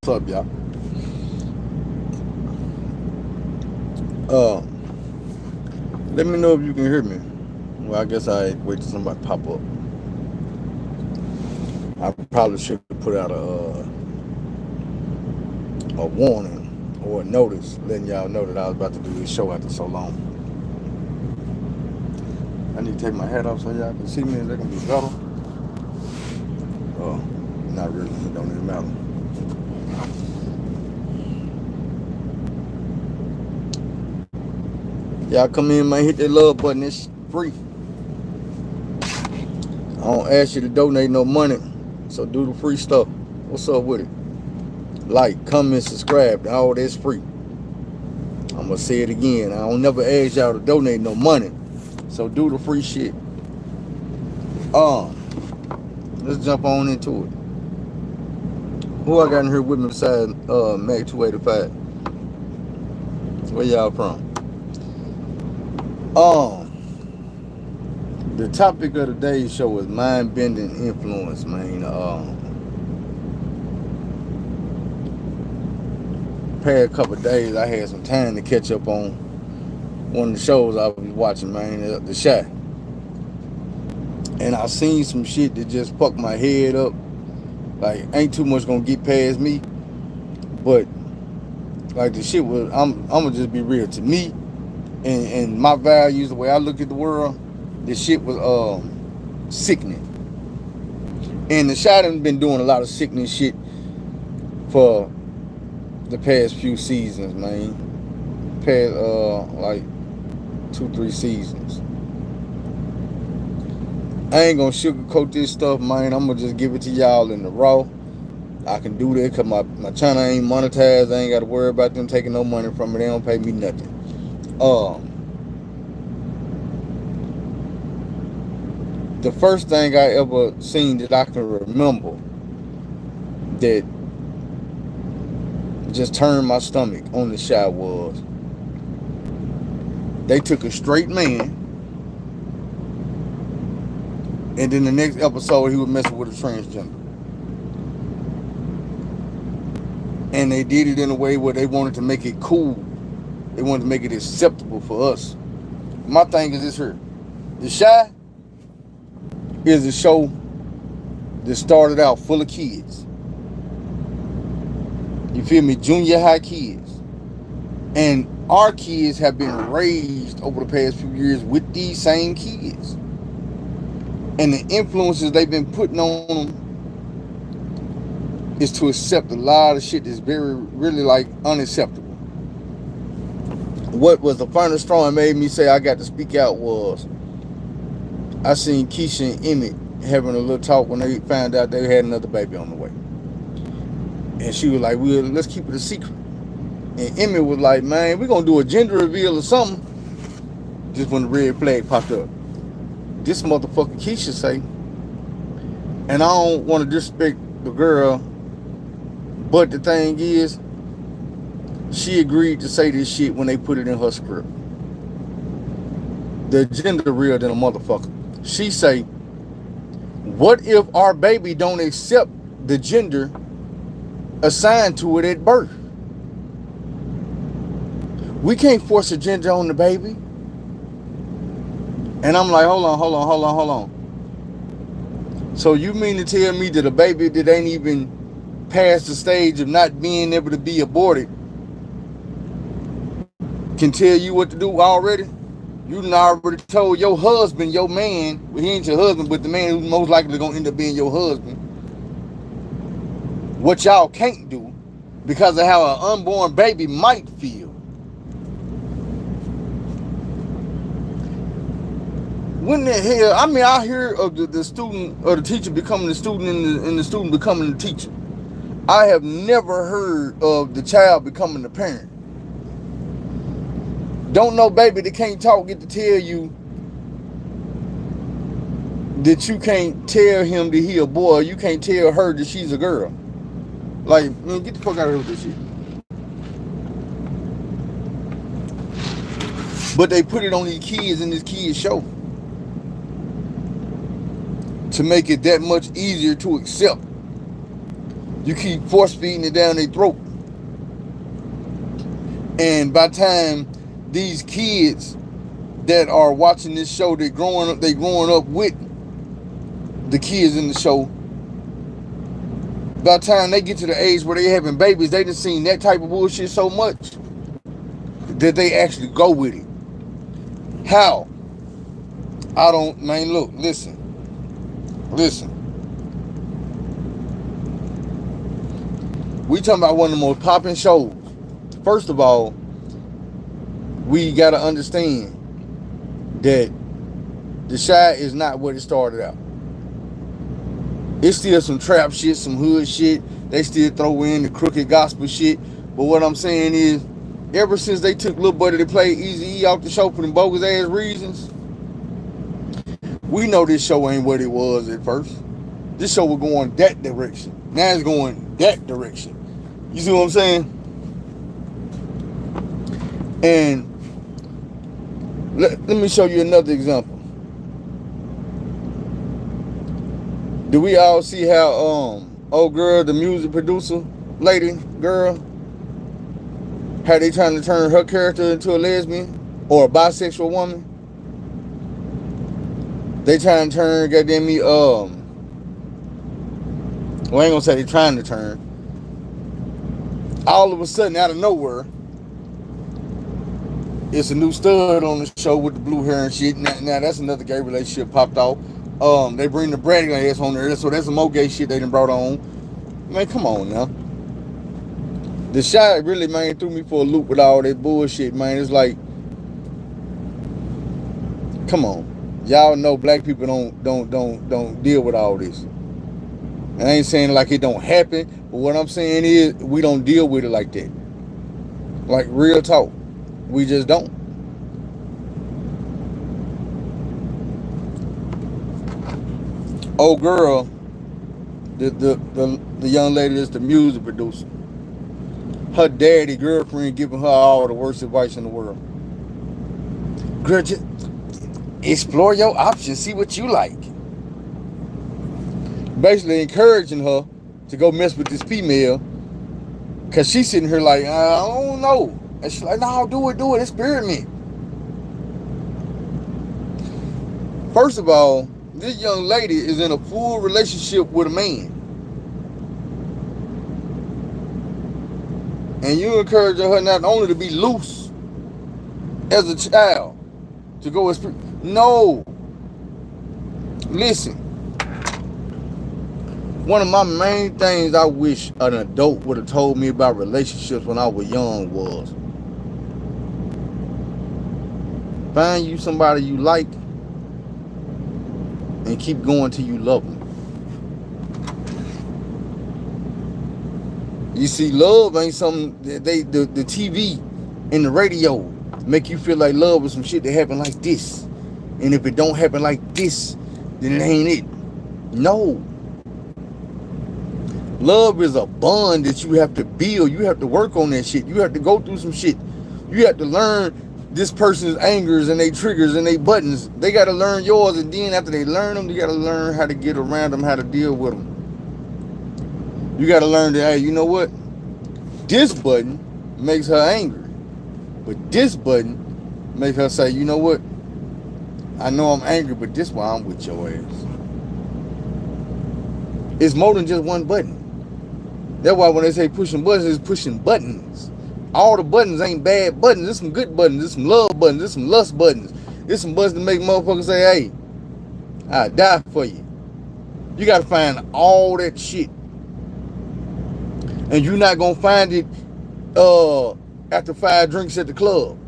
What's up, y'all? Uh, Let me know if you can hear me. Well, I guess I wait till somebody pop up. I probably should have put out a warning or a notice letting y'all know that I was about to do this show after so long. I need to take my hat off so y'all can see me. Is that gonna be better? Oh, not really. It don't even matter. Y'all come in, man. Hit that love button. It's free. I don't ask you to donate no money, so do the free stuff. What's up with it? Like, comment, subscribe. All that's free. I'm gonna say it again. I don't never ask y'all to donate no money, so do the free shit. Um, let's jump on into it. Who I got in here with me besides Mac 285? Where y'all from? The topic of today's show is mind-bending influence, man. Past couple of days, I had some time to catch up on one of the shows I was watching, man, The Shot. And I seen some shit that just fucked my head up. Like, ain't too much gonna get past me, but like the shit was, I'm gonna just be real. To me, and my values, the way I look at the world, this shit was sickening. And The Shot has been doing a lot of sickening shit for the past few seasons, man. Past like 2-3 seasons. I ain't gonna sugarcoat this stuff, man. I'm gonna just give it to y'all in the raw. I can do that because my channel ain't monetized. I ain't got to worry about them taking no money from me. They don't pay me nothing. The first thing I ever seen that I can remember that just turned my stomach on The Shot was they took a straight man, and then the next episode he was messing with a transgender. And they did it in a way where they wanted to make it cool. They wanted to make it acceptable for us. My thing is this here. The Shot is a show that started out full of kids. You feel me? Junior high kids. And our kids have been raised over the past few years with these same kids. And the influences they've been putting on them is to accept a lot of shit that's really like unacceptable. What was the final straw and made me say I got to speak out was I seen Keisha and Emmett having a little talk when they found out they had another baby on the way. And she was like, well, let's keep it a secret. And Emmett was like, man, we're going to do a gender reveal or something. Just when the red flag popped up. This motherfucker Keisha say, and I don't want to disrespect the girl, but the thing is, she agreed to say this shit when they put it in her script. The gender real than a motherfucker. She say, what if our baby don't accept the gender assigned to it at birth? We can't force a gender on the baby. And I'm like, hold on. So you mean to tell me that a baby that ain't even past the stage of not being able to be aborted can tell you what to do already? You done already told your husband, your man, well, he ain't your husband, but the man who's most likely gonna end up being your husband, what y'all can't do because of how an unborn baby might feel. When the hell, I mean, I hear of the student or the teacher becoming the student and the student becoming the teacher. I have never heard of the child becoming the parent. Don't know baby that can't talk get to tell you that you can't tell him that he a boy. You can't tell her that she's a girl. Like, man, get the fuck out of here with this shit. But they put it on these kids in this kids show to make it that much easier to accept You keep force feeding it down their throat. And by the time these kids that are watching this show, they growing up with the kids in the show. By the time they get to the age where they having babies, they done seen that type of bullshit so much that they actually go with it. How? I don't, man, look, listen. We talking about one of the most popping shows. First of all, we got to understand that The Chi is not what it started out. It's still some trap shit, some hood shit. They still throw in the crooked gospel shit. But what I'm saying is, ever since they took Lil Buddy to play Eazy-E off the show for them bogus ass reasons, we know this show ain't what it was at first. This show was going that direction. Now it's going that direction. You see what I'm saying? And let me show you another example. Do we all see how old girl, the music producer lady girl, how they trying to turn her character into a lesbian or a bisexual woman? They trying to turn goddamn me well, I ain't gonna say they trying to turn. All of a sudden, out of nowhere, it's a new stud on the show with the blue hair and shit. Now that's another gay relationship popped off. They bring the Brady ass on there, so that's some more gay shit they done brought on. Man, come on now. The Chi really, man, threw me for a loop with all that bullshit, man. It's like, come on. Y'all know black people don't deal with all this. And I ain't saying like it don't happen, but what I'm saying is we don't deal with it like that. Like real talk. We just don't. Old girl, the young lady that's the music producer. Her daddy girlfriend giving her all the worst advice in the world. Girl, just explore your options, see what you like. Basically encouraging her to go mess with this female, cause she's sitting here like, I don't know. And she's like, no, do it, experiment. First of all, this young lady is in a full relationship with a man. And you encourage her not only to be loose as a child, to go experiment. No. Listen. One of my main things I wish an adult would have told me about relationships when I was young was, find you somebody you like and keep going till you love them. You see, love ain't something that the TV and the radio make you feel like love is some shit that happen like this. And if it don't happen like this, then it ain't it. No. Love is a bond that you have to build. You have to work on that shit. You have to go through some shit. You have to learn this person's angers and they triggers and they buttons. They got to learn yours, and then after they learn them, you got to learn how to get around them, how to deal with them. You got to learn that, hey, you know what? This button makes her angry, but this button makes her say, you know what? I know I'm angry, but this why I'm with your ass. It's more than just one button. That's why when they say pushing buttons, it's pushing buttons. All the buttons ain't bad buttons. There's some good buttons. There's some love buttons. There's some lust buttons. There's some buttons to make motherfuckers say, hey, I'd die for you. You got to find all that shit. And you're not going to find it after 5 drinks at the club.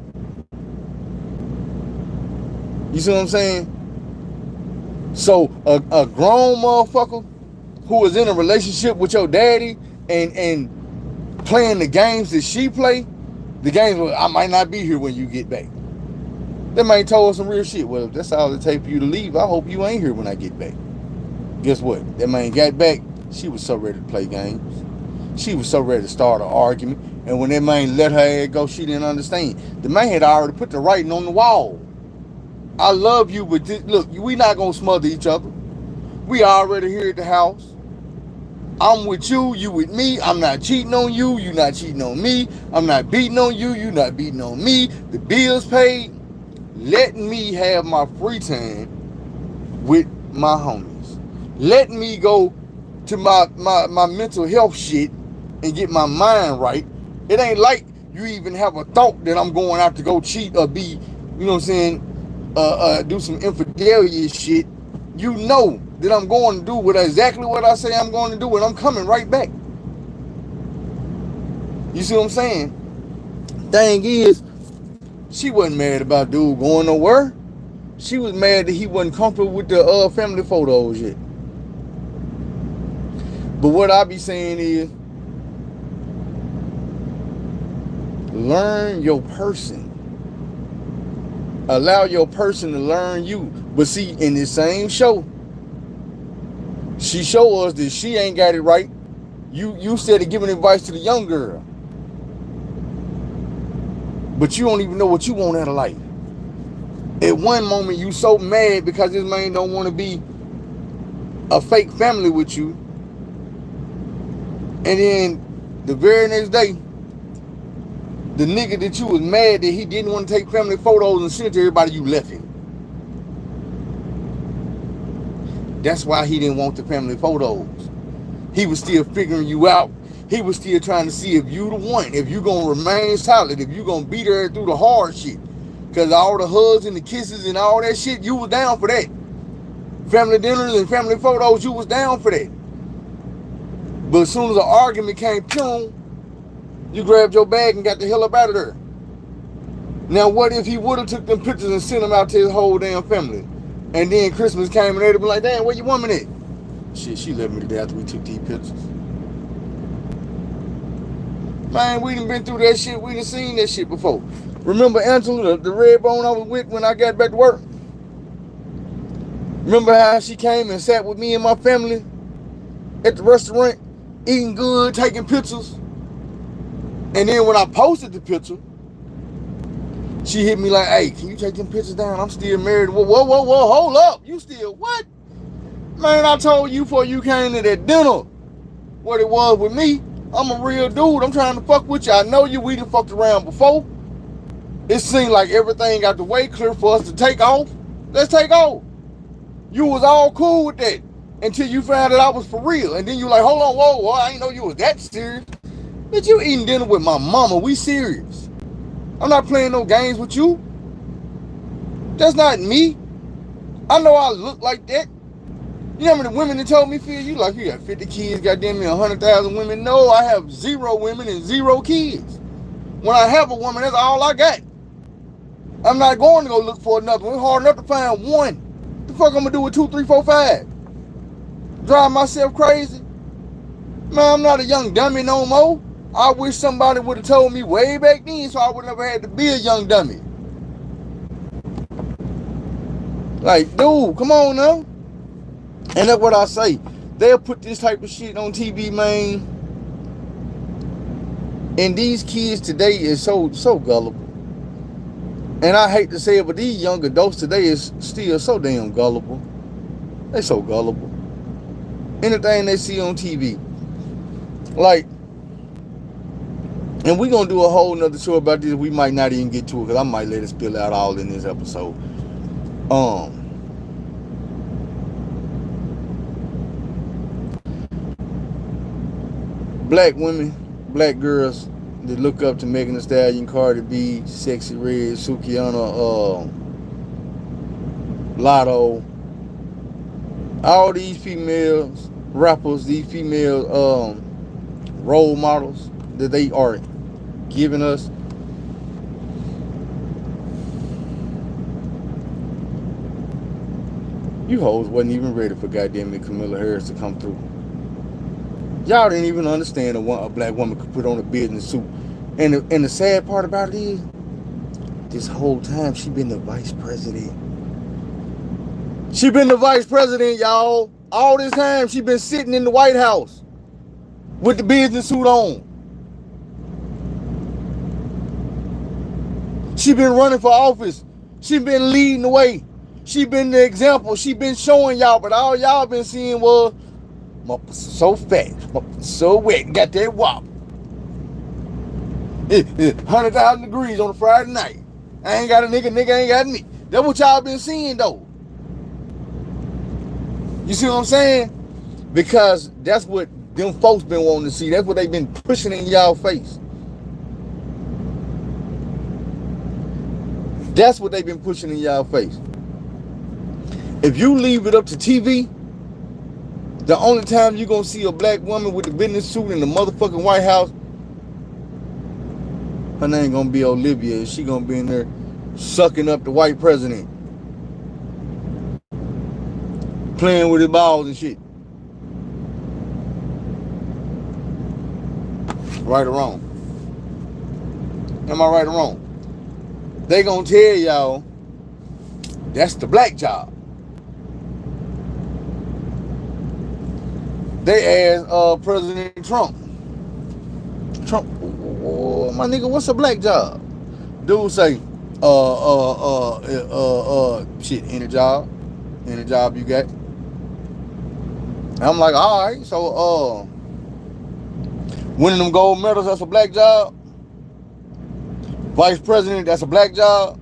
You see what I'm saying? So a grown motherfucker who is in a relationship with your daddy and playing the games that she play, the games where I might not be here when you get back. That man told us some real shit. Well, if that's all it takes for you to leave, I hope you ain't here when I get back. Guess what? That man got back, she was so ready to play games. She was so ready to start an argument. And when that man let her ass go, she didn't understand. The man had already put the writing on the wall. I love you, but look, we not going to smother each other. We already here at the house. I'm with you, you with me. I'm not cheating on you, you not cheating on me. I'm not beating on you, you not beating on me. The bills paid. Letting me have my free time with my homies. Letting me go to my mental health shit and get my mind right. It ain't like you even have a thought that I'm going out to go cheat or be, you know what I'm saying, do some infidelity shit. You know that I'm going to do exactly what I say I'm going to do, and I'm coming right back. You see what I'm saying? Thing is, she wasn't mad about dude going nowhere. She was mad that he wasn't comfortable with the family photos yet. But what I be saying is, learn your person. Allow your person to learn you. But see, in this same show, she show us that she ain't got it right. You said of giving advice to the young girl, but you don't even know what you want out of life. At one moment, you so mad because this man don't want to be a fake family with you, and then the very next day, the nigga that you was mad that he didn't want to take family photos and send it to everybody, you left him. That's why he didn't want the family photos. He was still figuring you out. He was still trying to see if you the one, if you gonna remain solid, if you gonna be there through the hard shit. Cause all the hugs and the kisses and all that shit, you was down for that. Family dinners and family photos, you was down for that. But as soon as the argument came pure, you grabbed your bag and got the hell up out of there. Now what if he would have took them pictures and sent them out to his whole damn family? And then Christmas came and they'd be like, damn, where your woman at? Shit, she left me today after we took these pictures. Man, we done been through that shit. We done seen that shit before. Remember Angela, the red bone I was with when I got back to work? Remember how she came and sat with me and my family at the restaurant, eating good, taking pictures? And then when I posted the picture, she hit me like, hey, can you take them pictures down? I'm still married. Whoa, hold up. You still what? Man, I told you before you came to that dinner what it was with me. I'm a real dude. I'm trying to fuck with you. I know you. We done fucked around before. It seemed like everything got the way clear for us to take off. Let's take off. You was all cool with that until you found that I was for real. And then you like, hold on, whoa, I didn't know you was that serious. Bitch, you eating dinner with my mama. We serious. I'm not playing no games with you. That's not me. I know I look like that. You know how many women that told me, Phil, you like, you got 50 kids, goddamn me, 100,000 women. No, I have 0 women and 0 kids. When I have a woman, that's all I got. I'm not going to go look for another one. It's hard enough to find one. What the fuck I'm going to do with 2, 3, 4, 5? Drive myself crazy? Man, I'm not a young dummy no more. I wish somebody would have told me way back then so I would never had to be a young dummy. Like, dude, come on now. And that's what I say. They'll put this type of shit on TV, man. And these kids today is so gullible. And I hate to say it, but these young adults today is still so damn gullible. They so gullible. Anything they see on TV. Like, and we're going to do a whole nother show about this. We might not even get to it because I might let it spill out all in this episode. Black women, black girls that look up to Megan Thee Stallion, Cardi B, Sexy Red, Sukiana, Lotto, all these females, rappers, these female role models that they are giving us. You hoes wasn't even ready for goddamn it, Camilla Harris to come through. Y'all didn't even understand a black woman could put on a business suit. And the sad part about it is, this whole time she been the vice president. She been the vice president, y'all. All this time she been sitting in the White House with the business suit on. She been running for office. She been leading the way. She been the example. She been showing y'all, but all y'all been seeing was Motherfucker so fat, motherfucker so wet, got that wop. 100,000 degrees on a Friday night. I ain't got a nigga ain't got me. That's what y'all been seeing though. You see what I'm saying? Because that's what them folks been wanting to see. That's what they been pushing in y'all face. That's what they've been pushing in y'all face. If you leave it up to TV, the only time you're gonna see a black woman with the business suit in the motherfucking White House, her name gonna be Olivia. She gonna be in there sucking up the white president, playing with his balls and shit. Right or wrong? Am I right or wrong? They gonna tell y'all that's the black job. They asked President Trump, oh, my nigga, what's a black job? Dude say, shit, any job you got. I'm like, all right, so winning them gold medals, that's a black job. Vice president, that's a black job.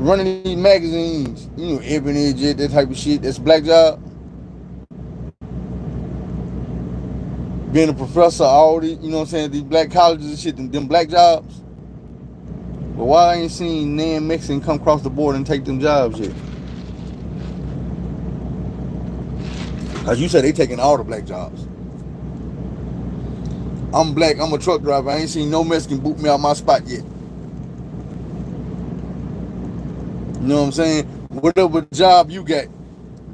Running these magazines, you know, Ebony, that type of shit, that's a black job. Being a professor, all these, you know what I'm saying, these black colleges and shit, them black jobs. But why I ain't seen Nan Mexican come across the board and take them jobs yet? Cause you said they taking all the black jobs. I'm black, I'm a truck driver, I ain't seen no Mexican boot me out my spot yet. You know what I'm saying? Whatever job you got,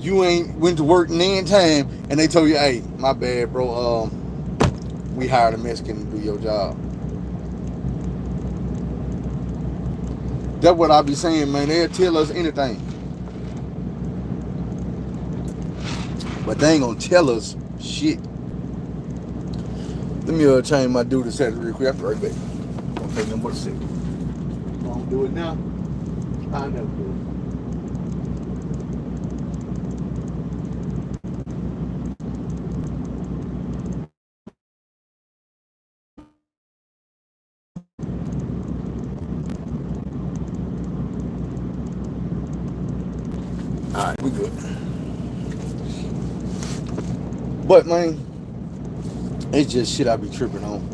you ain't went to work in time and they told you, hey, my bad, bro, we hired a Mexican to do your job. That's what I be saying, man. They'll tell us anything. But they ain't gonna tell us shit. Let me change my duty settings real quick. I'll be right back. Don't take no more to say. Don't do it now. I never do it. Alright, we good. But man, it's just shit I be tripping on.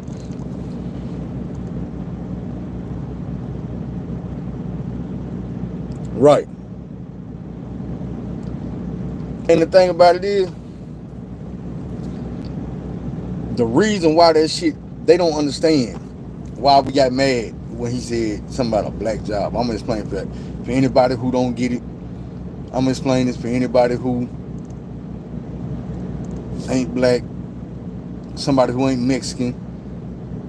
Right. And the thing about it is, the reason why that shit, they don't understand why we got mad when he said something about a black job. I'm gonna explain for anybody who don't get it. I'm gonna explain this for anybody who ain't black, somebody who ain't Mexican.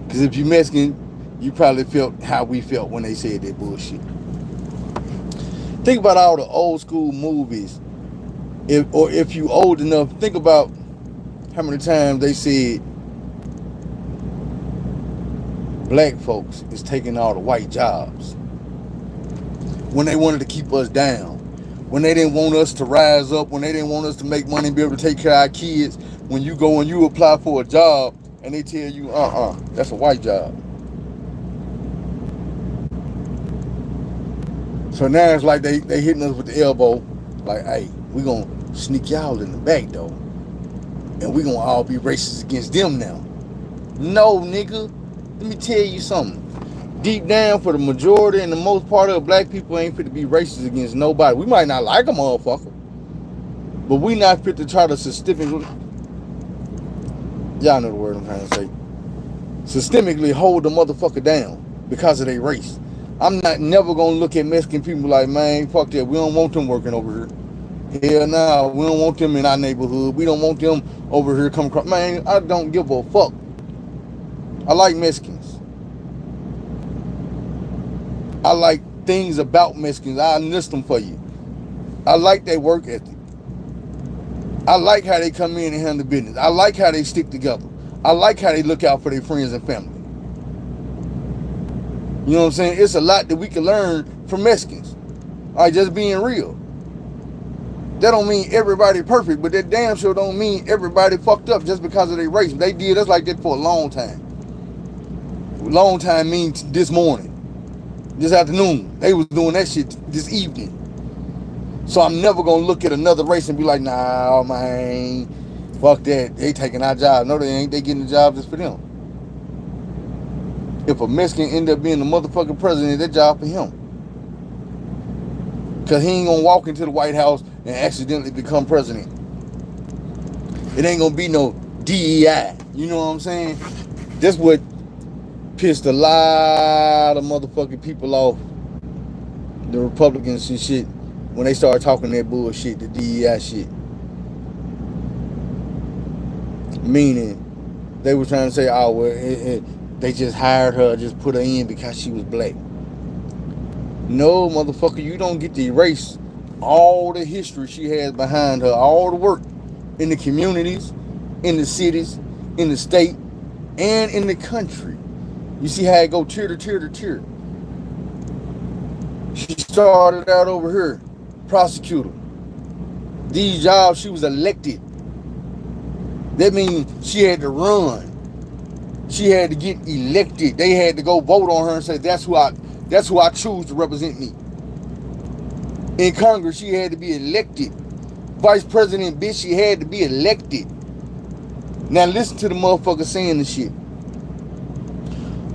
Because if you Mexican, you probably felt how we felt when they said that bullshit. Think about all the old school movies. If you old enough, think about how many times they said black folks is taking all the white jobs. When they wanted to keep us down. When they didn't want us to rise up. When they didn't want us to make money and be able to take care of our kids. When you go and you apply for a job and they tell you, that's a white job. So now it's like they hitting us with the elbow. Like, hey, we gonna sneak y'all in the back though. And we gonna all be racist against them now. No, nigga. Let me tell you something. Deep down, for the majority and the most part of black people ain't fit to be racist against nobody. We might not like a motherfucker, but we not fit to try to systemically, y'all know the word I'm trying to say, systemically hold the motherfucker down because of their race. I'm not never gonna look at Mexican people like, man, fuck that. We don't want them working over here. Hell nah, we don't want them in our neighborhood. We don't want them over here come across. Man, I don't give a fuck. I like Mexicans. I like things about Mexicans. I list them for you. I like their work ethic. I like how they come in and handle business. I like how they stick together. I like how they look out for their friends and family. You know what I'm saying? It's a lot that we can learn from Mexicans. Like, just being real. That don't mean everybody perfect, but that damn sure don't mean everybody fucked up just because of their race. They did us like that for a long time. Long time means this morning, this afternoon. They was doing that shit this evening. So I'm never gonna look at another race and be like, nah, man, fuck that. They taking our job. No, they ain't. They getting the job just for them. If a Mexican end up being the motherfucking president, that job for him. Because he ain't gonna walk into the White House and accidentally become president. It ain't gonna be no DEI. You know what I'm saying? That's what pissed a lot of motherfucking people off. The Republicans and shit. When they started talking that bullshit, the DEI shit. Meaning, they were trying to say, oh, well, they just hired her, just put her in because she was black. No, motherfucker, you don't get to erase all the history she has behind her, all the work in the communities, in the cities, in the state, and in the country. You see how it go tier to tier to tier. She started out over here, prosecutor. These jobs, she was elected. That means she had to run. She had to get elected. They had to go vote on her and say, that's who I choose to represent me. In Congress, she had to be elected. Vice President, bitch, she had to be elected. Now listen to the motherfucker saying this shit.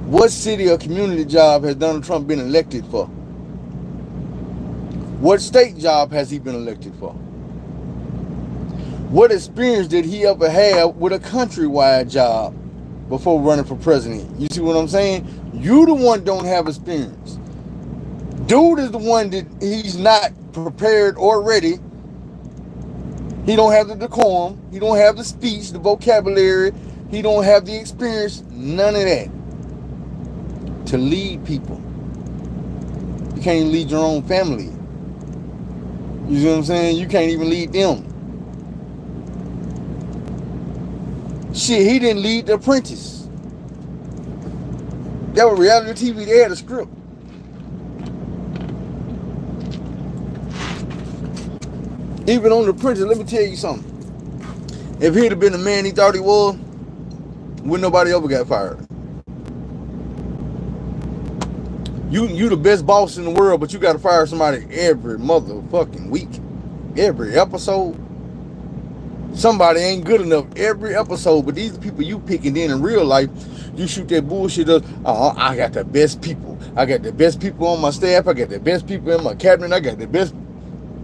What city or community job has Donald Trump been elected for? What state job has he been elected for? What experience did he ever have with a countrywide job before running for president? You see what I'm saying? You the one don't have experience. Dude is the one that he's not prepared or ready. He don't have the decorum. He don't have the speech, the vocabulary. He don't have the experience. None of that. To lead people. You can't even lead your own family. You see what I'm saying? You can't even lead them. Shit, he didn't lead The Apprentice. That was reality TV. They had a script. Even on The Apprentice, let me tell you something. If he'd have been the man he thought he was, wouldn't nobody ever got fired. You the best boss in the world, but you got to fire somebody every motherfucking week. Every episode. Somebody ain't good enough every episode, but these are people you picking. Then in real life, you shoot that bullshit up. I got the best people. I got the best people on my staff. I got the best people in my cabinet. I got the best.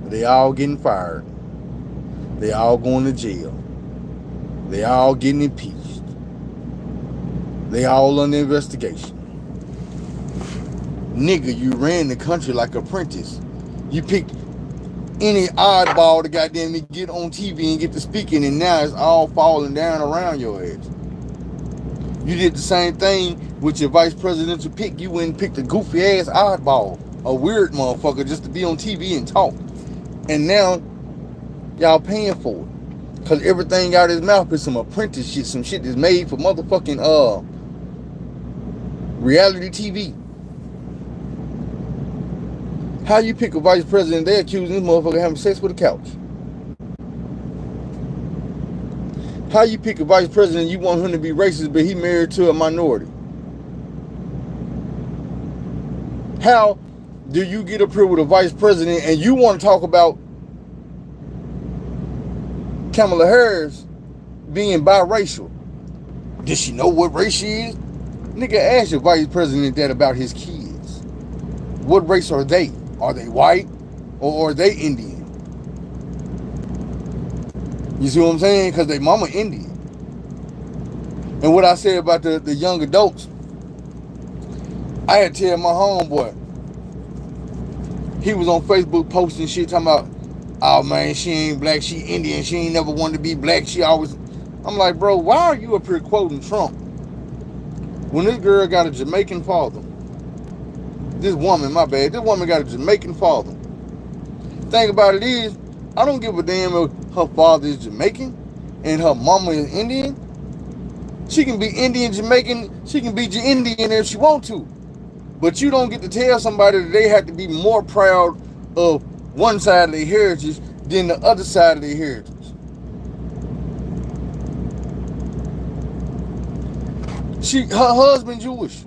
They all getting fired. They all going to jail. They all getting impeached. They all under investigation. Nigga, you ran the country like Apprentice. You picked any oddball to goddamn me get on TV and get to speaking, and now it's all falling down around your ass. You did the same thing with your vice presidential pick. You went and picked a goofy ass oddball, a weird motherfucker just to be on TV and talk. And now y'all paying for it. Cause everything out of his mouth is some Apprentice shit, some shit that's made for motherfucking reality TV. How you pick a vice president? They accusing this motherfucker of having sex with a couch. How you pick a vice president? You want him to be racist, but he married to a minority. How do you get up here with a vice president and you want to talk about Kamala Harris being biracial? Does she know what race she is? Nigga, ask your vice president that about his kids. What race are they? Are they white or are they Indian? You see what I'm saying? Because they mama Indian. And what I said about the young adults, I had to tell my homeboy. He was on Facebook posting shit talking about, oh man, she ain't black, she Indian, she ain't never wanted to be black, she always... I'm like, bro, why are you up here quoting Trump when this girl got a Jamaican father? This woman, my bad, this woman got a Jamaican father. Thing about it is, I don't give a damn if her father is Jamaican and her mama is Indian. She can be Indian, Jamaican, she can be Indian if she want to. But you don't get to tell somebody that they have to be more proud of one side of their heritage than the other side of their heritage. Her husband Jewish.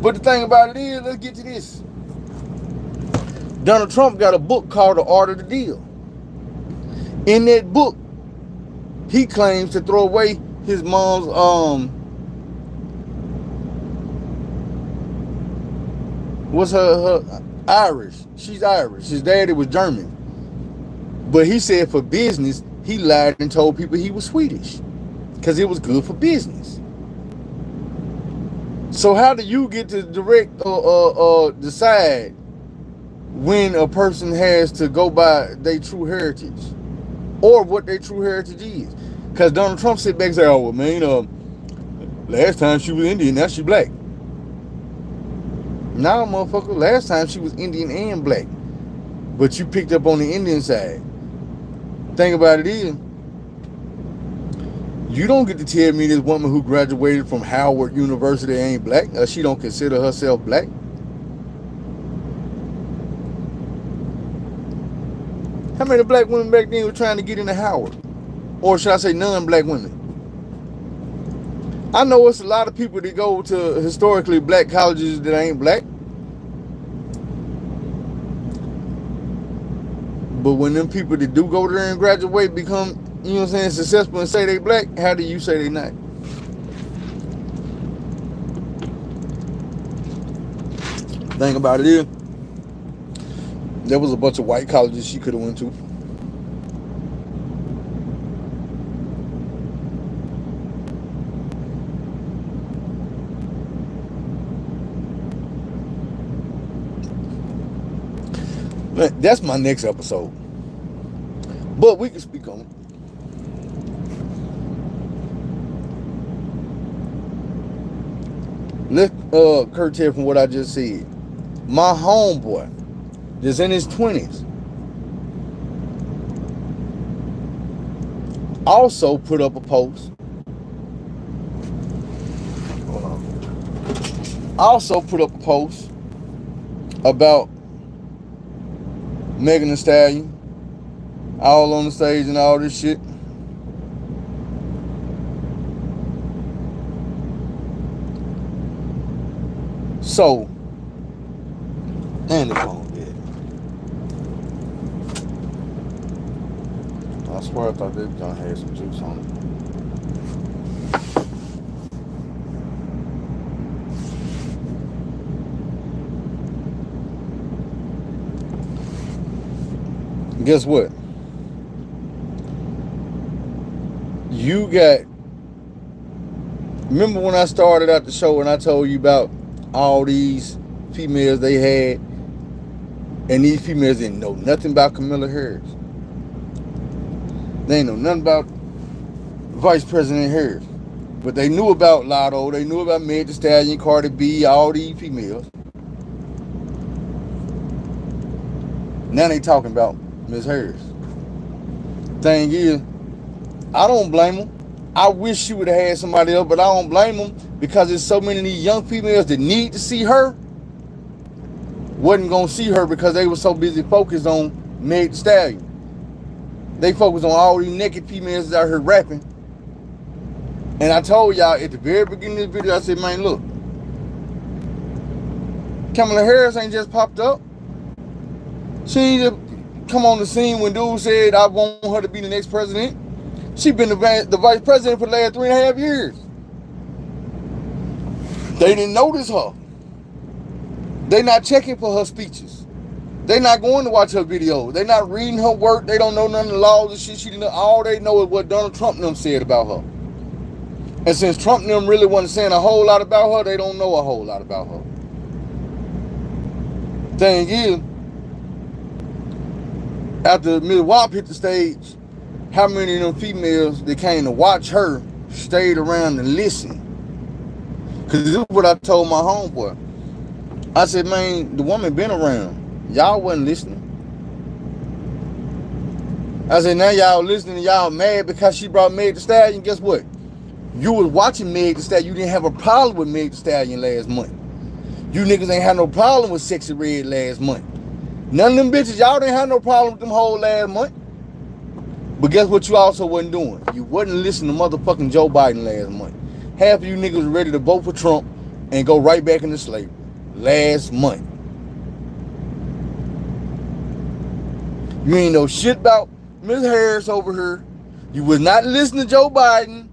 But the thing about it is, let's get to this. Donald Trump got a book called The Art of the Deal. In that book, he claims to throw away his mom's what's her Irish. She's Irish. His daddy was German. But he said for business, he lied and told people he was Swedish because it was good for business. So how do you get to direct or decide when a person has to go by their true heritage or what their true heritage is? Because Donald Trump sit back and say, oh, well, man, last time she was Indian, now she black. Now, motherfucker, last time she was Indian and black. But you picked up on the Indian side. Thing about it is, you don't get to tell me this woman who graduated from Howard University ain't black. She don't consider herself black. How many black women back then were trying to get into Howard? Or should I say non-black women? I know it's a lot of people that go to historically black colleges that ain't black. But when them people that do go there and graduate become, you know what I'm saying, successful and say they black, how do you say they not? Thing about it is, there was a bunch of white colleges she could have went to. That's my next episode. But we can speak on it. Let's curtail from what I just said. My homeboy that's in his 20s also put up a post. About Megan Thee Stallion, all on the stage and all this shit. So, and the phone dead. I swear I thought they was gonna have some juice on it. Guess what? You got... Remember when I started out the show and I told you about all these females they had, and these females didn't know nothing about Kamala Harris. They ain't know nothing about Vice President Harris. But they knew about Lotto, they knew about Meg Thee Stallion, Cardi B, all these females. Now they talking about Ms. Harris. Thing is, I don't blame them. I wish she would have had somebody else, but I don't blame them because there's so many of these young females that need to see her wasn't going to see her because they were so busy focused on Meg Thee Stallion. They focused on all these naked females out here rapping. And I told y'all at the very beginning of the video, I said, man, look, Kamala Harris ain't just popped up. She ain't just come on the scene when dude said, I want her to be the next president. She been the vice president for the last 3.5 years. They didn't notice her. They not checking for her speeches. They not going to watch her videos. They not reading her work. They don't know none of the laws and shit. She didn't know. All they know is what Donald Trump and them said about her. And since Trump and them really wasn't saying a whole lot about her, they don't know a whole lot about her. Thing is, after Ms. WAP hit the stage, how many of them females that came to watch her stayed around and listened? Because this is what I told my homeboy. I said, man, the woman been around. Y'all wasn't listening. I said, now y'all listening and y'all mad because she brought Meg Thee Stallion. Guess what? You was watching Meg Thee Stallion. You didn't have a problem with Meg Thee Stallion last month. You niggas ain't had no problem with Sexy Red last month. None of them bitches, y'all didn't have no problem with them whole last month. But guess what you also wasn't doing? You wasn't listening to motherfucking Joe Biden last month. Half of you niggas was ready to vote for Trump and go right back into slavery last month. You ain't know shit about Ms. Harris over here. You was not listening to Joe Biden.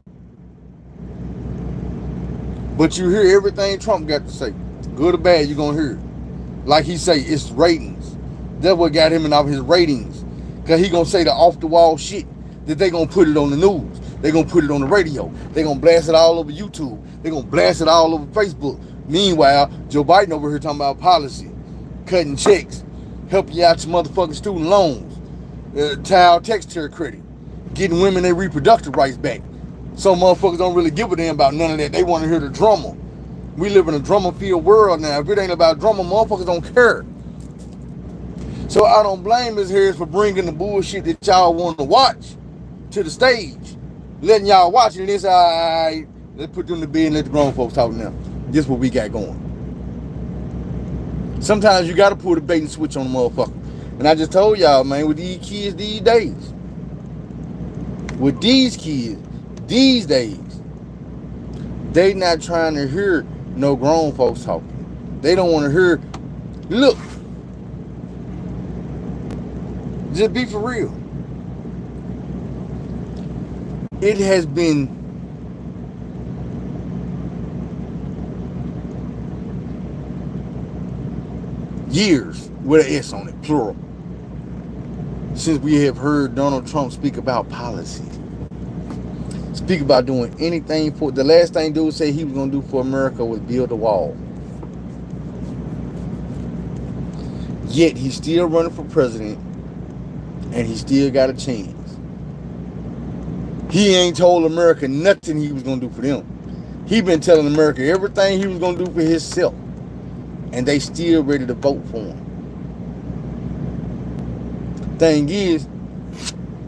But you hear everything Trump got to say. Good or bad, you're going to hear it. Like he say, it's ratings. That's what got him in off his ratings. Because he going to say the off-the-wall shit that they going to put it on the news. They going to put it on the radio. They going to blast it all over YouTube. They going to blast it all over Facebook. Meanwhile, Joe Biden over here talking about policy. Cutting checks. Helping you out your motherfucking student loans. Child tax care credit. Getting women their reproductive rights back. Some motherfuckers don't really give a damn about none of that. They want to hear the drama. We live in a drama-filled world now. If it ain't about drama, motherfuckers don't care. So I don't blame Ms. Harris for bringing the bullshit that y'all want to watch to the stage. Letting y'all watch it and it's alright. Let's put them to bed and let the grown folks talk now. This is what we got going. Sometimes you got to pull the bait and switch on the motherfucker. And I just told y'all, man, with these kids these days. With these kids these days, they not trying to hear no grown folks talking. They don't want to hear, look, just be for real. It has been years with an S on it, plural, since we have heard Donald Trump speak about policy. Speak about doing anything for, the last thing dude said he was going to do for America was build a wall. Yet he's still running for president and he still got a chance. He ain't told America nothing he was going to do for them. He been telling America everything he was going to do for himself. And they still ready to vote for him. Thing is,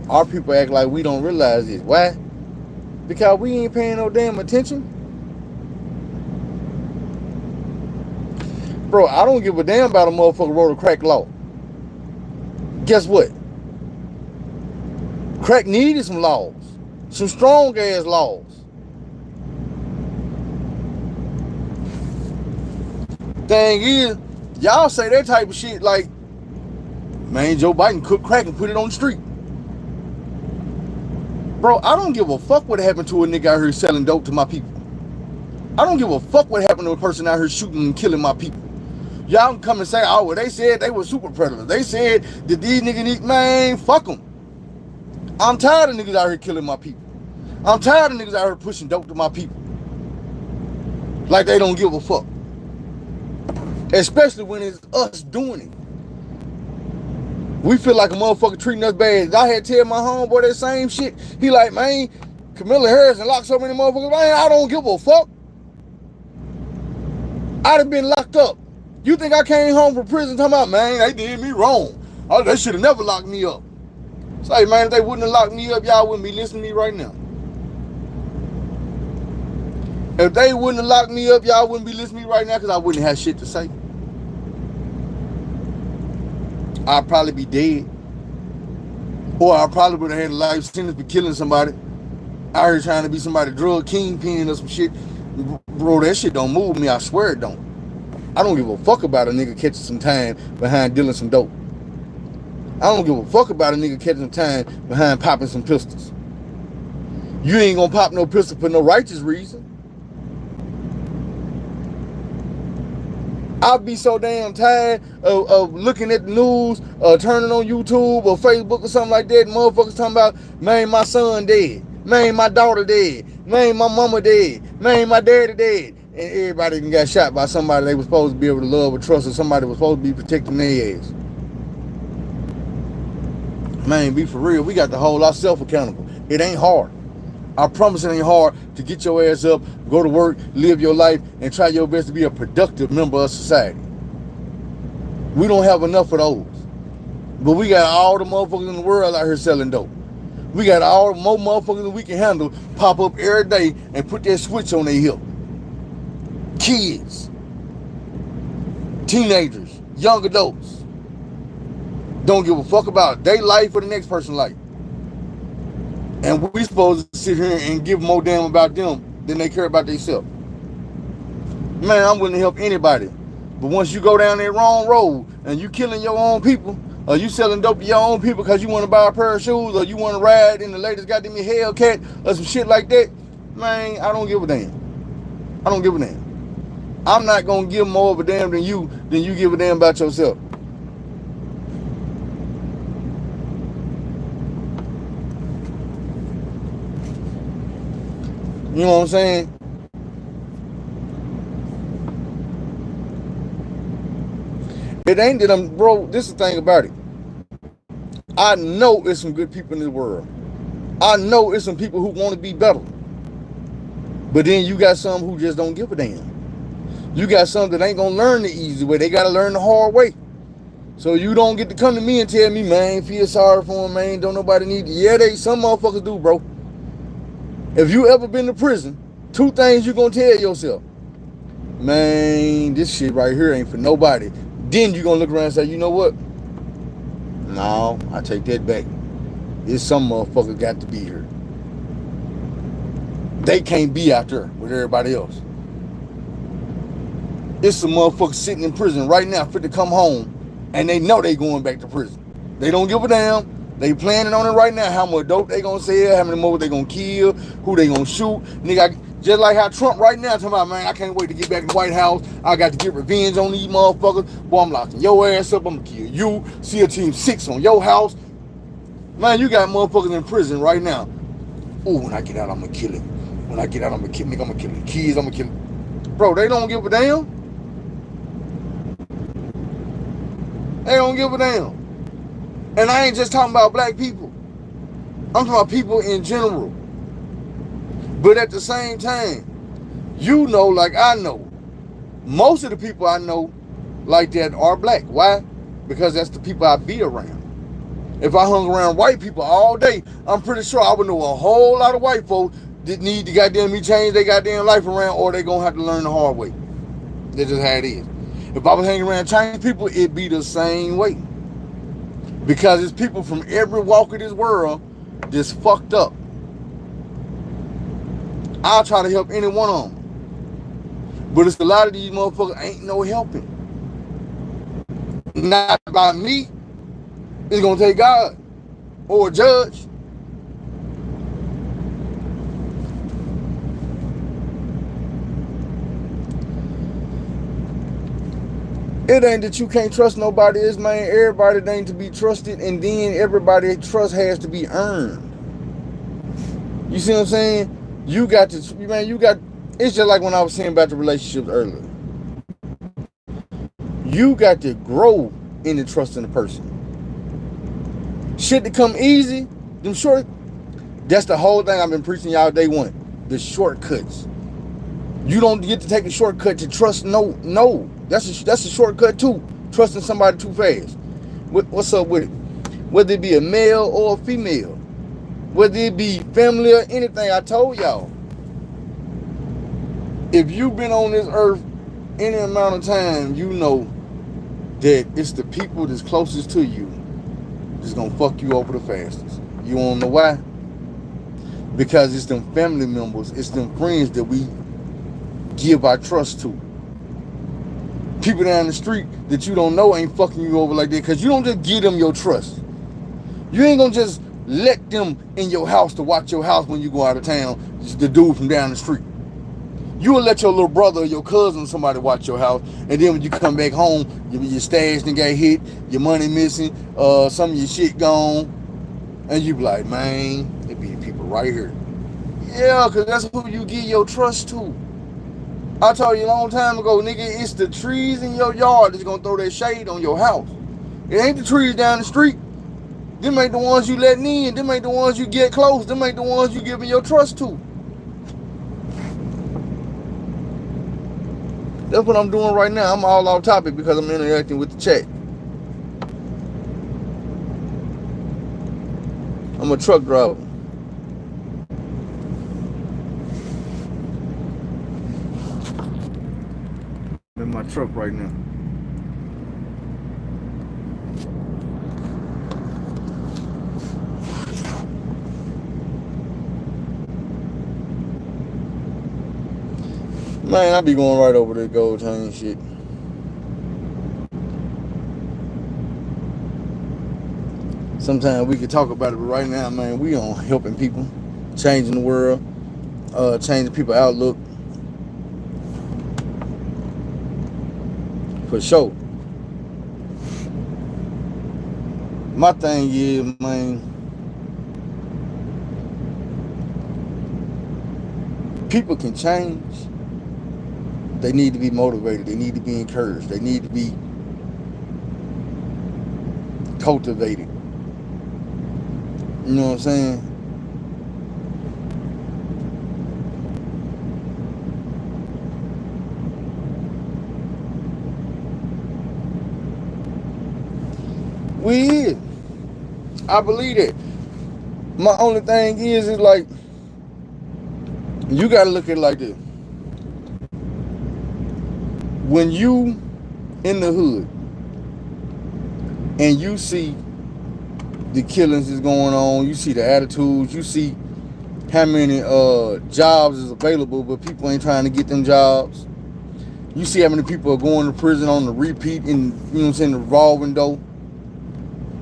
our people act like we don't realize this. Why? Because we ain't paying no damn attention. Bro, I don't give a damn about a motherfucker wrote a crack law. Guess what? Crack needed some laws. Some strong ass laws. Thing is, y'all say that type of shit like, man, Joe Biden cooked crack and put it on the street. Bro, I don't give a fuck what happened to a nigga out here selling dope to my people. I don't give a fuck what happened to a person out here shooting and killing my people. Y'all can come and say, oh, well, they said they were super predators. They said that these niggas need, man, fuck them. I'm tired of niggas out here killing my people. I'm tired of niggas out here pushing dope to my people. Like they don't give a fuck. Especially when it's us doing it. We feel like a motherfucker treating us bad. I had to tell my homeboy that same shit. He like, man, Kamala Harris and locked so many motherfuckers. Man, I don't give a fuck. I'd have been locked up. You think I came home from prison talking about, man, they did me wrong. Oh, they should have never locked me up. Say, man, if they wouldn't have locked me up, y'all wouldn't be listening to me right now. If they wouldn't have locked me up, y'all wouldn't be listening to me right now because I wouldn't have shit to say. I'd probably be dead. Or I probably would have had a life sentence for killing somebody. Out here trying to be somebody drug kingpin or some shit. Bro, that shit don't move me. I swear it don't. I don't give a fuck about a nigga catching some time behind dealing some dope. I don't give a fuck about a nigga catching some time behind popping some pistols. You ain't gonna pop no pistol for no righteous reason. I'll be so damn tired of looking at the news, turning on YouTube or Facebook or something like that, and motherfuckers talking about, man, my son dead. Man, my daughter dead. Man, my mama dead. Man, my daddy dead. And everybody got shot by somebody they was supposed to be able to love or trust, or somebody was supposed to be protecting their ass. Man, be for real. We got to hold ourselves accountable. It ain't hard. I promise it ain't hard to get your ass up, go to work, live your life, and try your best to be a productive member of society. We don't have enough of those. But we got all the motherfuckers in the world out here selling dope. We got all more motherfuckers than we can handle pop up every day and put that switch on their hip. Kids. teenagers, young adults, don't give a fuck about their life or the next person's life. And we supposed to sit here and give more damn about them than they care about themselves. Man, I'm willing to help anybody. But once you go down that wrong road and you killing your own people, or you selling dope to your own people because you want to buy a pair of shoes, or you want to ride in the latest goddamn Hellcat or some shit like that, man, I don't give a damn. I don't give a damn. I'm not gonna give more of a damn than you give a damn about yourself. You know what I'm saying? It ain't that I'm, bro, this is the thing about it. I know there's some good people in this world. I know there's some people who want to be better. But then you got some who just don't give a damn. You got some that ain't gonna learn the easy way. They gotta learn the hard way. So you don't get to come to me and tell me, man, feel sorry for them, man, don't nobody need you. Yeah, some motherfuckers do, bro. If you ever been to prison, two things you gonna tell yourself. Man, this shit right here ain't for nobody. Then you gonna look around and say, you know what? No, I take that back. It's some motherfucker got to be here. They can't be out there with everybody else. It's some motherfuckers sitting in prison right now fit to come home, and they know they going back to prison. They don't give a damn. They planning on it right now, how much dope they gonna sell, how many more they gonna kill, who they gonna shoot. Nigga, just like how Trump right now talking about, man, I can't wait to get back in the White House. I got to get revenge on these motherfuckers. Boy, I'm locking your ass up. I'm gonna kill you. SEAL Team 6 on your house. Man, you got motherfuckers in prison right now. Oh, when I get out, I'm gonna kill him. When I get out, I'm gonna kill him. I'm gonna kill the kids. I'm gonna kill him. Bro, they don't give a damn. They don't give a damn. And I ain't just talking about black people. I'm talking about people in general. But at the same time, you know, like I know, most of the people I know like that are black. Why? Because that's the people I be around. If I hung around white people all day, I'm pretty sure I would know a whole lot of white folks that need to goddamn me change their goddamn life around, or they gonna have to learn the hard way. That's just how it is. If I was hanging around Chinese people, it'd be the same way. Because it's people from every walk of this world that's fucked up. I'll try to help any one of them. But it's a lot of these motherfuckers ain't no helping. Not by me. It's gonna take God or a judge. It ain't that you can't trust nobody. It's, man, everybody ain't to be trusted, and then everybody trust has to be earned. You see what I'm saying? You got to, man, it's just like when I was saying about the relationships earlier. You got to grow into trusting the person. Shit to come easy, them short, that's the whole thing I've been preaching y'all day one. The shortcuts. You don't get to take a shortcut to trust. No. That's a shortcut too. Trusting somebody too fast. What's up with it? Whether it be a male or a female. Whether it be family or anything, I told y'all. If you've been on this earth any amount of time, you know that it's the people that's closest to you that's gonna fuck you over the fastest. You wanna know why? Because it's them family members, it's them friends that we give our trust to. People down the street that you don't know ain't fucking you over like that, because you don't just give them your trust. You ain't gonna just let them in your house to watch your house when you go out of town, the dude from down the street. You will let your little brother or your cousin or somebody watch your house, and then when you come back home, your stash done got hit, your money missing, some of your shit gone, and you be like, man, it be the people right here. Yeah, because that's who you give your trust to. I told you a long time ago, nigga, it's the trees in your yard that's gonna throw that shade on your house. It ain't the trees down the street. Them ain't the ones you letting in. Them ain't the ones you get close. Them ain't the ones you giving your trust to. That's what I'm doing right now. I'm all off topic because I'm interacting with the chat. I'm a truck driver. I'm in my truck right now. Man, I be going right over the gold chain shit. Sometimes we could talk about it, but right now, man, we on helping people, changing the world, changing people's outlook. For sure. My thing is, man, people can change. They need to be motivated. They need to be encouraged. They need to be cultivated. You know what I'm saying? We is. I believe that. My only thing is like, you gotta look at it like this. When you in the hood and you see the killings is going on, you see the attitudes, you see how many jobs is available, but people ain't trying to get them jobs. You see how many people are going to prison on the repeat and, you know what I'm saying, the revolving door.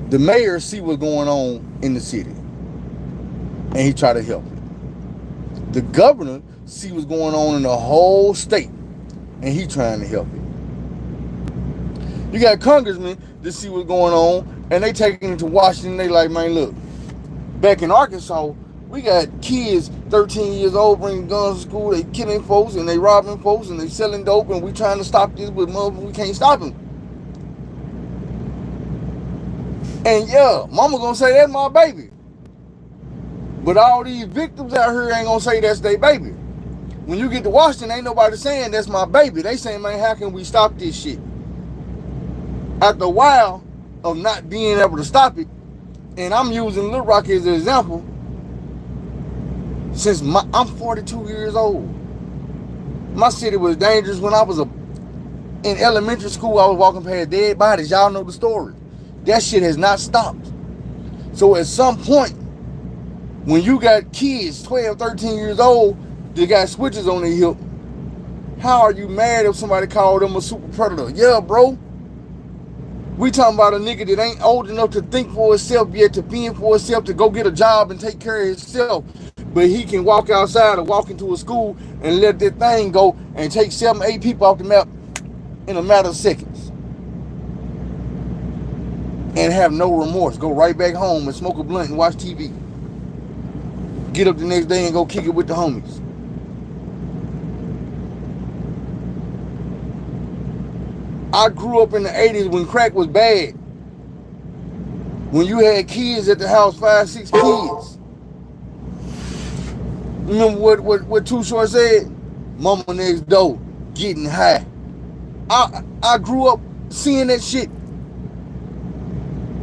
The mayor see what's going on in the city and he try to help it. The governor see what's going on in the whole state and he trying to help it. You got congressmen that see what's going on and they taking it to Washington. They like, man, look, back in Arkansas, we got kids 13 years old bringing guns to school. They killing folks and they robbing folks and they selling dope and we trying to stop this, but motherfucker, we can't stop them. And yeah, mama gonna say that's my baby. But all these victims out here ain't gonna say that's their baby. When you get to Washington, ain't nobody saying that's my baby. They saying, man, how can we stop this shit? After a while of not being able to stop it, and I'm using Little Rock as an example, since I'm 42 years old. My city was dangerous when I was in elementary school. I was walking past dead bodies. Y'all know the story. That shit has not stopped. So at some point, when you got kids 12, 13 years old that got switches on their hip, how are you mad if somebody called them a super predator? Yeah, bro. We talking about a nigga that ain't old enough to think for himself yet, to fend for himself, to go get a job and take care of himself. But he can walk outside or walk into a school and let that thing go and take 7, 8 people off the map in a matter of seconds. And have no remorse. Go right back home and smoke a blunt and watch TV. Get up the next day and go kick it with the homies. I grew up in the 80s when crack was bad. When you had kids at the house, 5, 6 kids. Remember what Too Short said? Mama next door, getting high. I grew up seeing that shit.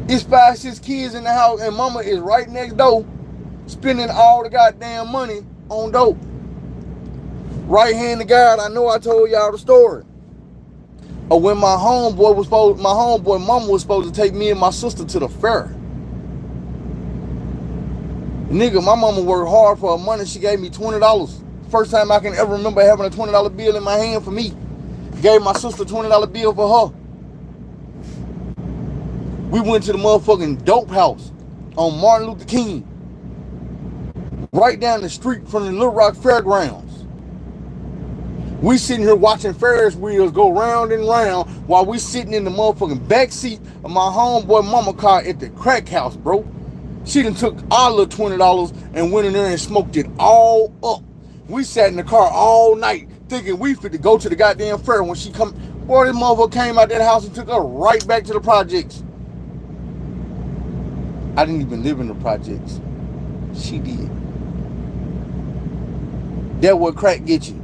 It's 5, 6 kids in the house and mama is right next door spending all the goddamn money on dope. Right hand to God, I know I told y'all the story. Or when my homeboy mama was supposed to take me and my sister to the fair. Nigga, my mama worked hard for her money. She gave me $20. First time I can ever remember having a $20 bill in my hand for me. Gave my sister a $20 bill for her. We went to the motherfucking dope house on Martin Luther King. Right down the street from the Little Rock Fairgrounds. We sitting here watching Ferris wheels go round and round while we sitting in the motherfucking back seat of my homeboy mama car at the crack house, bro. She done took our little $20 and went in there and smoked it all up. We sat in the car all night thinking we fit to go to the goddamn fair. When she come, boy, this motherfucker came out that house and took her right back to the projects. I didn't even live in the projects. She did. That what crack get you.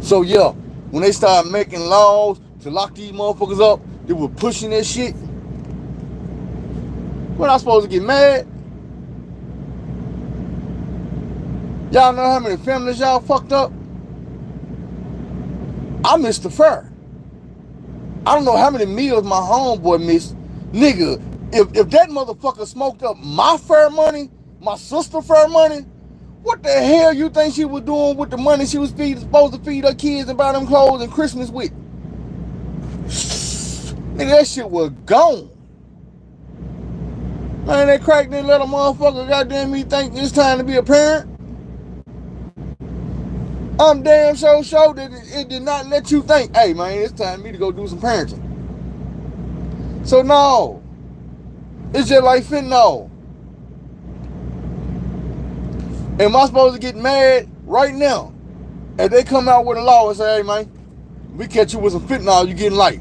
So yeah, when they started making laws to lock these motherfuckers up, they were pushing that shit. When I supposed to get mad? Y'all know how many families y'all fucked up? I missed the fair. I don't know how many meals my homeboy missed. Nigga, if that motherfucker smoked up my fair money, my sister fair money, What the hell you think she was doing with the money she was supposed to feed her kids and buy them clothes and Christmas with? Nigga, that shit was gone. Man, that crack didn't let a motherfucker goddamn me think it's time to be a parent. I'm damn sure that it did not let you think, hey man, it's time for me to go do some parenting. So no, it's just like fentanyl. Am I supposed to get mad right now if they come out with a law and say, hey man, we catch you with some fentanyl, you getting life?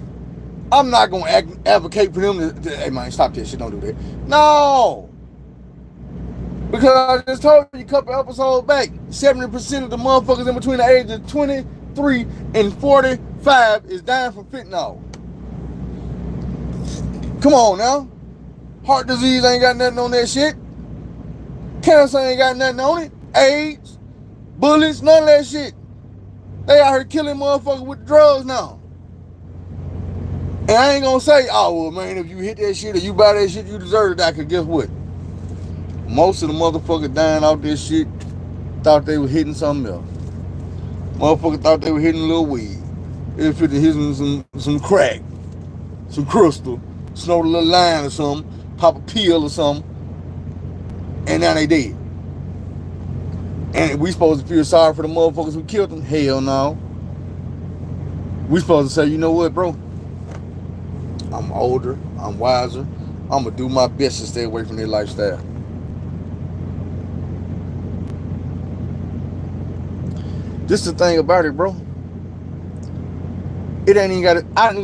I'm not going to advocate for them to, hey man, stop this shit, don't do that. No. Because I just told you a couple episodes back, 70% of the motherfuckers in between the ages of 23 and 45 is dying from fentanyl. Come on now. Heart disease ain't got nothing on that shit. Cancer ain't got nothing on it. AIDS, bullets, none of that shit. They out here killing motherfuckers with drugs now. And I ain't gonna say, oh well man, if you hit that shit or you buy that shit, you deserve to die. Cause guess what? Most of the motherfuckers dying off this shit thought they were hitting something else. Motherfuckers thought they were hitting a little weed. They were fit to hit some crack, some crystal, snort a little line or something, pop a pill or something, and now they dead. And we supposed to feel sorry for the motherfuckers who killed them? Hell no. We supposed to say, you know what, bro? I'm older, I'm wiser, I'm gonna do my best to stay away from their lifestyle. This is the thing about it, bro. It ain't even got it. I didn't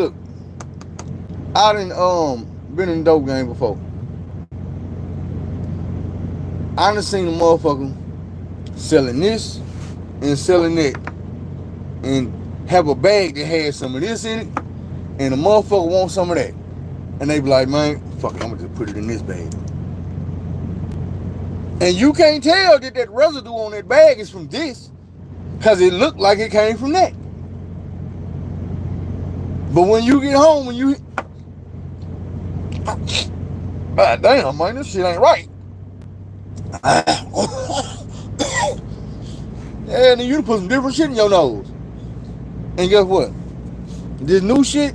been in the dope game before. I done seen a motherfucker selling this and selling that and have a bag that has some of this in it and the motherfucker wants some of that. And they be like, man, fuck it, I'm gonna just put it in this bag. And you can't tell that residue on that bag is from this because it looked like it came from that. But when you get home, when you, God damn, man, this shit ain't right. Yeah, and then you put some different shit in your nose. And guess what? This new shit,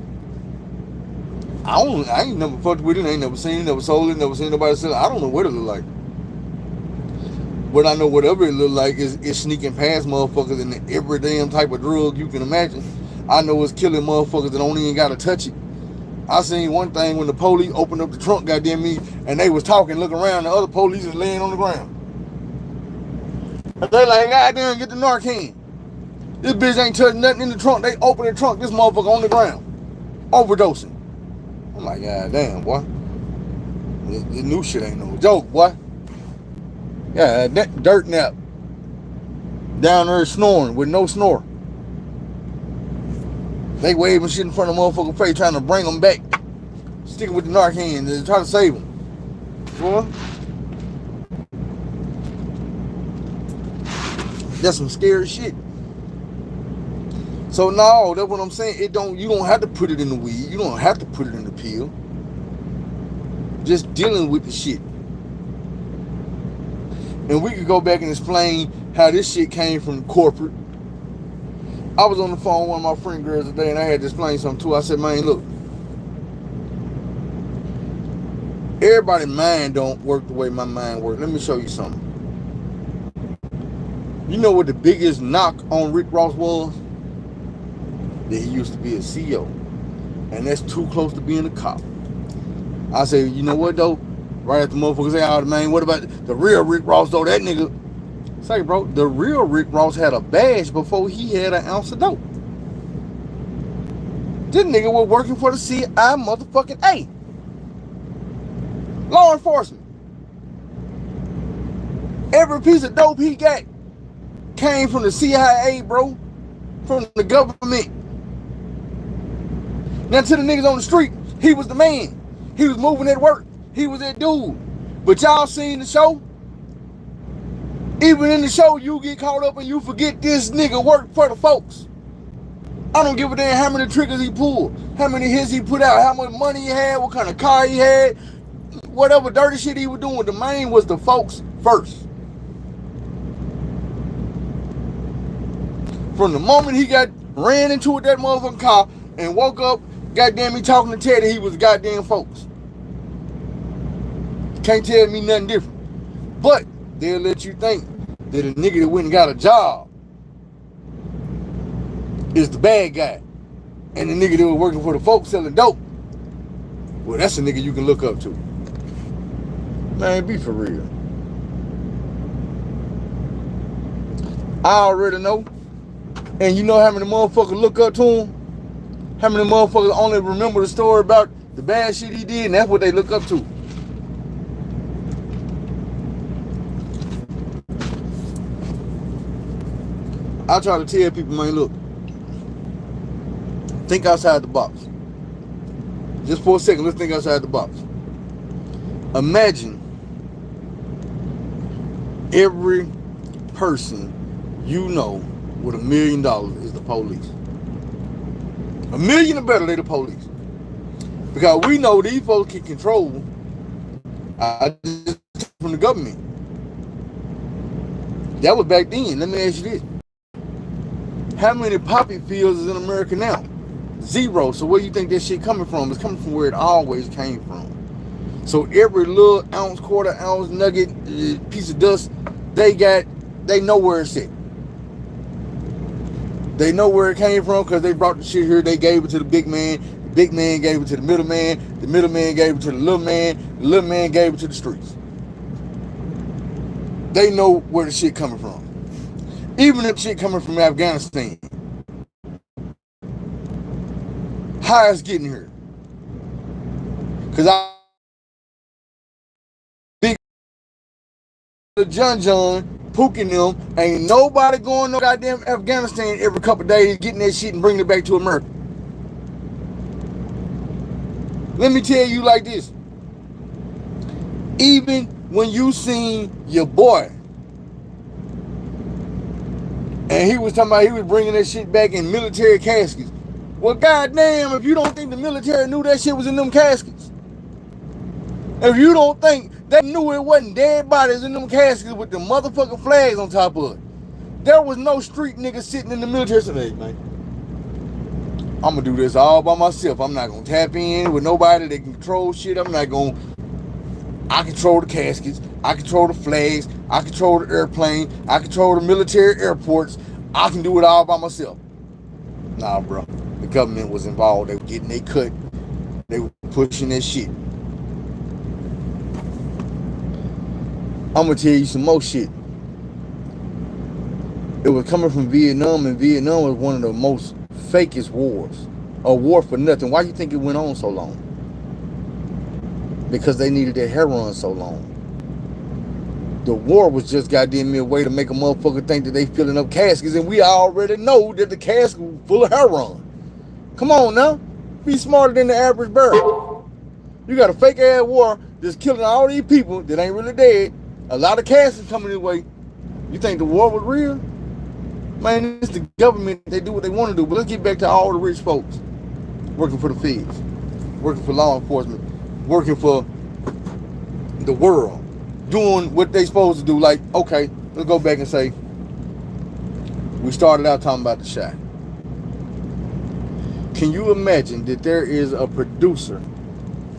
I ain't never fucked with it, ain't never seen it, never sold it, never seen nobody sell it. I don't know what it look like. But I know whatever it look like is sneaking past motherfuckers in every damn type of drug you can imagine. I know it's killing motherfuckers that don't even gotta touch it. I seen one thing when the police opened up the trunk, goddamn me, and they was talking, looking around, the other police is laying on the ground. They like, goddamn, get the Narcan. This bitch ain't touching nothing in the trunk. They open the trunk, this motherfucker on the ground, overdosing. I'm like, goddamn, boy. This new shit ain't no joke, boy. Yeah, that dirt nap down there snoring with no snore. They waving shit in front of motherfucking face, trying to bring them back, sticking with the Narcan and try to save them. Boy, that's some scary shit. So no, that's what I'm saying. You don't have to put it in the weed. You don't have to put it in the pill. Just dealing with the shit. And we could go back and explain how this shit came from corporate. I was on the phone with one of my friend girls today and I had to explain something to her. I said, man, look. Everybody's mind don't work the way my mind works. Let me show you something. You know what the biggest knock on Rick Ross was? That he used to be a CEO. And that's too close to being a cop. I said, you know what though? Right after motherfuckers say, oh man, what about the real Rick Ross though? That nigga. Say, bro, the real Rick Ross had a badge before he had an ounce of dope. This nigga was working for the CI motherfucking A. Law enforcement. Every piece of dope he got came from the CIA, bro. From the government. Now to the niggas on the street, he was the man. He was moving at work. He was that dude. But y'all seen the show? Even in the show, you get caught up and you forget this nigga worked for the folks. I don't give a damn how many triggers he pulled, how many hits he put out, how much money he had, what kind of car he had, whatever dirty shit he was doing. The main was the folks first. From the moment he ran into that motherfucking car and woke up, goddamn me talking to Teddy, he was goddamn folks. Can't tell me nothing different. But they'll let you think that a nigga that went and got a job is the bad guy. And the nigga that was working for the folks selling dope, well, that's a nigga you can look up to. Man, be for real. I already know. And you know how many motherfuckers look up to him? How many motherfuckers only remember the story about the bad shit he did, and that's what they look up to. I try to tell people, man, look, think outside the box. Just for a second, let's think outside the box. Imagine every person you know with $1 million is the police. $1 million or better, they the police. Because we know these folks can control just from the government. That was back then. Let me ask you this. How many poppy fields is in America now? 0. So where you think that shit coming from? It's coming from where it always came from. So every little ounce, quarter ounce, nugget, piece of dust they know where it's at. They know where it came from because they brought the shit here. They gave it to the big man. The big man gave it to the middleman. The middleman gave it to the little man. The little man gave it to the streets. They know where the shit coming from. Even if shit coming from Afghanistan. How it's getting here. Because John, Pookie them, ain't nobody going no goddamn Afghanistan every couple of days getting that shit and bringing it back to America. Let me tell you like this. Even when you seen your boy and he was talking about he was bringing that shit back in military caskets. Well, goddamn, if you don't think the military knew that shit was in them caskets, if you don't think they knew it wasn't dead bodies in them caskets with the motherfucking flags on top of it, there was no street nigga sitting in the military saying, hey, man, I'm gonna do this all by myself. I'm not gonna tap in with nobody that can control shit. I control the caskets. I control the flags. I control the airplane. I control the military airports. I can do it all by myself. Nah, bro. The government was involved. They were getting their cut. They were pushing that shit. I'm gonna tell you some more shit. It was coming from Vietnam, and Vietnam was one of the most fakest wars. A war for nothing. Why do you think it went on so long? Because they needed their heroin so long. The war was just goddamn me a way to make a motherfucker think that they filling up caskets, and we already know that the casket was full of heroin. Come on now. Be smarter than the average bird. You got a fake ass war that's killing all these people that ain't really dead. A lot of caskets coming this way. You think the war was real? Man, it's the government. They do what they want to do. But let's get back to all the rich folks working for the feds, working for law enforcement, working for the world, doing what they supposed to do. Like, okay, let's go back and say, we started out talking about the shot. Can you imagine that there is a producer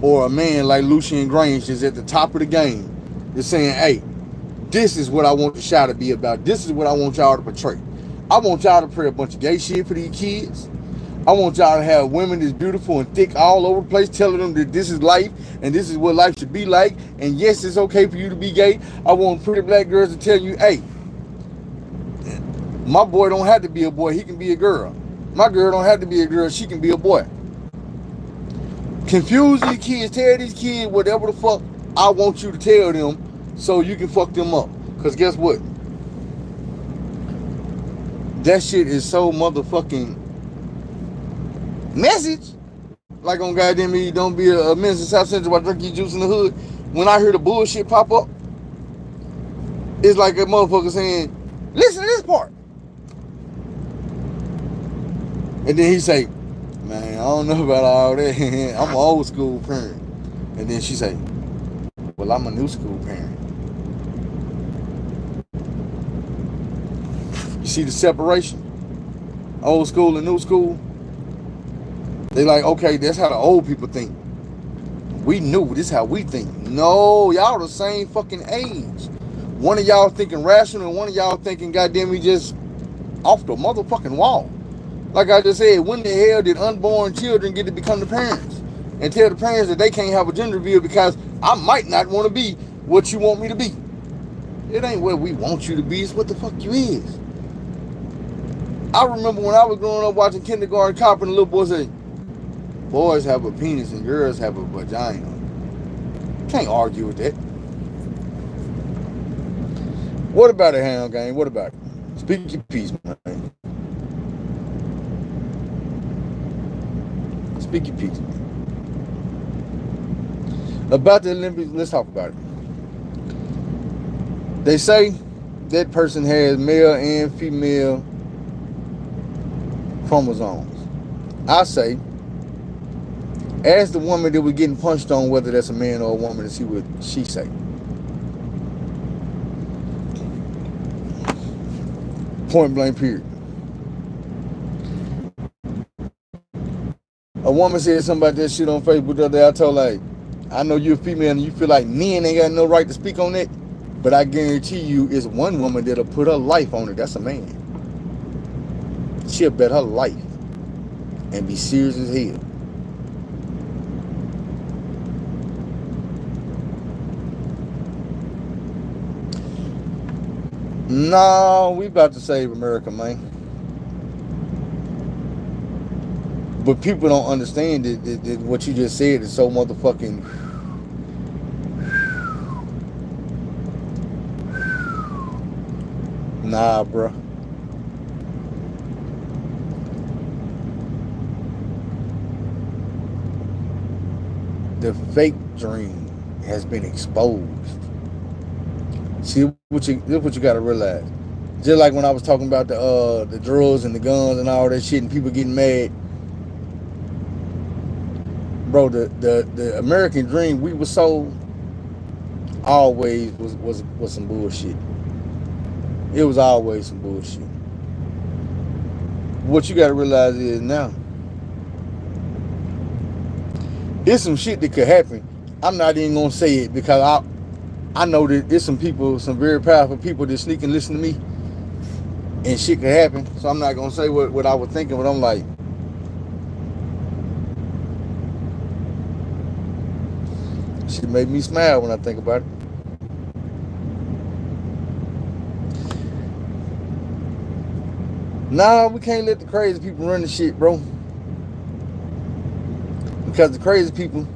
or a man like Lucien Grange that's at the top of the game that's saying, hey, this is what I want the shot to be about. This is what I want y'all to portray. I want y'all to portray a bunch of gay shit for these kids. I want y'all to have women that's beautiful and thick all over the place telling them that this is life and this is what life should be like. And yes, it's okay for you to be gay. I want pretty black girls to tell you, hey, my boy don't have to be a boy. He can be a girl. My girl don't have to be a girl. She can be a boy. Confuse these kids. Tell these kids whatever the fuck I want you to tell them so you can fuck them up. Because guess what? That shit is so motherfucking message. Like on goddamn me, don't be a menace in South Central while drinking your juice in the hood. When I hear the bullshit pop up, it's like a motherfucker saying, listen to this part. And then he say, man, I don't know about all that. I'm an old school parent. And then she say, well, I'm a new school parent. You see the separation? old school and new school. They like, okay, that's how the old people think. We knew this is how we think. No, y'all the same fucking age. One of y'all thinking rational and one of y'all thinking goddamn me just off the motherfucking wall. Like I just said, when the hell did unborn children get to become the parents? And tell the parents that they can't have a gender reveal because I might not want to be what you want me to be. It ain't what we want you to be, it's what the fuck you is. I remember when I was growing up watching Kindergarten Cop and the little boy said, boys have a penis and girls have a vagina. Can't argue with that. What about it, Hound Gang? What about it? Speak your piece, man. Speak your piece, man. About the Olympics, let's talk about it. They say that person has male and female chromosomes. I say, ask the woman that was getting punched on whether that's a man or a woman and see what she say. Point blank period. A woman said something about that shit on Facebook the other day. I told her, like, I know you're a female and you feel like men ain't got no right to speak on that, but I guarantee you it's one woman that'll put her life on it. That's a man. She'll bet her life and be serious as hell. No, we about to save America, man. But people don't understand that what you just said is so motherfucking. Nah, bruh. The fake dream has been exposed. See what you gotta realize. Just like when I was talking about the drugs and the guns and all that shit and people getting mad. Bro, the American dream we were sold always was some bullshit. It was always some bullshit. What you gotta realize is now, it's some shit that could happen. I'm not even gonna say it because I know that there's some people, some very powerful people that sneak and listen to me, and shit could happen. So I'm not gonna say what I was thinking, but I'm like, shit made me smile when I think about it. Nah, we can't let the crazy people run the shit, bro. Because the crazy people,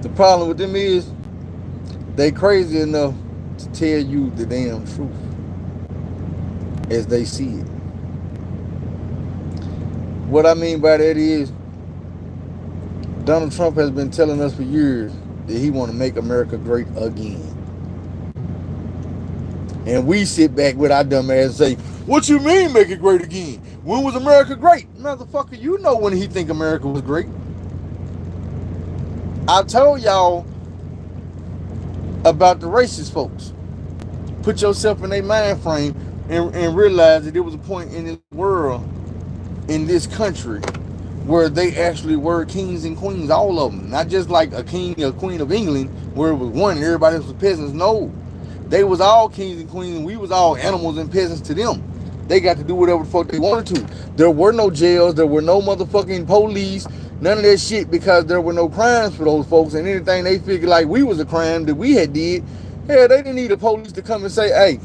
the problem with them is they crazy enough to tell you the damn truth as they see it. What I mean by that is Donald Trump has been telling us for years that he want to make America great again. And we sit back with our dumb ass and say, what you mean make it great again? When was America great? Motherfucker, you know when he think America was great. I told y'all about the racist folks. Put yourself in their mind frame and realize that there was a point in this world, in this country, where they actually were kings and queens, all of them. Not just like a king or queen of England, where it was one and everybody else was peasants. No. They was all kings and queens, and we was all animals and peasants to them. They got to do whatever the fuck they wanted to. There were no jails, there were no motherfucking police, none of that shit, because there were no crimes for those folks, and anything they figured like we was a crime that we had did, hell, they didn't need the police to come and say, hey,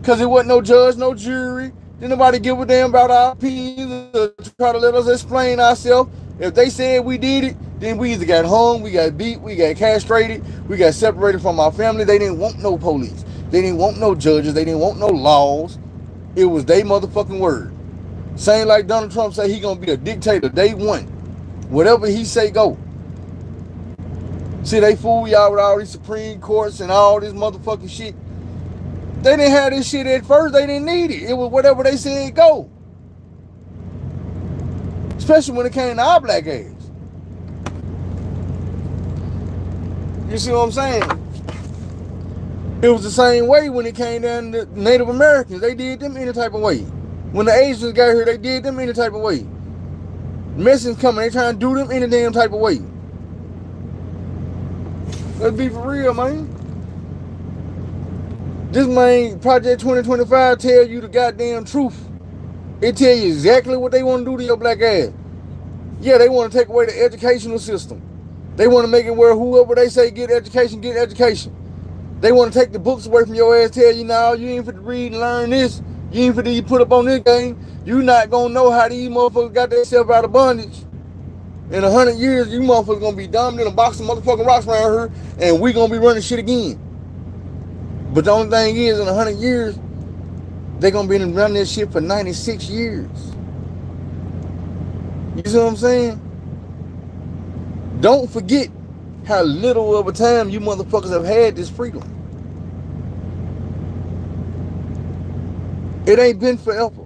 because it wasn't no judge, no jury, didn't nobody give a damn about our opinions or try to let us explain ourselves. If they said we did it, then we either got hung, we got beat, we got castrated, we got separated from our family. They didn't want no police. They didn't want no judges. They didn't want no laws. It was they motherfucking word. Same like Donald Trump say he gonna be a dictator day one. Whatever he say, go. See, they fool y'all with all these Supreme Courts and all this motherfucking shit. They didn't have this shit at first. They didn't need it. It was whatever they said, go. Especially when it came to our black ass. You see what I'm saying? It was the same way when it came down to Native Americans. They did them any type of way. When the Asians got here, they did them any type of way. Mexicans coming, they trying to do them any damn type of way. Let's be for real, man. This man, Project 2025, tell you the goddamn truth. It tell you exactly what they want to do to your black ass. Yeah, they want to take away the educational system. They want to make it where whoever they say get education, get education. They want to take the books away from your ass, tell you now, you ain't fit to read and learn this. You ain't fit to put up on this game. You not going to know how these motherfuckers got themselves out of bondage. In 100 years, you motherfuckers going to be dumb in a box of motherfucking rocks around here, and we going to be running shit again. But the only thing is, in 100 years, they're going to be running this shit for 96 years. You see what I'm saying? Don't forget how little of a time you motherfuckers have had this freedom. It ain't been forever.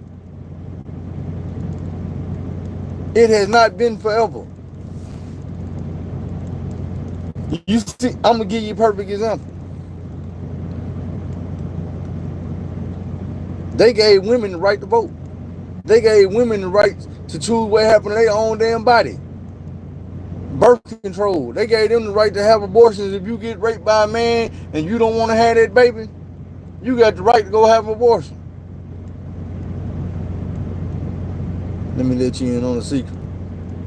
It has not been forever. You see, I'm going to give you a perfect example. They gave women the right to vote. They gave women the right to choose what happened to their own damn body. Birth control. They gave them the right to have abortions. If you get raped by a man and you don't want to have that baby, you got the right to go have an abortion. Let me let you in on a secret.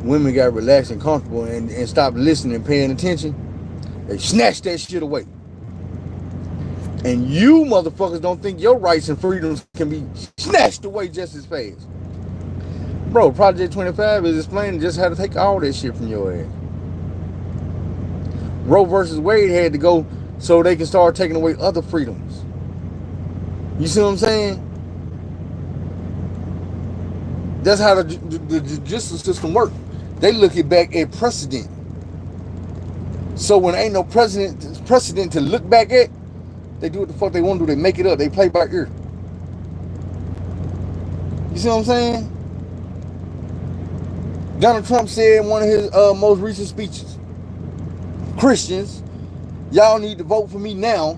Women got relaxed and comfortable and stopped listening and paying attention. They snatched that shit away. And you motherfuckers don't think your rights and freedoms can be snatched away just as fast. Bro, Project 25 is explaining just how to take all that shit from your ass. Roe versus Wade had to go so they can start taking away other freedoms. You see what I'm saying? That's how the judicial system works. They look it back at precedent. So when ain't no precedent to look back at, they do what the fuck they want to do. They make it up. They play by ear. You see what I'm saying? Donald Trump said in one of his most recent speeches, Christians, y'all need to vote for me now,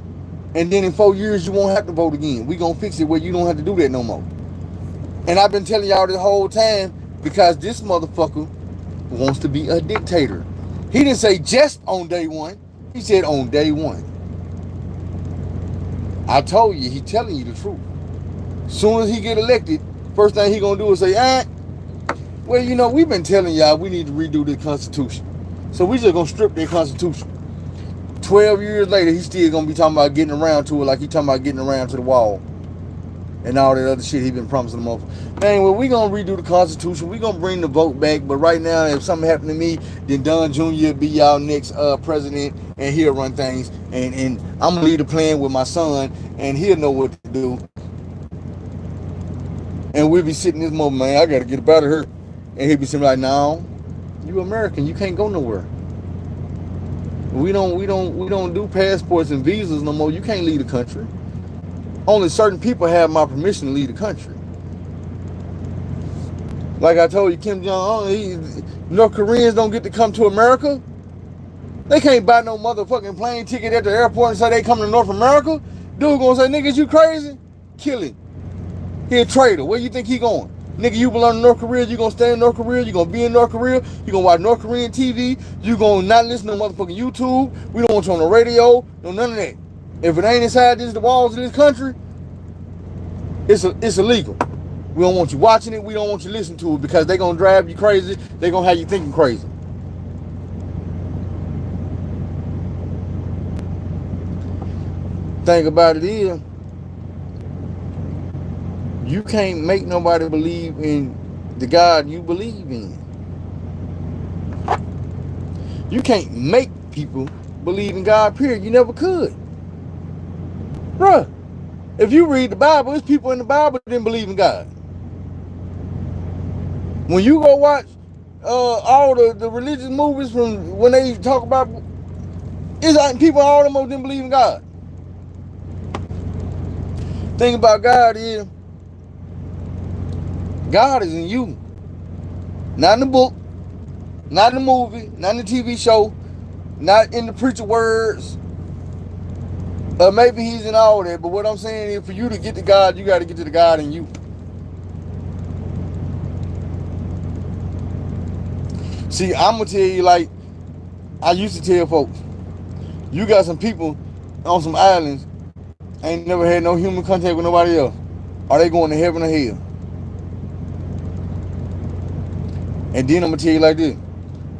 and then in 4 years you won't have to vote again. We gonna fix it where you don't have to do that no more. And I've been telling y'all this whole time because this motherfucker wants to be a dictator. He didn't say just on day one. He said on day one. I told you, he telling you the truth. Soon as he get elected, first thing he gonna do is say, well, you know, we've been telling y'all we need to redo the Constitution. So we just gonna strip their Constitution. 12 years later, he's still gonna be talking about getting around to it like he talking about getting around to the wall. And all that other shit he been promising them over. Man, well, we gonna redo the Constitution. We gonna bring the vote back. But right now, if something happened to me, then Don Jr. will be y'all next president, and he'll run things. And I'm gonna lead the plan with my son, and he'll know what to do. And we'll be sitting this moment, man, I gotta get up out of here. And he'll be sitting like, no, you American, you can't go nowhere. We don't do passports and visas no more. You can't leave the country. Only certain people have my permission to leave the country. Like I told you, Kim Jong-un, North Koreans don't get to come to America. They can't buy no motherfucking plane ticket at the airport and say they come to North America. Dude gonna say, niggas, you crazy? Kill him. He a traitor. Where you think he going? Nigga, you belong to North Korea, you gonna stay in North Korea, you gonna be in North Korea, you gonna watch North Korean TV, you gonna not listen to motherfucking YouTube, we don't want you on the radio, no none of that. If it ain't inside the walls of this country, it's illegal. We don't want you watching it. We don't want you listening to it because they're going to drive you crazy. They're going to have you thinking crazy. Thing about it is, you can't make nobody believe in the God you believe in. You can't make people believe in God, period. You never could. Bruh, if you read the Bible, there's people in the Bible that didn't believe in God. When you go watch all the religious movies from when they talk about, it's like people, all of them didn't believe in God. Thing about God is, God is in you. Not in the book, not in the movie, not in the TV show, not in the preacher words. Maybe he's in all that, but what I'm saying is for you to get to God, you got to get to the God in you. See, I'm gonna tell you like I used to tell folks, you got some people on some islands ain't never had no human contact with nobody else. Are they going to heaven or hell? And then I'm gonna tell you like this: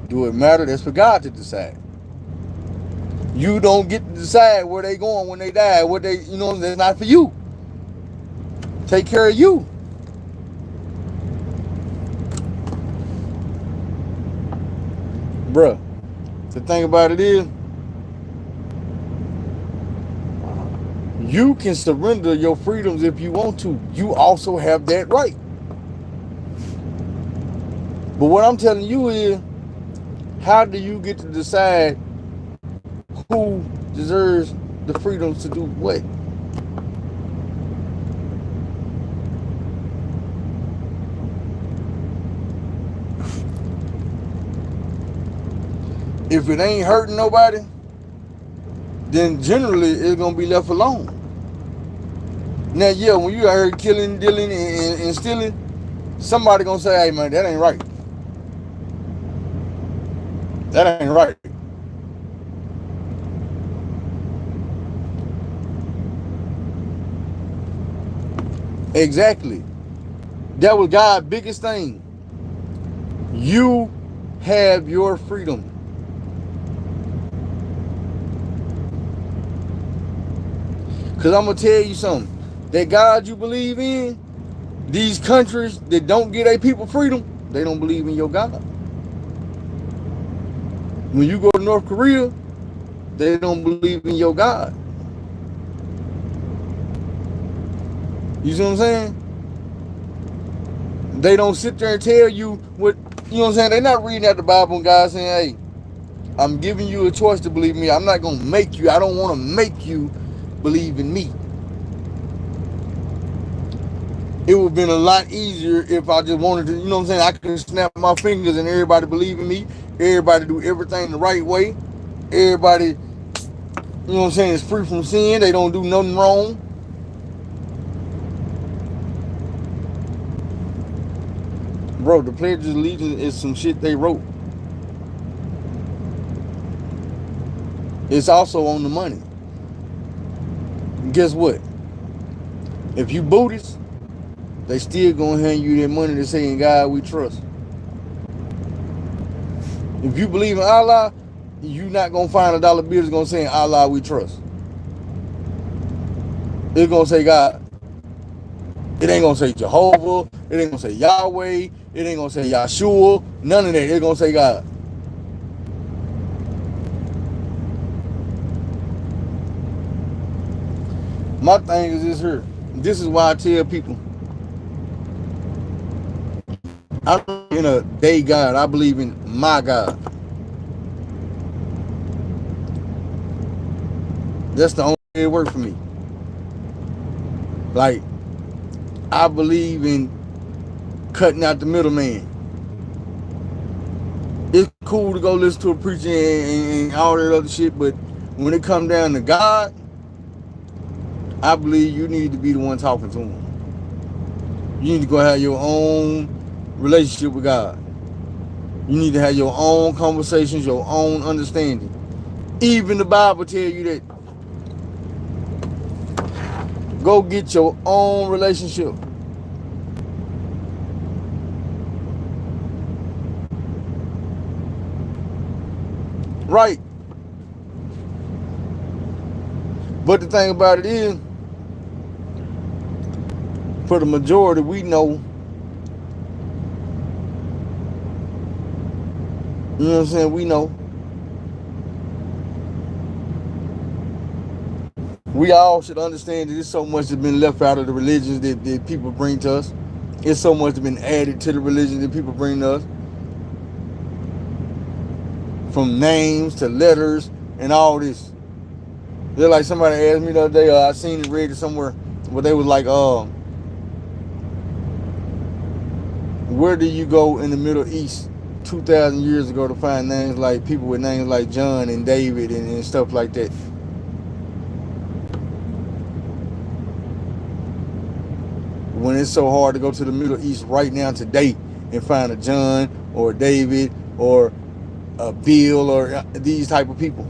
do it matter? That's for God to decide. You don't get to decide where they going when they die. What they, that's not for you. Take care of you, bruh. The thing about it is, you can surrender your freedoms if you want to. You also have that right. But what I'm telling you is, how do you get to decide who deserves the freedoms to do what? If it ain't hurting nobody, then generally it's gonna be left alone. Now, yeah, when you out here killing, dealing, and stealing, somebody gonna say, "Hey, man, that ain't right. That ain't right." Exactly. That was God's biggest thing. You have your freedom. Because I'm going to tell you something. That God you believe in, these countries that don't give their people freedom, they don't believe in your God. When you go to North Korea, they don't believe in your God. You see what I'm saying? They don't sit there and tell you what, you know what I'm saying? They're not reading out the Bible and God saying, "Hey, I'm giving you a choice to believe in me. I'm not going to make you. I don't want to make you believe in me." It would have been a lot easier if I just wanted to, you know what I'm saying? I could snap my fingers and everybody believe in me. Everybody do everything the right way. Everybody, you know what I'm saying, is free from sin. They don't do nothing wrong. Bro, the Pledge of Allegiance is some shit they wrote. It's also on the money. And guess what? If you Buddhist, they still gonna hand you that money to say, "In God we trust." If you believe in Allah, you not gonna find a dollar bill that's gonna say, "In Allah we trust." It's gonna say God. It ain't gonna say Jehovah. It ain't gonna say Yahweh. It ain't gonna say Yahshua. None of that. It's gonna say God. My thing is this here. This is why I tell people, I don't believe in a day God. I believe in my God. That's the only way it works for me. Like, I believe in cutting out the middleman. It's cool to go listen to a preacher and all that other shit, but when it comes down to God, I believe you need to be the one talking to him. You need to go have your own relationship with God. You need to have your own conversations, your own understanding. Even the Bible tell you that. Go get your own relationship. Right. But the thing about it is, for the majority, we know, you know what I'm saying? We know. We all should understand that there's so much that's been left out of the religions that people bring to us. It's so much that's been added to the religion that people bring to us. From names to letters and all this. They're like, somebody asked me the other day, I seen it read it somewhere, where they was like, where do you go in the Middle East 2,000 years ago to find names like people with names like John and David and stuff like that? When it's so hard to go to the Middle East right now today and find a John or a David or Bill or these type of people,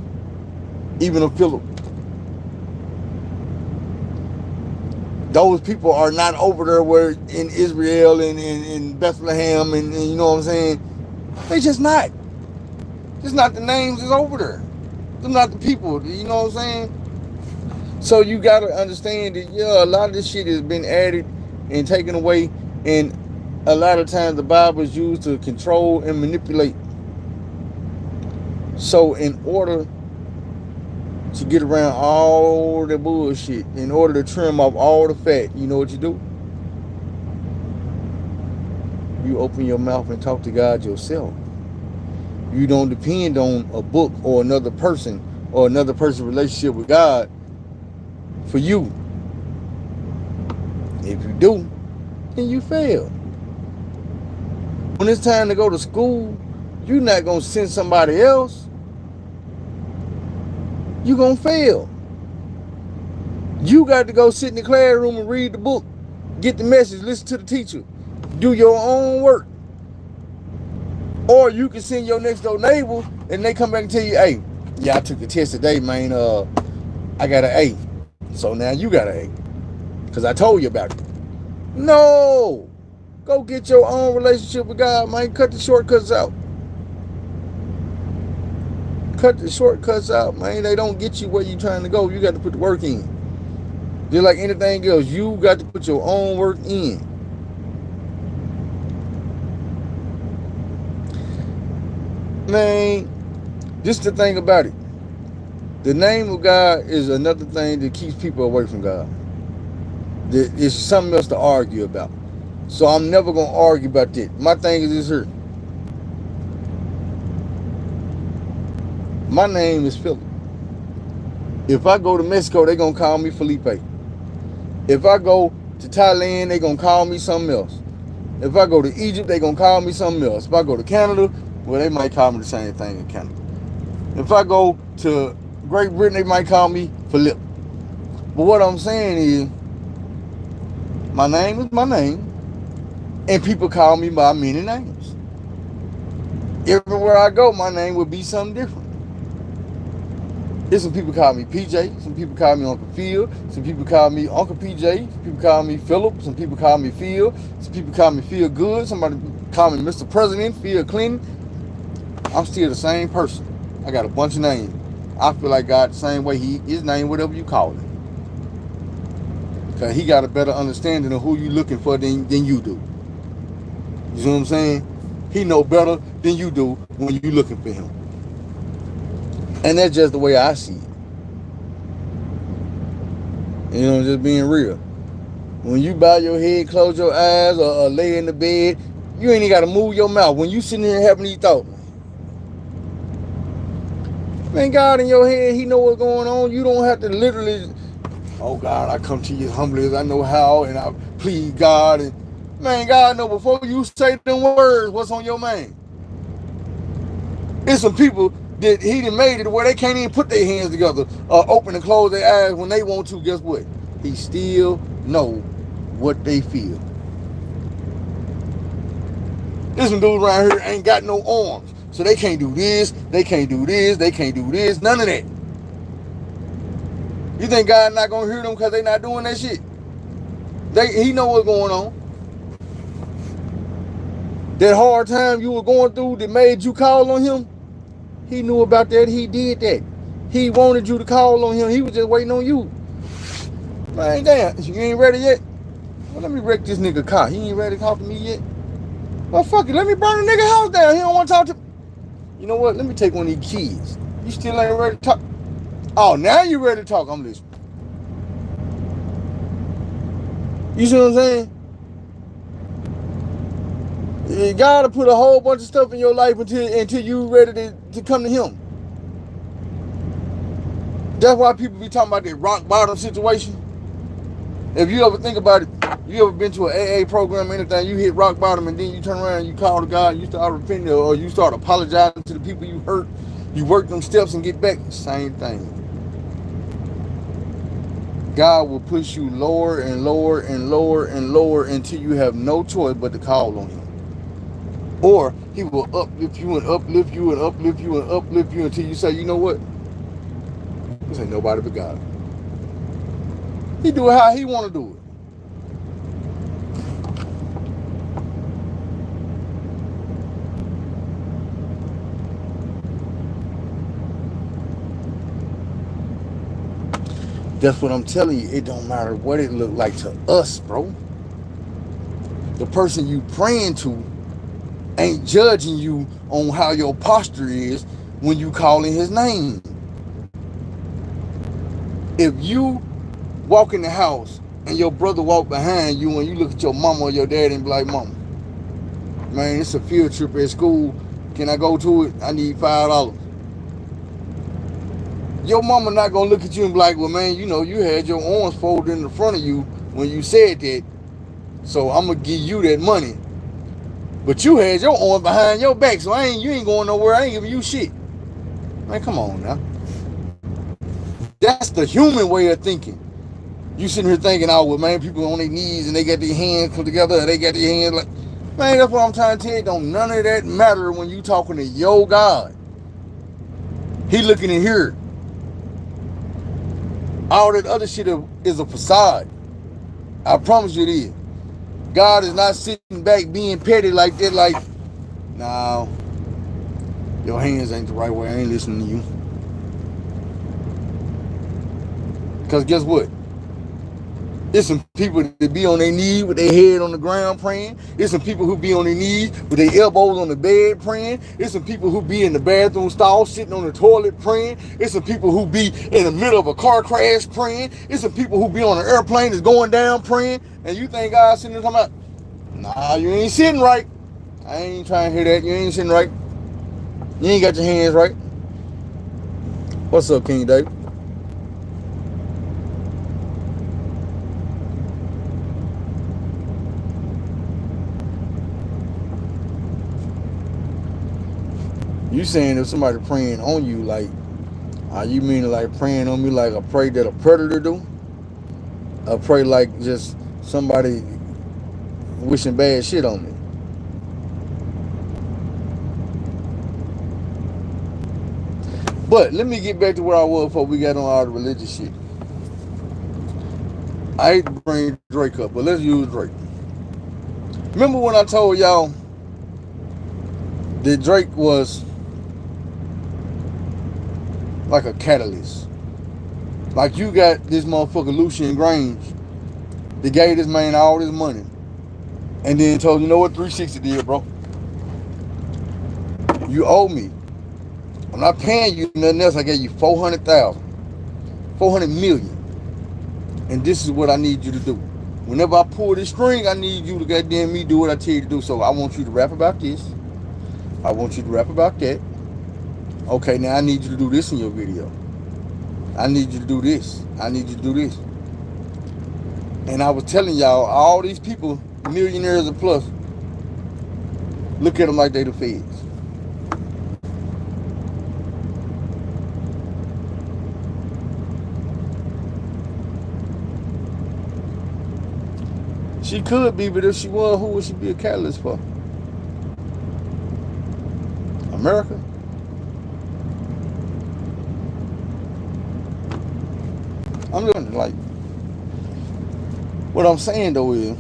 even a Philip. Those people are not over there where in Israel and in Bethlehem and you know what I'm saying? They just not. Just not the names is over there. They're not the people, you know what I'm saying? So you gotta understand that a lot of this shit has been added and taken away, and a lot of times the Bible is used to control and manipulate. So in order to get around all the bullshit, in order to trim off all the fat, you know what you do? You open your mouth and talk to God yourself. You don't depend on a book or another person or another person's relationship with God for you. If you do, then you fail. When it's time to go to school, you're not going to send somebody else. You're going to fail. You got to go sit in the classroom and read the book, get the message, listen to the teacher, do your own work. Or you can send your next door neighbor and they come back and tell you, hey, yeah, I took the test today, man. I got an A. So now you got an A. Because I told you about it. No. Go get your own relationship with God, man. Cut the shortcuts out. Cut the shortcuts out, man. They don't get you where you're trying to go. You got to put the work in. Just like anything else, you got to put your own work in. Man, this is the thing about it. The name of God is another thing that keeps people away from God. There's something else to argue about. So I'm never going to argue about that. My thing is this here. My name is Philip. If I go to Mexico, they're going to call me Felipe. If I go to Thailand, they're going to call me something else. If I go to Egypt, they're going to call me something else. If I go to Canada, well, they might call me the same thing in Canada. If I go to Great Britain, they might call me Philip. But what I'm saying is, my name is my name, and people call me by many names. Everywhere I go, my name will be something different. There's some people call me PJ, some people call me Uncle Phil, some people call me Uncle PJ, some people call me Philip, some people call me Phil, some people call me Phil Good, somebody call me Mr. President, Phil Clinton. I'm still the same person. I got a bunch of names. I feel like God the same way. His name, whatever you call it. Because he got a better understanding of who you looking for than you do. You know what I'm saying? He know better than you do when you looking for him. And that's just the way I see it. You know, just being real. When you bow your head, close your eyes, or lay in the bed, you ain't even got to move your mouth. When you sitting here having these thoughts, man, God in your head, he know what's going on. You don't have to literally, oh God, I come to you as humbly as I know how, and I plead God. And man, God know before you say them words, what's on your mind. There's some people that he done made it where they can't even put their hands together or open and close their eyes when they want to. Guess what? He still know what they feel. There's some dudes around here ain't got no arms. So they can't do this, they can't do this, they can't do this, none of that. You think God not going to hear them because they not doing that shit? He know what's going on. That hard time you were going through that made you call on him, he knew about that, he did that. He wanted you to call on him, he was just waiting on you. Man, damn, you ain't ready yet? Well, let me wreck this nigga car. He ain't ready to talk to me yet? Well, fuck it, let me burn the nigga house down. He don't want to talk to me. You know what? Let me take one of these kids. You still ain't ready to talk? Oh, now you ready to talk. I'm listening. You see what I'm saying? You gotta put a whole bunch of stuff in your life until you ready to come to him. That's why people be talking about that rock bottom situation. If you ever think about it, you ever been to an AA program or anything, you hit rock bottom and then you turn around and you call to God, you start repenting or you start apologizing to the people you hurt, you work them steps and get back, same thing. God will push you lower and lower and lower and lower until you have no choice but to call on him. Or He will uplift you and uplift you and uplift you and uplift you until you say, you know what? This ain't nobody but God. He do it how he want to do it. That's what I'm telling you. It don't matter what it look like to us, bro. The person you praying to ain't judging you on how your posture is when you calling his name. If you walk in the house and your brother walk behind you and you look at your mama or your dad and be like, Mama, man, it's a field trip at school. Can I go to it? I need $5. Your mama not gonna look at you and be like, well, man, you know, you had your arms folded in the front of you when you said that, so I'm gonna give you that money. But you had your arms behind your back, so you ain't going nowhere. I ain't giving you shit. Man, come on now. That's the human way of thinking. You sitting here thinking, oh, well, man, people on their knees and they got their hands put together, and they got their hands like, man, that's what I'm trying to tell you. Don't none of that matter when you talking to your God. He looking in here. All that other shit is a facade. I promise you it is. God is not sitting back being petty like that, like, no, your hands ain't the right way. I ain't listening to you. Because guess what? There's some people that be on their knees with their head on the ground praying. There's some people who be on their knees with their elbows on the bed praying. There's some people who be in the bathroom stall sitting on the toilet praying. There's some people who be in the middle of a car crash praying. There's some people who be on an airplane that's going down praying. And you think God's sitting there talking about, nah, you ain't sitting right. I ain't trying to hear that. You ain't sitting right. You ain't got your hands right. What's up, King David? You saying if somebody praying on you, like, you mean like praying on me like a pray that a predator do? A pray like just somebody wishing bad shit on me? But let me get back to where I was before we got on all the religious shit. I hate to bring Drake up, but let's use Drake. Remember when I told y'all that Drake was like a catalyst? Like, you got this motherfucker Lucian Grange that gave this man all this money and then told, you know what, 360 did, bro. You owe me. I'm not paying you nothing else. I gave you 400,000, 400 million. And this is what I need you to do. Whenever I pull this string, I need you to goddamn me do what I tell you to do. So I want you to rap about this. I want you to rap about that. Okay, now I need you to do this in your video. I need you to do this. I need you to do this. And I was telling y'all, all these people, millionaires and plus, look at them like they the feds. She could be, but if she was, who would she be a catalyst for? America? I'm looking like, what I'm saying though is,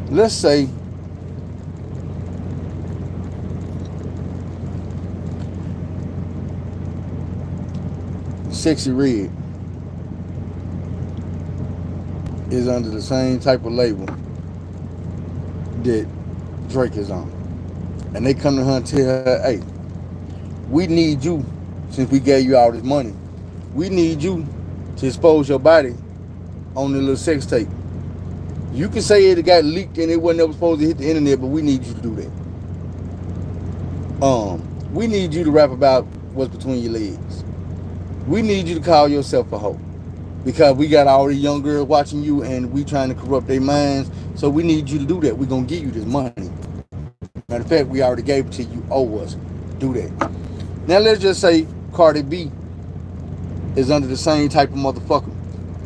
let's say Sexy Red is under the same type of label that Drake is on. And they come to her and tell her, hey, we need you, since we gave you all this money, we need you to expose your body on the little sex tape. You can say it got leaked and it wasn't ever supposed to hit the internet, but we need you to do that. We need you to rap about what's between your legs. We need you to call yourself a hoe. Because we got all these young girls watching you and we trying to corrupt their minds. So we need you to do that. We're going to give you this money. Matter of fact, we already gave it to you. Owe us. Do that. Now let's just say Cardi B is under the same type of motherfucker.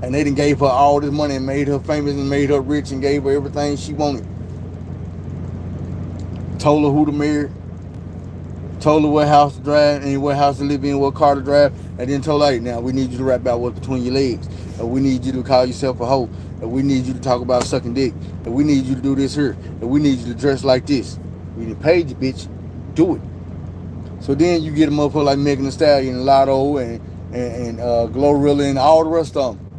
And they done gave her all this money and made her famous and made her rich and gave her everything she wanted. Told her who to marry, told her what house to drive and what house to live in, what car to drive, and then told her, hey, now we need you to rap about what's between your legs, and we need you to call yourself a hoe, and we need you to talk about sucking dick, and we need you to do this here, and we need you to dress like this. We done paid you, bitch. Do it. So then you get a motherfucker like Megan Thee Stallion and Lotto and Glorilla and all the rest of them.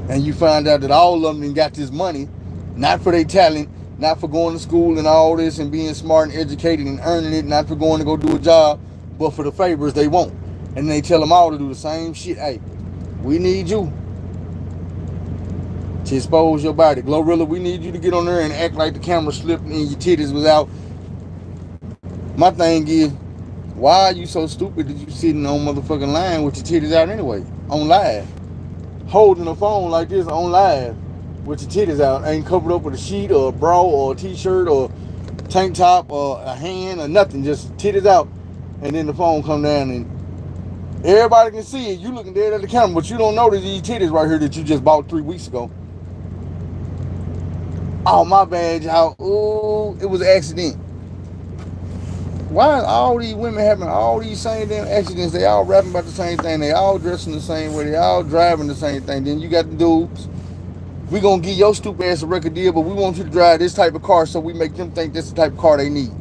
And you find out that all of them got this money, not for their talent, not for going to school and all this and being smart and educated and earning it, not for going to go do a job, but for the favors they want. And they tell them all to do the same shit. Hey, we need you to expose your body. Glorilla, we need you to get on there and act like the camera slipped and your titties was out. My thing is, why are you so stupid that you sitting on motherfucking line with your titties out anyway? On live. Holding a phone like this on live with your titties out, ain't covered up with a sheet or a bra or a t-shirt or tank top or a hand or nothing, just titties out, and then the phone come down and everybody can see it. You looking dead at the camera, but you don't notice these titties right here that you just bought 3 weeks ago. Oh, my bad, y'all. Ooh, it was an accident. Why is all these women having all these same damn accidents? They all rapping about the same thing. They all dressing the same way. They all driving the same thing. Then you got the dudes. We gonna give your stupid ass a record deal, but we want you to drive this type of car so we make them think this is the type of car they need.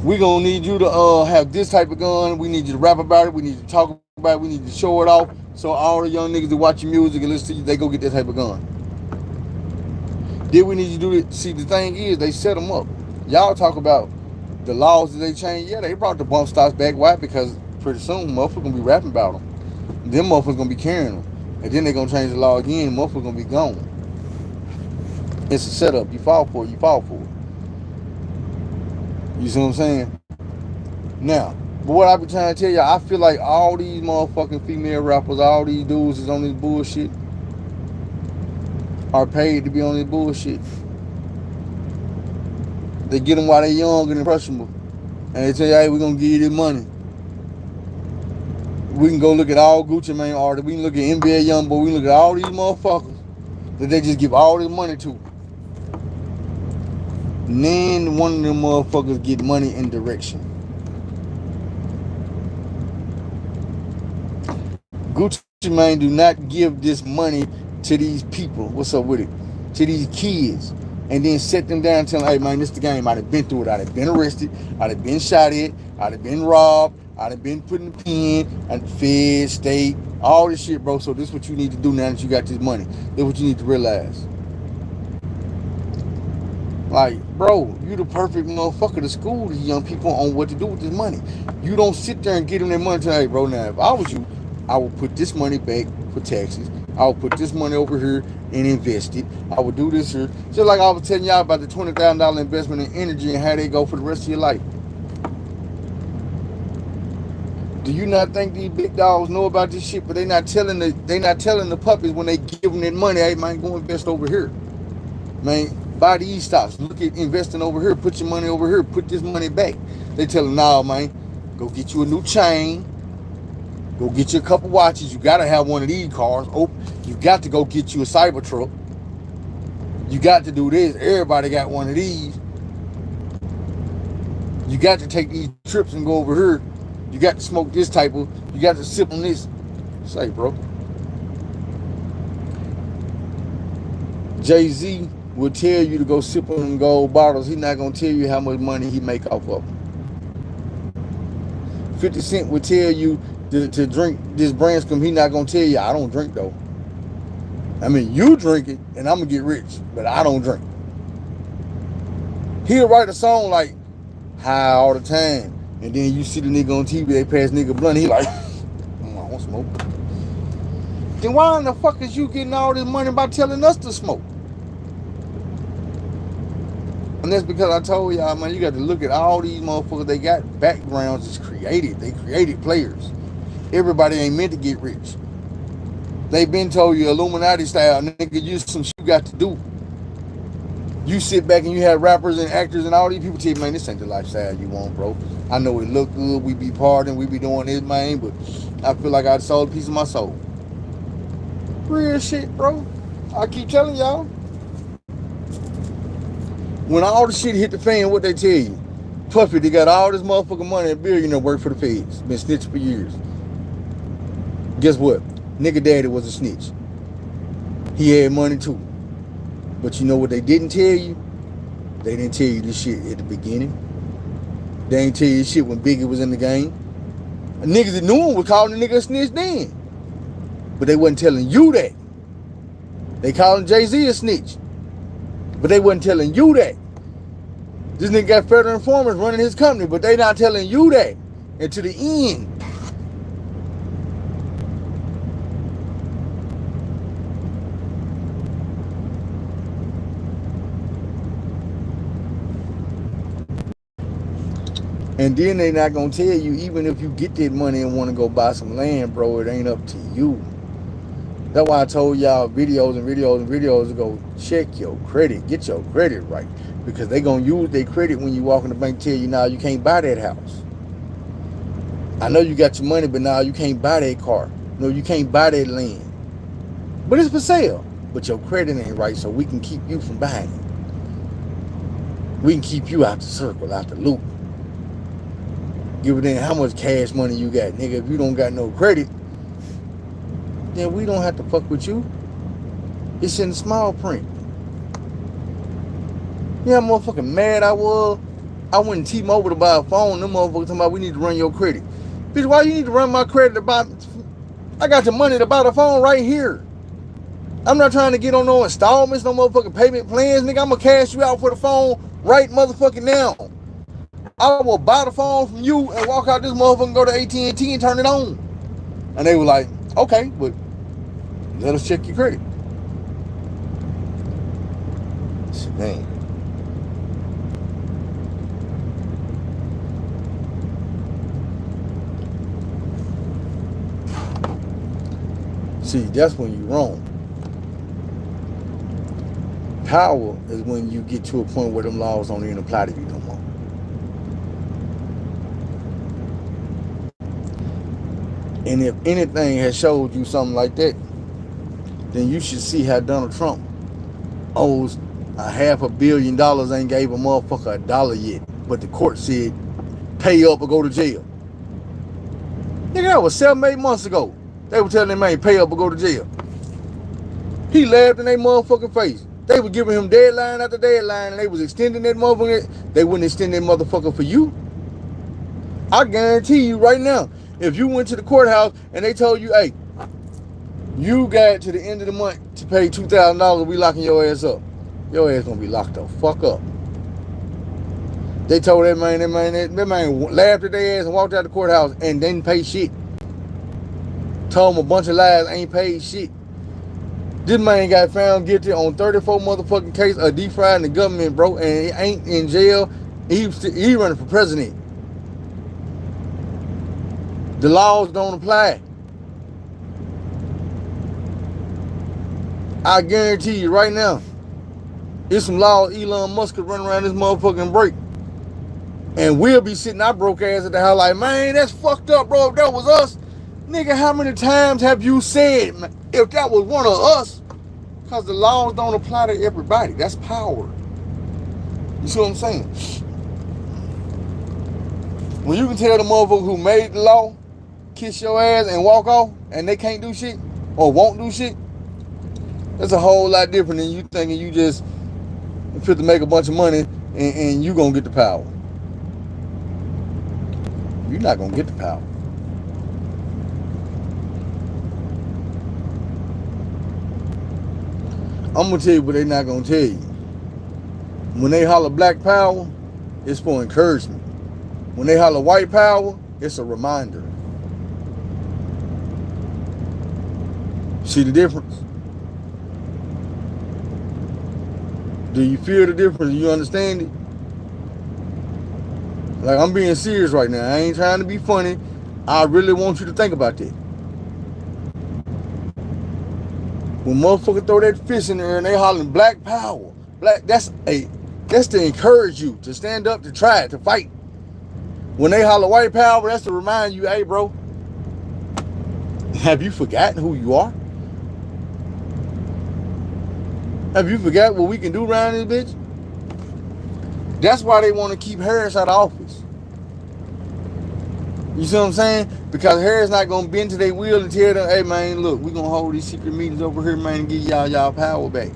We gonna need you to have this type of gun. We need you to rap about it. We need you to talk about it. We need you to show it off. So all the young niggas that watch your music and listen to you, they go get that type of gun. Then we need you to do it. See, the thing is, they set them up. Y'all talk about the laws that they changed. Yeah, they brought the bump stops back. Why? Because pretty soon motherfuckers gonna be rapping about them. Them motherfuckers gonna be carrying them. And then they gonna change the law again. Motherfuckers gonna be gone. It's a setup. You fall for it, you fall for it. You see what I'm saying? Now, but what I be trying to tell y'all, I feel like all these motherfucking female rappers, all these dudes is on this bullshit, are paid to be on this bullshit. They get them while they young and impressionable. And they tell you, hey, we're going to give you this money. We can go look at all Gucci Mane artists. We can look at NBA Youngboy. We can look at all these motherfuckers that they just give all this money to. And then one of them motherfuckers get money in direction. Gucci Mane do not give this money to these people. What's up with it? To these kids. And then set them down and tell them, hey man, this is the game. I'd have been through it. I'd have been arrested. I'd have been shot at. I'd have been robbed. I'd have been put in the pen and fed, state, all this shit, bro. So this is what you need to do now that you got this money. This is what you need to realize. Like, bro, you the perfect motherfucker to school these young people on what to do with this money. You don't sit there and get them their money to, hey, bro, now, if I was you, I would put this money back for taxes. I would put this money over here and invest it. I would do this here. Just like I was telling y'all about the $20,000 investment in energy and how they go for the rest of your life. Do you not think these big dogs know about this shit, but they not telling the puppies when they give them that money, hey, man, go invest over here. Man, buy these stocks. Look at investing over here. Put your money over here. Put this money back. They tell them, nah, man, go get you a new chain. Go get you a couple watches. You got to have one of these cars. Oh, you got to go get you a Cybertruck. You got to do this. Everybody got one of these. You got to take these trips and go over here. You got to smoke this type of, you got to sip on this. Say, bro. Jay-Z will tell you to go sip on them gold bottles. He's not going to tell you how much money he make off of them. 50 Cent will tell you to drink this brand scum. He's not going to tell you, I don't drink though. I mean, you drink it and I'm going to get rich, but I don't drink. He'll write a song like, high all the time. And then you see the nigga on TV, they pass nigga blunt, he like, I want smoke. Then why in the fuck is you getting all this money by telling us to smoke? And that's because I told y'all, man, you got to look at all these motherfuckers. They got backgrounds that's created. They created players. Everybody ain't meant to get rich. They been told you Illuminati style, nigga, you some shit you got to do. You sit back and you have rappers and actors and all these people tell you, man, this ain't the lifestyle you want, bro. I know it look good, we be partying, we be doing this, man, but I feel like I sold a piece of my soul. Real shit, bro. I keep telling y'all. When all the shit hit the fan, what they tell you? Puffy, they got all this motherfucking money and billionaire work for the feds. Been snitching for years. Guess what? Nigga daddy was a snitch. He had money too. But you know what they didn't tell you? They didn't tell you this shit at the beginning. They ain't tell you this shit when Biggie was in the game. And niggas that knew him was calling the nigga a snitch then. But they wasn't telling you that. They calling Jay-Z a snitch. But they wasn't telling you that. This nigga got federal informers running his company, but they not telling you that. And to the end. And then they not gonna tell you, even if you get that money and want to go buy some land, bro, it ain't up to you. That's why I told y'all videos ago, check your credit, get your credit right. Because they gonna use their credit when you walk in the bank, tell you, now you can't buy that house. I know you got your money, but now you can't buy that car. No, you can't buy that land. But it's for sale. But your credit ain't right, so we can keep you from buying it. We can keep you out the circle, out the loop. Give a damn how much cash money you got, nigga. If you don't got no credit, then we don't have to fuck with you. It's in the small print. You know how motherfucking mad I was? I went and T-Mobile to buy a phone. Them motherfuckers talking about we need to run your credit. Bitch, why you need to run my credit to buy? I got the money to buy the phone right here. I'm not trying to get on no installments, no motherfucking payment plans, nigga. I'm gonna cash you out for the phone right motherfucking now. I will buy the phone from you and walk out this motherfucker and go to AT&T and turn it on. And they were like, okay, but let us check your credit. Dang. See, that's when you're wrong. Power is when you get to a point where them laws don't even apply to you no more. And if anything has showed you something like that, then you should see how Donald Trump owes $500 million, ain't gave a motherfucker $1 yet. But the court said, pay up or go to jail. Nigga, that was 7-8 months ago. They were telling him, man, pay up or go to jail. He laughed in their motherfucking face. They were giving him deadline after deadline, and they was extending that motherfucker. They wouldn't extend that motherfucker for you. I guarantee you right now, if you went to the courthouse and they told you, hey, you got to the end of the month to pay $2,000, we locking your ass up. Your ass gonna be locked the fuck up. They told that man laughed at their ass and walked out the courthouse and didn't pay shit. Told him a bunch of lies, ain't paid shit. This man got found guilty on 34 motherfucking cases of defrauding the government, bro, and he ain't in jail. He running for president. The laws don't apply. I guarantee you right now, there's some laws Elon Musk could run around this motherfucking break. And we'll be sitting our broke ass at the house like, man, that's fucked up, bro. If that was us, nigga, how many times have you said, if that was one of us? Because the laws don't apply to everybody. That's power. You see what I'm saying? When you can tell the motherfucker who made the law, kiss your ass and walk off, and they can't do shit, or won't do shit, that's a whole lot different than you thinking you just fit to make a bunch of money and you gonna get the power. You're not gonna get the power. I'm gonna tell you what they're not gonna tell you. When they holler black power, it's for encouragement. When they holler white power, it's a reminder. See the difference? Do you feel the difference? Do you understand it? Like, I'm being serious right now. I ain't trying to be funny. I really want you to think about that. When motherfuckers throw that fist in there and they hollering black power, that's to encourage you to stand up, to try it, to fight. When they holler white power, that's to remind you, hey, bro, have you forgotten who you are? Have you forgot what we can do around this bitch? That's why they want to keep Harris out of office. You see what I'm saying? Because Harris not going to bend to their will and tell them, hey, man, look, we're going to hold these secret meetings over here, man, and give y'all power back.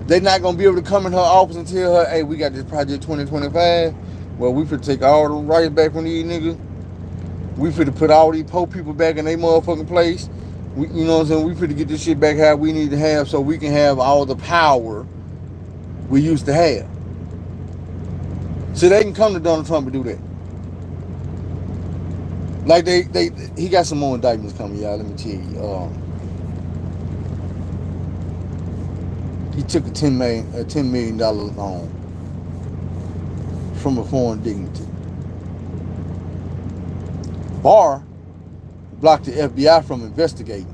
They're not going to be able to come in her office and tell her, hey, we got this project 2025. Well, we finna take all the rights back from these niggas. We finna put all these poor people back in their motherfucking place. You know what I'm saying? We finna get this shit back how we need to have so we can have all the power we used to have. So they can come to Donald Trump and do that. Like he got some more indictments coming, y'all. Let me tell you. He took a $10 million loan from a foreign dignitary. Barr blocked the FBI from investigating.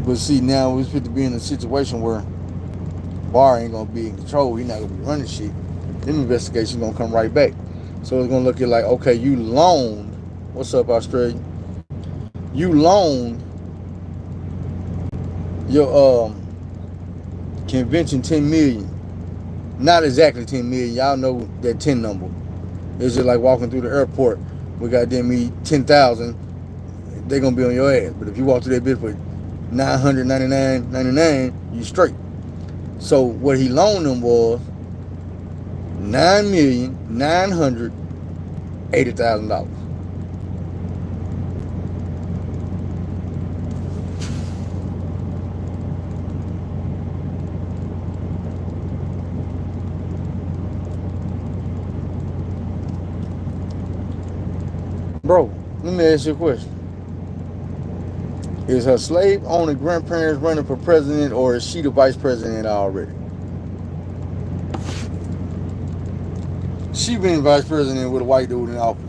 But see, now we're supposed to be in a situation where Barr ain't gonna be in control. He's not gonna be running shit. Them investigations gonna come right back. So it's gonna look at like, okay, you loaned. What's up, Australia? You loaned your convention 10 million. Not exactly 10 million. Y'all know that 10 number. It's just like walking through the airport. We got them 10,000. They're gonna be on your ass. But if you walk through that bitch for $999.99, you straight. So what he loaned them was $9,980,000. Bro, let me ask you a question. Is her slave owning grandparents running for president, or is she the vice president already? She been vice president with a white dude in office.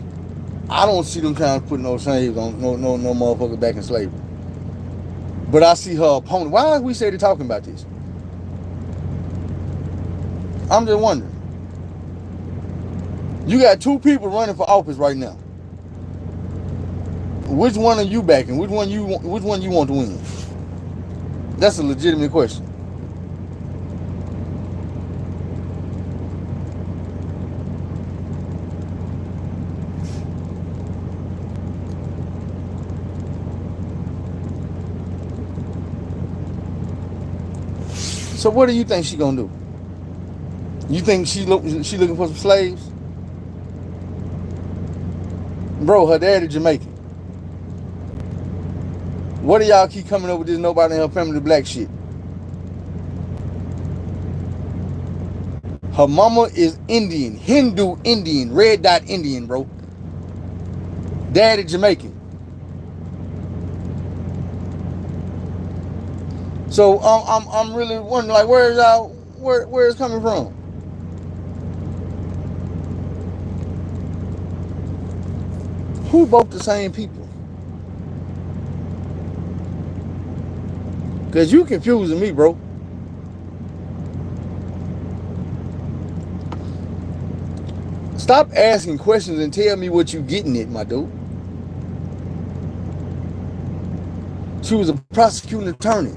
I don't see them trying to put no slaves on no motherfucker back in slavery. But I see her opponent. Why we say they're talking about this? I'm just wondering. You got two people running for office right now. Which one are you backing? Which one you want to win? That's a legitimate question. So what do you think she gonna do? You think she looking for some slaves? Bro, her daddy Jamaican. What do y'all keep coming up with this nobody in her family black shit? Her mama is Indian, Hindu Indian, red dot Indian, bro. Daddy Jamaican. So I'm really wondering, like, where it's coming from? Who both the same people? Cause you confusing me, bro. Stop asking questions and tell me what you getting at, my dude. She was a prosecuting attorney.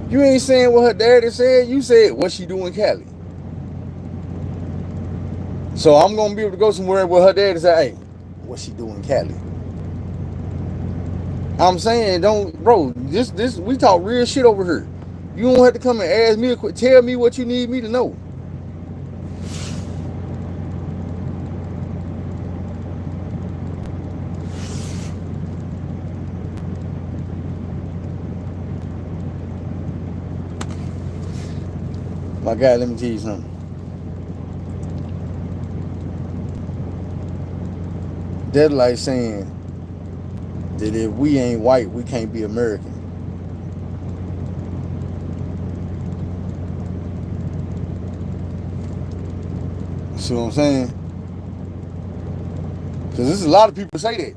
You ain't saying what her daddy said. You said what she do in Cali. So I'm gonna be able to go somewhere where her daddy say, hey, what she do in Cali? I'm saying, bro, this we talk real shit over here. You don't have to come and ask me tell me what you need me to know. My guy, let me tell you something. That's like saying that if we ain't white, we can't be American. see what I'm saying? Because there's a lot of people say that.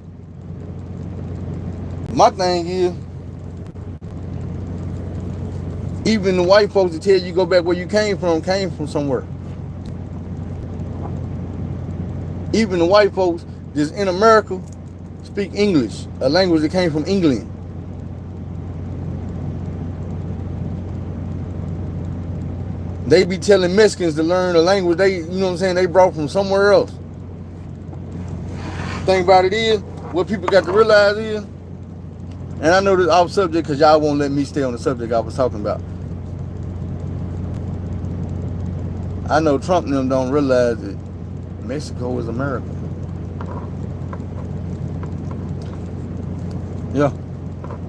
My thing is, even the white folks that tell you go back where you came from somewhere. Even the white folks that's in America speak English, a language that came from England. They be telling Mexicans to learn a language they brought from somewhere else. Thing about it is, what people got to realize is, and I know this off subject because y'all won't let me stay on the subject I was talking about. I know Trump and them don't realize that Mexico is America. Yeah,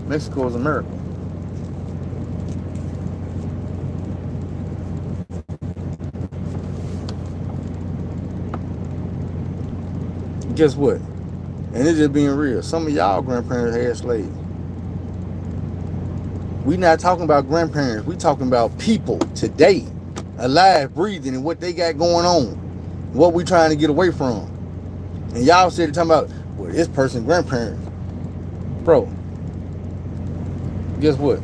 Mexico is America. Guess what? And it's just being real. Some of y'all grandparents had slaves. We not talking about grandparents. We talking about people today, alive, breathing, and what they got going on. What we trying to get away from. And y'all said talking about, well, this person's grandparents. Bro, guess what?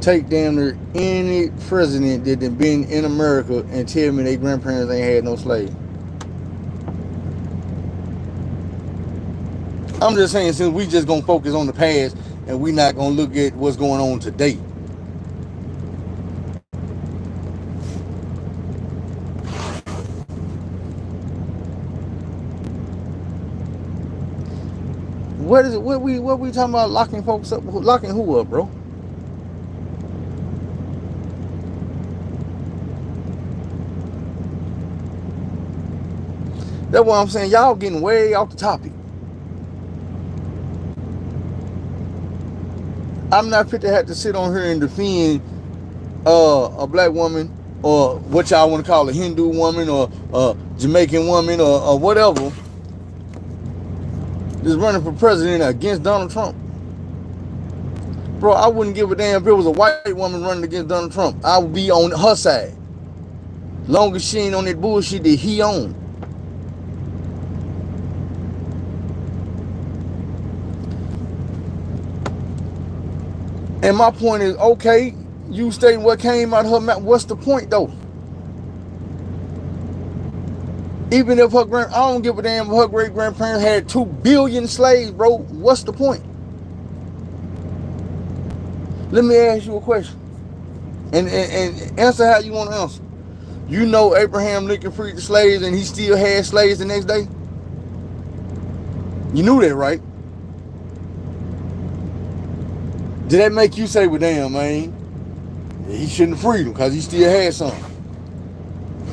Take damn near any president that done been in America and tell me their grandparents ain't had no slaves. I'm just saying, since we just gonna focus on the past and we not gonna look at what's going on today. What is it? What we talking about? Locking folks up? Locking who up, bro? That's what I'm saying. Y'all getting way off the topic. I'm not fit to have to sit on here and defend a black woman, or what y'all want to call a Hindu woman, or a Jamaican woman, or whatever, that's running for president against Donald Trump. Bro, I wouldn't give a damn if it was a white woman running against Donald Trump. I would be on her side. Long as she ain't on that bullshit that he on. And my point is, okay, you stating what came out of her mouth. What's the point, though? Even if I don't give a damn if her great-grandparents had 2 billion slaves, bro. What's the point? Let me ask you a question. And answer how you want to answer. You know Abraham Lincoln freed the slaves and he still had slaves the next day? You knew that, right? Did that make you say, well, damn, man, he shouldn't have freed them because he still had some?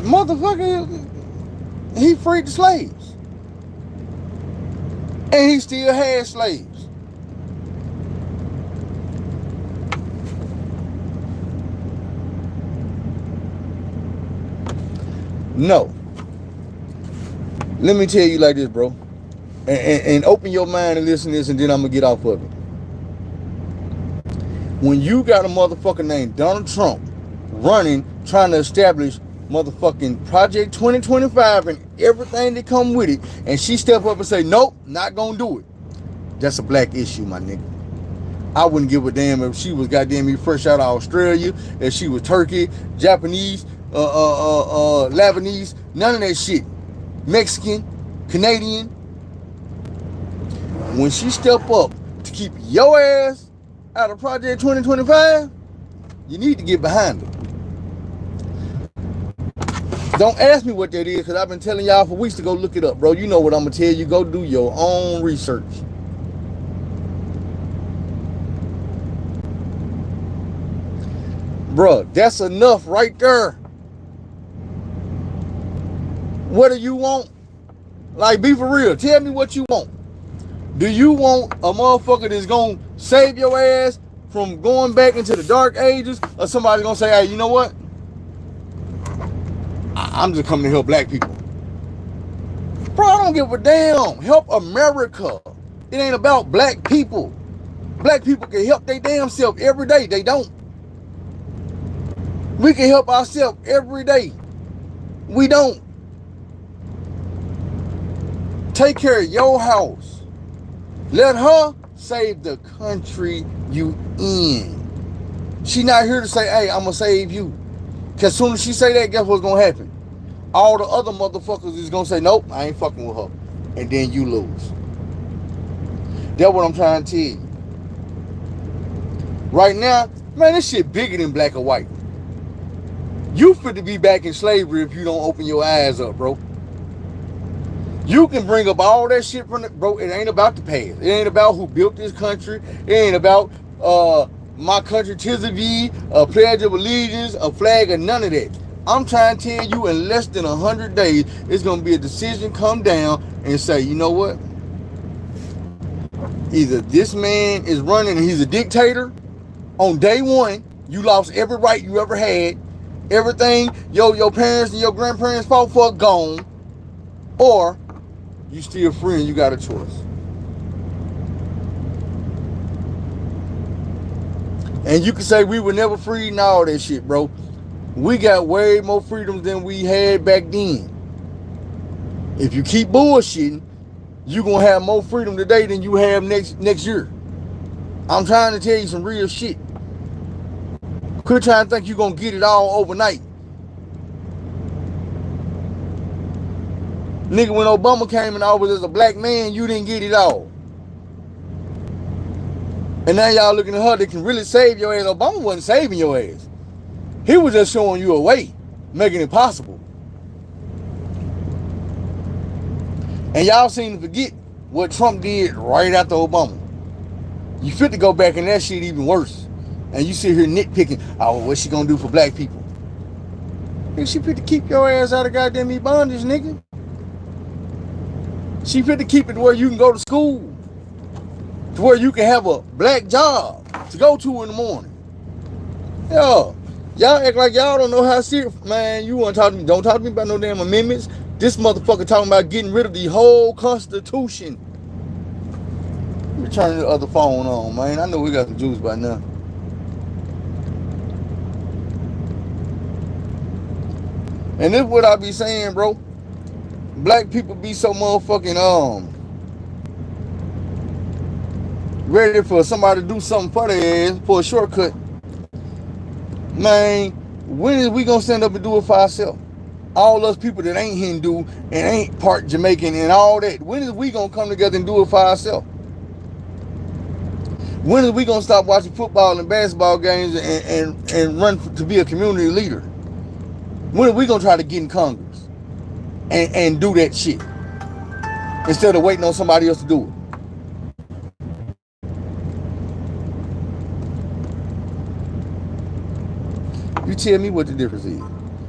Motherfucker, he freed the slaves. And he still had slaves. No. Let me tell you like this, bro. And open your mind and listen to this, and then I'm going to get off of it. When you got a motherfucker named Donald Trump running, trying to establish motherfucking Project 2025 and everything that come with it, and she step up and say, nope, not gonna do it. That's a black issue, my nigga. I wouldn't give a damn if she was goddamn fresh out of Australia, if she was Turkey, Japanese, Lebanese, none of that shit. Mexican, Canadian. When she step up to keep your ass out of Project 2025, you need to get behind her. Don't ask me what that is, because I've been telling y'all for weeks to go look it up, bro. You know what I'm going to tell you. Go do your own research. Bro, that's enough right there. What do you want? Like, be for real. Tell me what you want. Do you want a motherfucker that's going to save your ass from going back into the dark ages? Or somebody going to say, hey, you know what? I'm just coming to help black people. Bro, I don't give a damn. Help America. It ain't about black people. Black people can help their damn self every day. They don't. We can help ourselves every day. We don't. Take care of your house. Let her save the country you in. She not here to say, hey, I'm going to save you. Because as soon as she say that, guess what's going to happen? All the other motherfuckers is going to say, nope, I ain't fucking with her. And then you lose. That's what I'm trying to tell you. Right now, man, this shit bigger than black or white. You fit to be back in slavery if you don't open your eyes up, bro. You can bring up all that shit from the, bro, it ain't about the past. It ain't about who built this country. It ain't about my country, tis of thee, a pledge of allegiance, a flag, or none of that. I'm trying to tell you in less than 100 days, it's going to be a decision come down and say, you know what? Either this man is running and he's a dictator. On day one, you lost every right you ever had. Everything your parents and your grandparents fought for gone. Or you still free and you got a choice. And you can say we were never free and all that shit, bro. We got way more freedoms than we had back then. If you keep bullshitting, you're going to have more freedom today than you have next year. I'm trying to tell you some real shit. Quit trying to think you're going to get it all overnight. Nigga, when Obama came in office as a black man, you didn't get it all. And now y'all looking at her that can really save your ass. Obama wasn't saving your ass. He was just showing you a way, making it possible. And y'all seem to forget what Trump did right after Obama. You fit to go back in that shit even worse. And you sit here nitpicking, oh, what's she gonna do for black people? And she fit to keep your ass out of goddamn bondage, nigga. She fit to keep it where you can go to school. To where you can have a black job to go to in the morning. Yeah. Y'all act like y'all don't know how serious. Man, you want to talk to me. Don't talk to me about no damn amendments. This motherfucker talking about getting rid of the whole Constitution. Let me turn the other phone on, man. I know we got some juice by now. And this is what I be saying, bro. Black people be so motherfucking ready for somebody to do something for their ass for a shortcut. Man, when is we gonna stand up and do it for ourselves? All us people that ain't Hindu and ain't part Jamaican and all that. When is we gonna come together and do it for ourselves? When is we gonna stop watching football and basketball games and run to be a community leader? When are we gonna try to get in Congress and do that shit instead of waiting on somebody else to do it? You tell me what the difference is.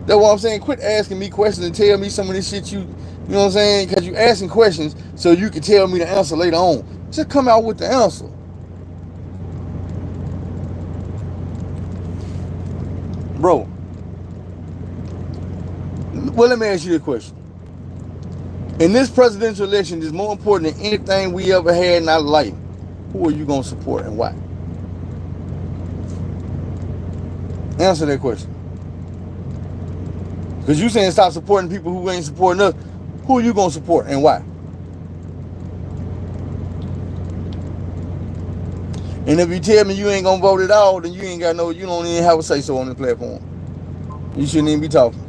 That's what I'm saying. Quit asking me questions and tell me some of this shit you know what I'm saying? Because you asking questions so you can tell me the answer later on. Just come out with the answer. Bro. Well, let me ask you this question. In this presidential election, is more important than anything we ever had in our life. Who are you going to support and why? Answer that question. Because you saying stop supporting people who ain't supporting us. Who are you going to support and why? And if you tell me you ain't going to vote at all, then you ain't got no, you don't even have a say-so on the platform. You shouldn't even be talking.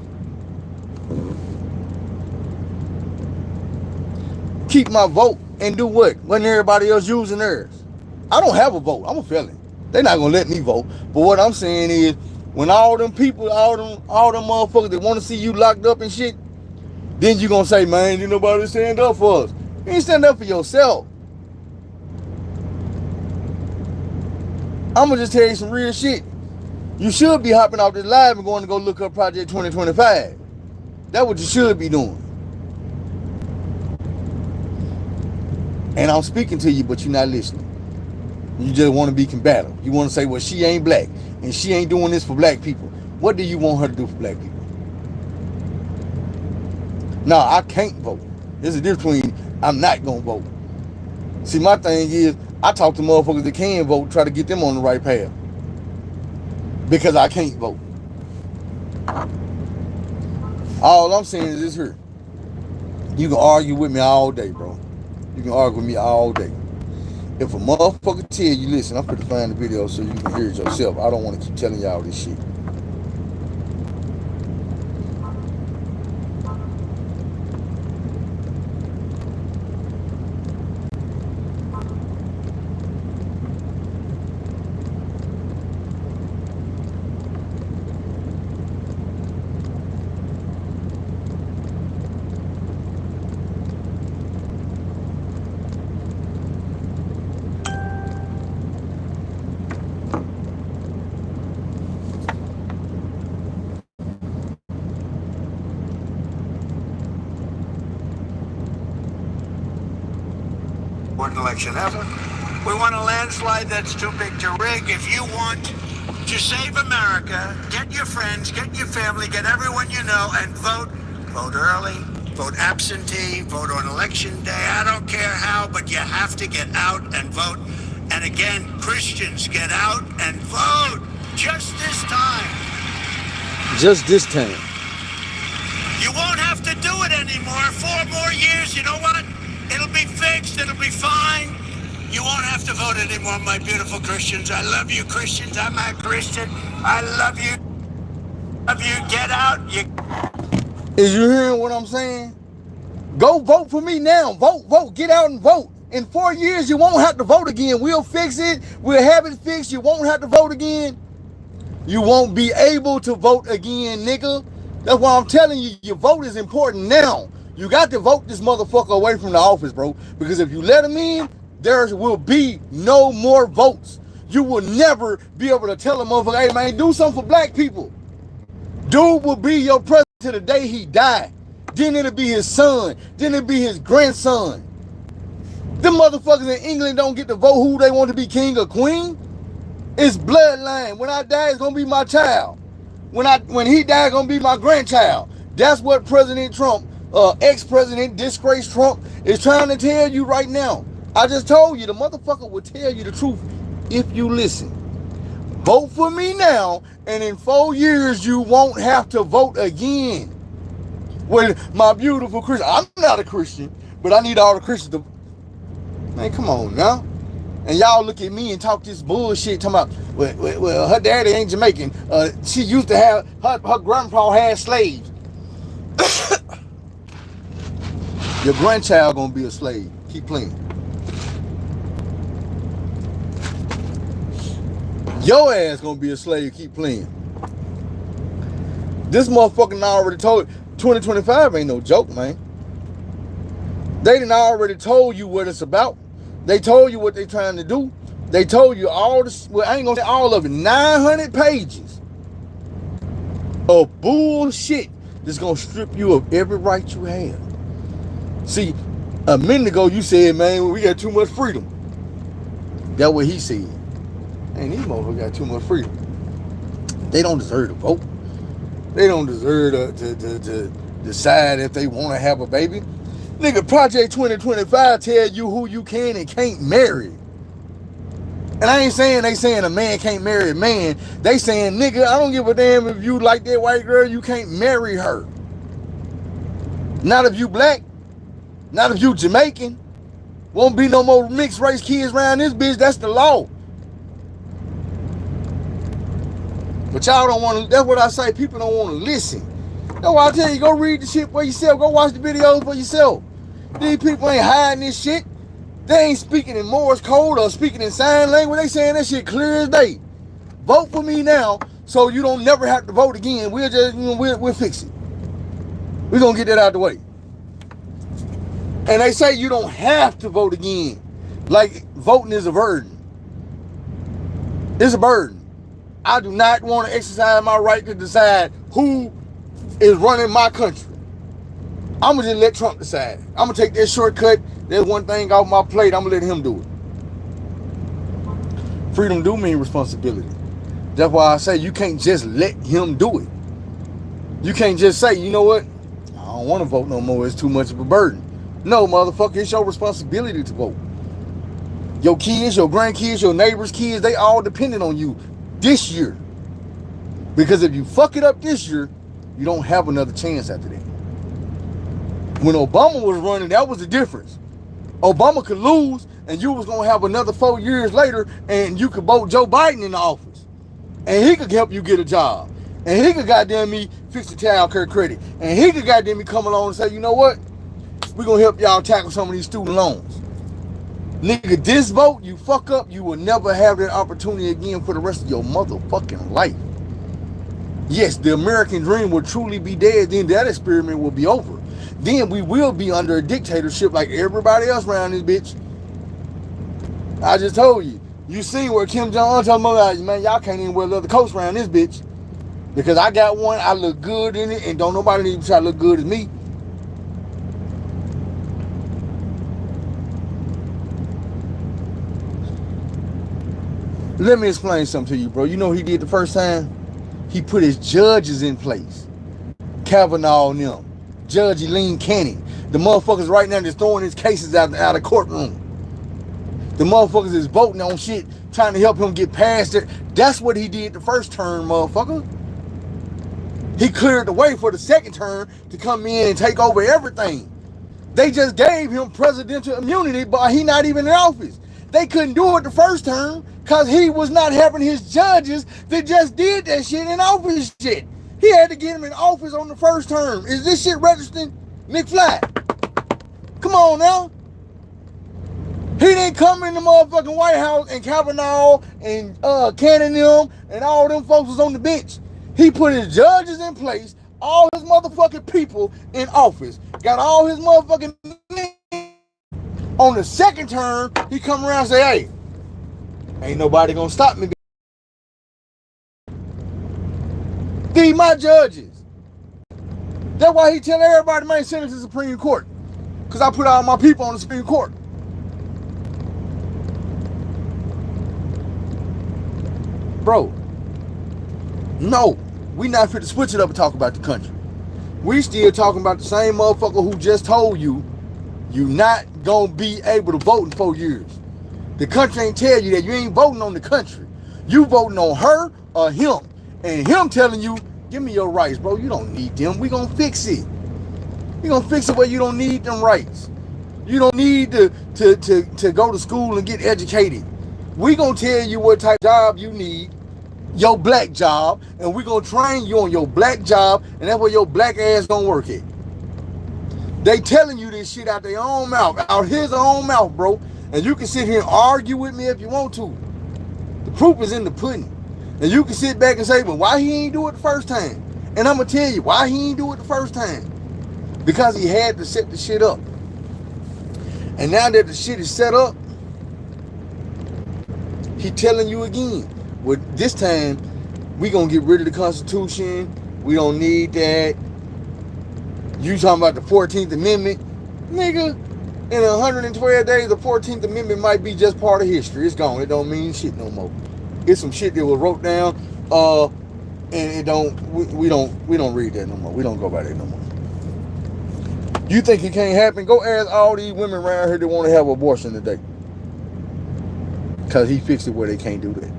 Keep my vote and do what? When everybody else using theirs. I don't have a vote. I'm a felon. They're not going to let me vote. But what I'm saying is, when all them people, all them motherfuckers that want to see you locked up and shit, then you going to say, man, ain't nobody stand up for us. You ain't stand up for yourself. I'm going to just tell you some real shit. You should be hopping off this live and going to go look up Project 2025. That's what you should be doing. And I'm speaking to you, but you're not listening. You just want to be combative. You want to say, well, she ain't black, and she ain't doing this for black people. What do you want her to do for black people? No, I can't vote. There's a difference between I'm not going to vote. See, my thing is, I talk to motherfuckers that can vote, try to get them on the right path. Because I can't vote. All I'm saying is this here. You can argue with me all day, bro. You can argue with me all day. If a motherfucker tell you, listen, I'm finna find the video so you can hear it yourself. I don't want to keep telling y'all this shit. Election ever. We want a landslide that's too big to rig. If you want to save America, get your friends, get your family, get everyone you know, and vote. Vote early, vote absentee, vote on election day. I don't care how, but you have to get out and vote. And again, Christians, get out and vote. Just this time. Just this time. You won't have to do it anymore. 4 more years, you know what? It'll be fixed. It'll be fine. You won't have to vote anymore, my beautiful Christians. I love you, Christians. I'm a Christian. I love you. Love you. Get out. Is you hearing what I'm saying? Go vote for me now. Vote. Get out and vote. In 4 years, you won't have to vote again. We'll fix it. We'll have it fixed. You won't have to vote again. You won't be able to vote again, nigga. That's why I'm telling you, your vote is important now. You got to vote this motherfucker away from the office, bro. Because if you let him in, there will be no more votes. You will never be able to tell a motherfucker, hey man, do something for black people. Dude will be your president to the day he died. Then it'll be his son. Then it'll be his grandson. Them motherfuckers in England don't get to vote who they want to be king or queen. It's bloodline. When I die, it's gonna be my child. When he died, it's gonna be my grandchild. That's what President Trump, ex-president, disgraced Trump, is trying to tell you right now. I just told you, the motherfucker will tell you the truth if you listen. Vote for me now, and in 4 years, you won't have to vote again. Well, my beautiful Christian, I'm not a Christian, but I need all the Christians to, man, come on now. And y'all look at me and talk this bullshit, talking about, well, her daddy ain't Jamaican. She used to have, her grandpa had slaves. Your grandchild gonna be a slave. Keep playing. Your ass gonna be a slave. Keep playing. This motherfucker already told you, 2025 ain't no joke, man. They done already told you what it's about. They told you what they trying to do. They told you all this, well, I ain't gonna say all of it, 900 pages of bullshit that's gonna strip you of every right you have. See, a minute ago you said, man, we got too much freedom. That's what he said. Man, these motherfuckers got too much freedom. They don't deserve to vote. They don't deserve to decide if they want to have a baby. Nigga, Project 2025 tell you who you can and can't marry. And I ain't saying they saying a man can't marry a man. They saying, nigga, I don't give a damn if you like that white girl, you can't marry her. Not if you black. Not if you Jamaican. Won't be no more mixed race kids around this bitch. That's the law. But y'all don't want to, that's what I say, people don't want to listen. That's why I tell you, go read the shit for yourself. Go watch the videos for yourself. These people ain't hiding this shit. They ain't speaking in Morse code or speaking in sign language. They saying that shit clear as day. Vote for me now so you don't never have to vote again. We'll just, we'll fix it. We're going to get that out the way. And they say you don't have to vote again. Like voting is a burden. It's a burden. I do not want to exercise my right to decide who is running my country. I'm going to just let Trump decide. I'm going to take that shortcut. There's one thing off my plate. I'm going to let him do it. Freedom do mean responsibility. That's why I say you can't just let him do it. You can't just say, you know what? I don't want to vote no more. It's too much of a burden. No, motherfucker, it's your responsibility to vote. Your kids, your grandkids, your neighbors' kids, they all dependent on you this year. Because if you fuck it up this year, You don't have another chance after that. When Obama was running, that was the difference. Obama could lose, and you was gonna have another 4 years later, and you could vote Joe Biden in the office, and he could help you get a job, and he could goddamn me fix the child care credit, and he could goddamn me come along and say, you know what, we're gonna help y'all tackle some of these student loans. Nigga, this vote, you fuck up, you will never have that opportunity again for the rest of your motherfucking life. Yes, the American dream will truly be dead, then that experiment will be over. Then we will be under a dictatorship like everybody else around this bitch. I just told you. You seen where Kim Jong-un told me, like, man, y'all can't even wear leather coats around this bitch. Because I got one, I look good in it, and don't nobody need to try to look good as me. Let me explain something to you, bro. You know what he did the first time? He put his judges in place. Kavanaugh and them. Judge Eileen Canning. The motherfuckers right now that's throwing his cases out of courtroom. The motherfuckers is voting on shit, trying to help him get past it. That's what he did the first term, motherfucker. He cleared the way for the second term to come in and take over everything. They just gave him presidential immunity, but he not even in office. They couldn't do it the first term because he was not having his judges that just did that shit in office shit. He had to get him in office on the first term. Is this shit registering? McFly. Come on now. He didn't come in the motherfucking White House and Kavanaugh and Cannon them and all them folks was on the bench. He put his judges in place, all his motherfucking people in office, got all his motherfucking on the second term, he come around and say, hey, ain't nobody gonna stop me. These my judges. That's why he tell everybody, man, send it to the Supreme Court. Because I put all my people on the Supreme Court. Bro, no, we not fit to switch it up and talk about the country. We still talking about the same motherfucker who just told you you not gonna be able to vote in 4 years. The country ain't tell you that. You ain't voting on the country. You voting on her or him. And him telling you, give me your rights, bro. You don't need them. We gonna fix it. We gonna fix it where you don't need them rights. You don't need to go to school and get educated. We gonna tell you what type of job you need, your black job, and we gonna train you on your black job, and that's where your black ass gonna work at. They telling you this shit out their own mouth, out his own mouth, bro. And you can sit here and argue with me if you want to. The proof is in the pudding. And you can sit back and say, well, why he ain't do it the first time? And I'm going to tell you why he ain't do it the first time. Because he had to set the shit up. And now that the shit is set up, he telling you again, well, this time, we going to get rid of the Constitution. We don't need that. You talking about the 14th Amendment? Nigga, in 112 days, the 14th Amendment might be just part of history. It's gone. It don't mean shit no more. It's some shit that was wrote down, and it don't. We don't read that no more. We don't go by that no more. You think it can't happen? Go ask all these women around here that want to have abortion today, cause he fixed it where they can't do that.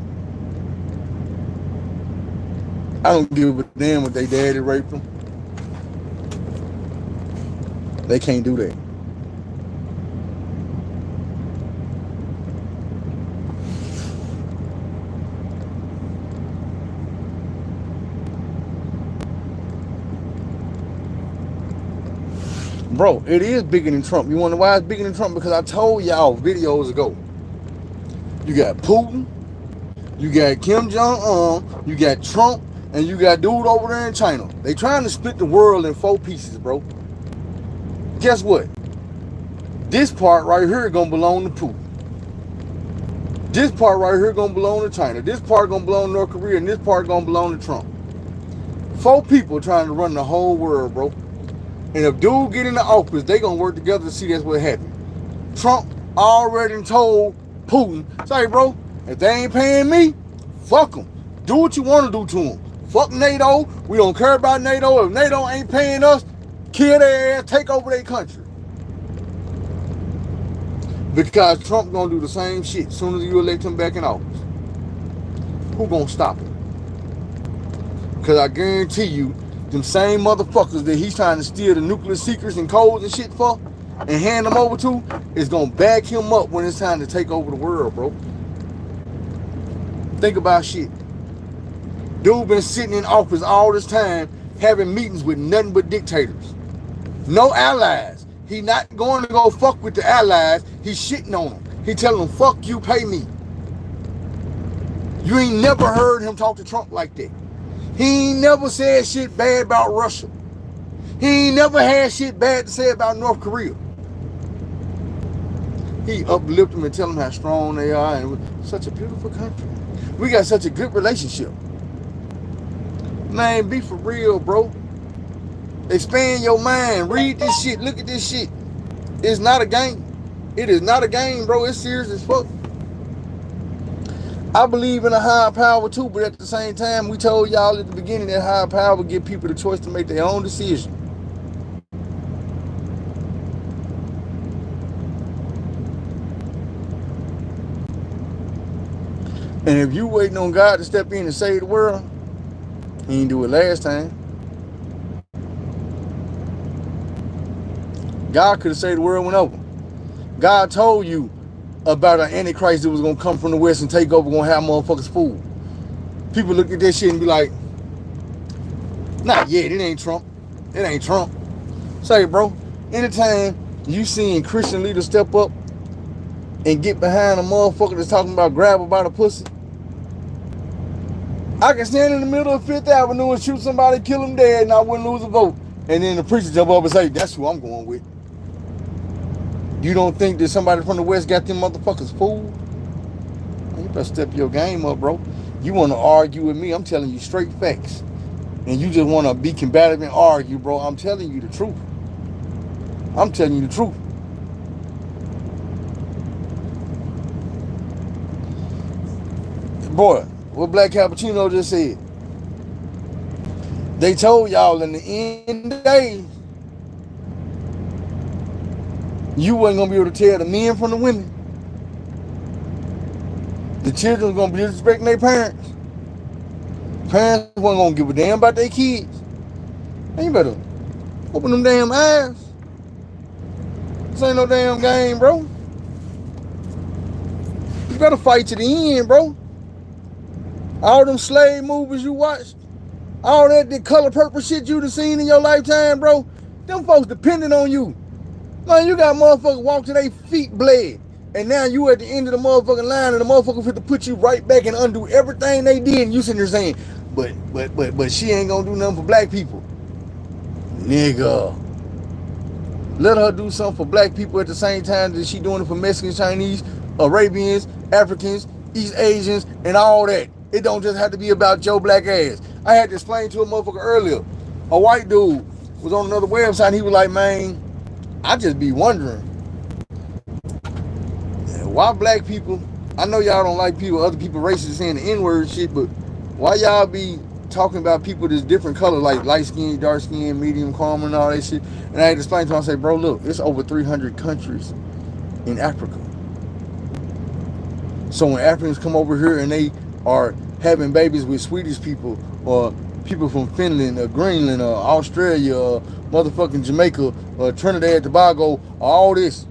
I don't give a damn if they daddy raped them. They can't do that. Bro, it is bigger than Trump. You wonder why it's bigger than Trump? Because I told y'all videos ago. You got Putin, you got Kim Jong-un, you got Trump, and you got dude over there in China. They trying to split the world in 4 pieces, bro. Guess what? This part right here gonna belong to Putin. This part right here gonna belong to China. This part gonna belong to North Korea, and this part gonna belong to Trump. 4 people trying to run the whole world, bro. And if dude get in the office, they gonna work together to see that's what happened. Trump already told Putin, say, bro, if they ain't paying me, fuck them. Do what you want to do to them. Fuck NATO. We don't care about NATO. If NATO ain't paying us, kill their ass, take over their country. Because Trump gonna do the same shit as soon as you elect him back in office. Who gonna stop him? Because I guarantee you, them same motherfuckers that he's trying to steal the nuclear secrets and codes and shit for and hand them over to is gonna back him up when it's time to take over the world, bro. Think about shit. Dude been sitting in office all this time having meetings with nothing but dictators. No allies. He not going to go fuck with the allies. He's shitting on them. He telling them, fuck you, pay me. You ain't never heard him talk to Trump like that. He ain't never said shit bad about Russia. He ain't never had shit bad to say about North Korea. He uplift them and tell them how strong they are and such a beautiful country. We got such a good relationship. Man, be for real, bro. Expand your mind. Read this shit. Look at this shit. It's not a game. It is not a game, bro. It's serious as fuck. I believe in a higher power too, but at the same time, we told y'all at the beginning that higher power would give people the choice to make their own decision. And if you waiting on God to step in and save the world, he didn't do it last time. God could have saved the world whenever. God told you about an antichrist that was going to come from the west and take over, going to have motherfuckers fooled. People look at this shit and be like, not yet, it ain't Trump. It ain't Trump. Say, bro, anytime you seeing Christian leaders step up and get behind a motherfucker that's talking about grab her by the pussy, I can stand in the middle of 5th Avenue and shoot somebody, kill them dead, and I wouldn't lose a vote. And then the preacher jump up and say, that's who I'm going with. You don't think that somebody from the West got them motherfuckers fooled? You better step your game up, bro. You want to argue with me, I'm telling you straight facts. And you just want to be combative and argue, bro. I'm telling you the truth. I'm telling you the truth. Boy, what Black Cappuccino just said. They told y'all in the end of the day, you wasn't going to be able to tell the men from the women. The children was going to be disrespecting their parents. Parents wasn't going to give a damn about their kids. Man, you better open them damn eyes. This ain't no damn game, bro. You better fight to the end, bro. All them slave movies you watched, all that color purple shit you done seen in your lifetime, bro, them folks depending on you. Man, you got motherfuckers walk to their feet bled. And now you at the end of the motherfucking line and the motherfucker fit to put you right back and undo everything they did. And you sitting there saying, but she ain't gonna do nothing for black people. Nigga. Let her do something for black people at the same time that she doing it for Mexicans, Chinese, Arabians, Africans, East Asians, and all that. It don't just have to be about your black ass. I had to explain to a motherfucker earlier. A white dude was on another website and he was like, man, I just be wondering, why black people, I know y'all don't like people, other people racist saying the N-word shit, but why y'all be talking about people that's different color, like light skin, dark skin, medium, calm, and all that shit? And I had to explain to him, I say, bro, look, it's over 300 countries in Africa. So when Africans come over here and they are having babies with Swedish people or people from Finland or Greenland or Australia or motherfucking Jamaica or Trinidad, Tobago, all this,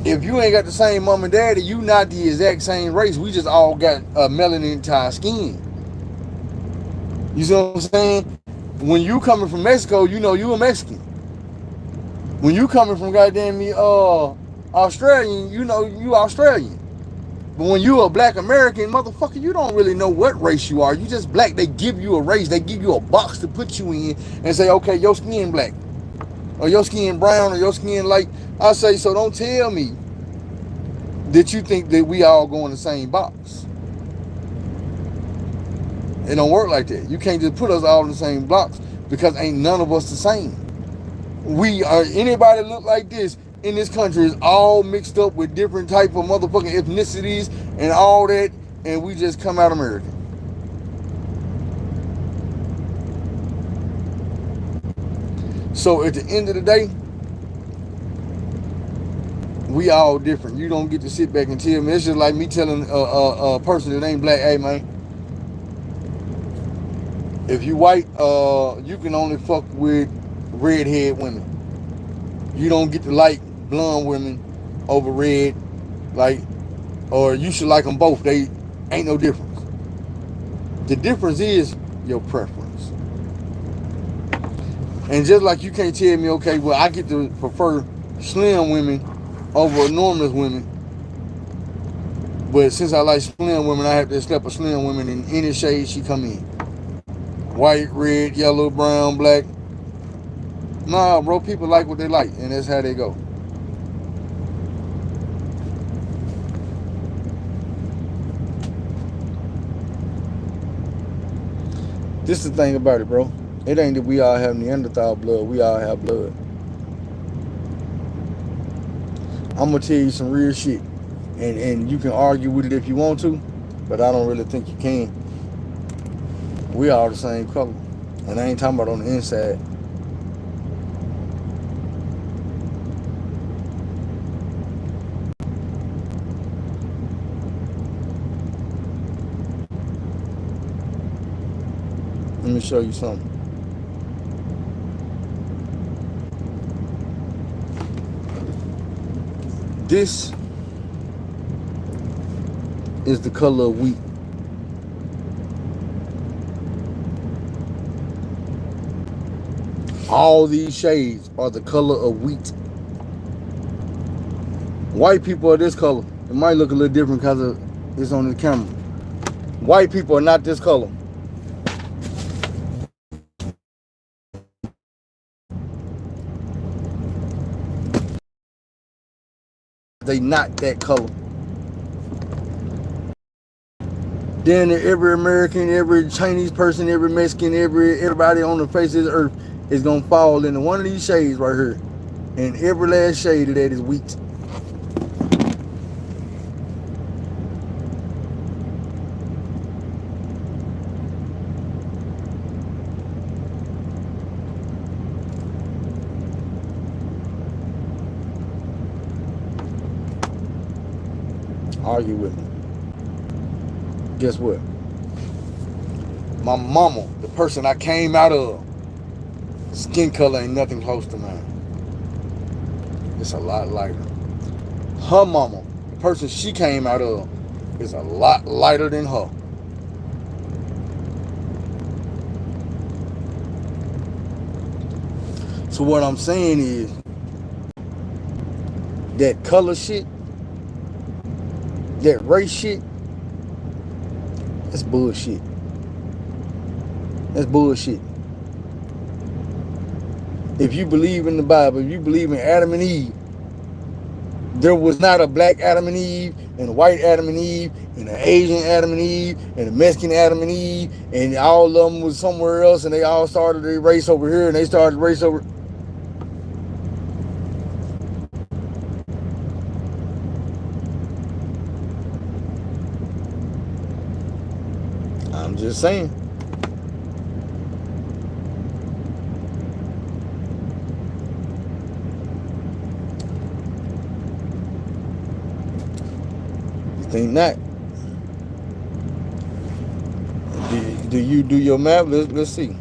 if you ain't got the same mom and daddy, you not the exact same race. We just all got melanin to our skin. You see what I'm saying? When you coming from Mexico, you know you a Mexican. When you coming from goddamn me Australian, you know you Australian. But when you a black American, motherfucker, you don't really know what race you are. You just black. They give you a race. They give you a box to put you in and say, okay, your skin black. Or your skin brown or your skin light. I say, so don't tell me that you think that we all go in the same box. It don't work like that. You can't just put us all in the same box because ain't none of us the same. We are, anybody look like this in this country is all mixed up with different type of motherfucking ethnicities and all that, and we just come out American. So at the end of the day, we all different. You don't get to sit back and tell me. It's just like me telling a person that ain't black, hey man, If you white, you can only fuck with redhead women. You don't get to like blonde women over red, like, or you should like them both. They ain't no difference. The difference is your preference. And just like you can't tell me, okay, well, I get to prefer slim women over enormous women, but since I like slim women, I have to accept a slim woman in any shade she come in. White, red, yellow, brown, black. Nah, bro, people like what they like, and that's how they go. This is the thing about it, bro. It ain't that we all have Neanderthal blood. We all have blood. I'm gonna tell you some real shit, and you can argue with it if you want to, but I don't really think you can. We all the same color, and I ain't talking about on the inside. Let me show you something. This is the color of wheat. All these shades are the color of wheat. White people are this color. It might look a little different because it's on the camera. White people are not this color. They not that color. Then every American, every Chinese person, every Mexican, everybody on the face of this earth is gonna fall into one of these shades right here. And every last shade of that is wheat. Argue with me. Guess what? My mama, the person I came out of, skin color ain't nothing close to mine. It's a lot lighter. Her mama, the person she came out of, is a lot lighter than her. So what I'm saying is that color shit, that race shit, that's bullshit. That's bullshit. If you believe in the Bible, if you believe in Adam and Eve, there was not a black Adam and Eve, and a white Adam and Eve, and an Asian Adam and Eve, and a Mexican Adam and Eve, and all of them was somewhere else, and they all started a race over here, and they started a race over. I'm just saying. You think not? Do you do your math? Let's see.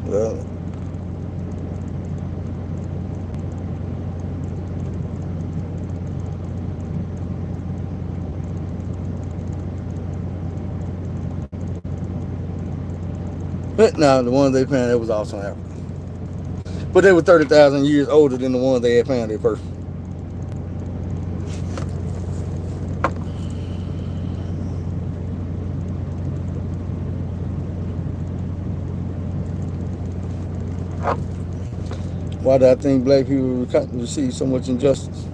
Well, but now the ones they found, it was also Africa. But they were 30,000 years older than the ones they had found at first. Why do I think black people receive so much injustice?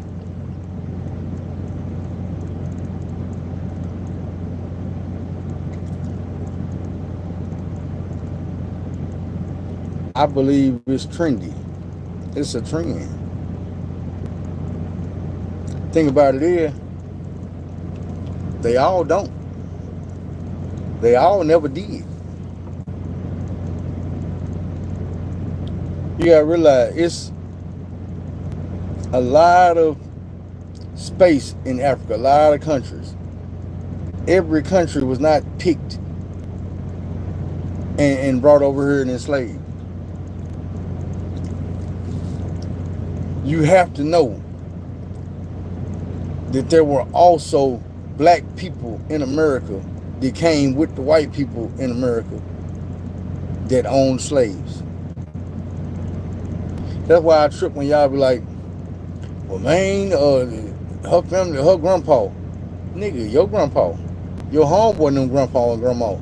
I believe it's trendy. It's a trend. Thing about it is, they all don't. They all never did. You gotta realize it's a lot of space in Africa, a lot of countries. Every country was not picked and brought over here and enslaved. You have to know that there were also black people in America that came with the white people in America that owned slaves. That's why I trip when y'all be like, well, man, her family, her grandpa. Nigga, your grandpa. Your homeboy and them grandpa and grandma.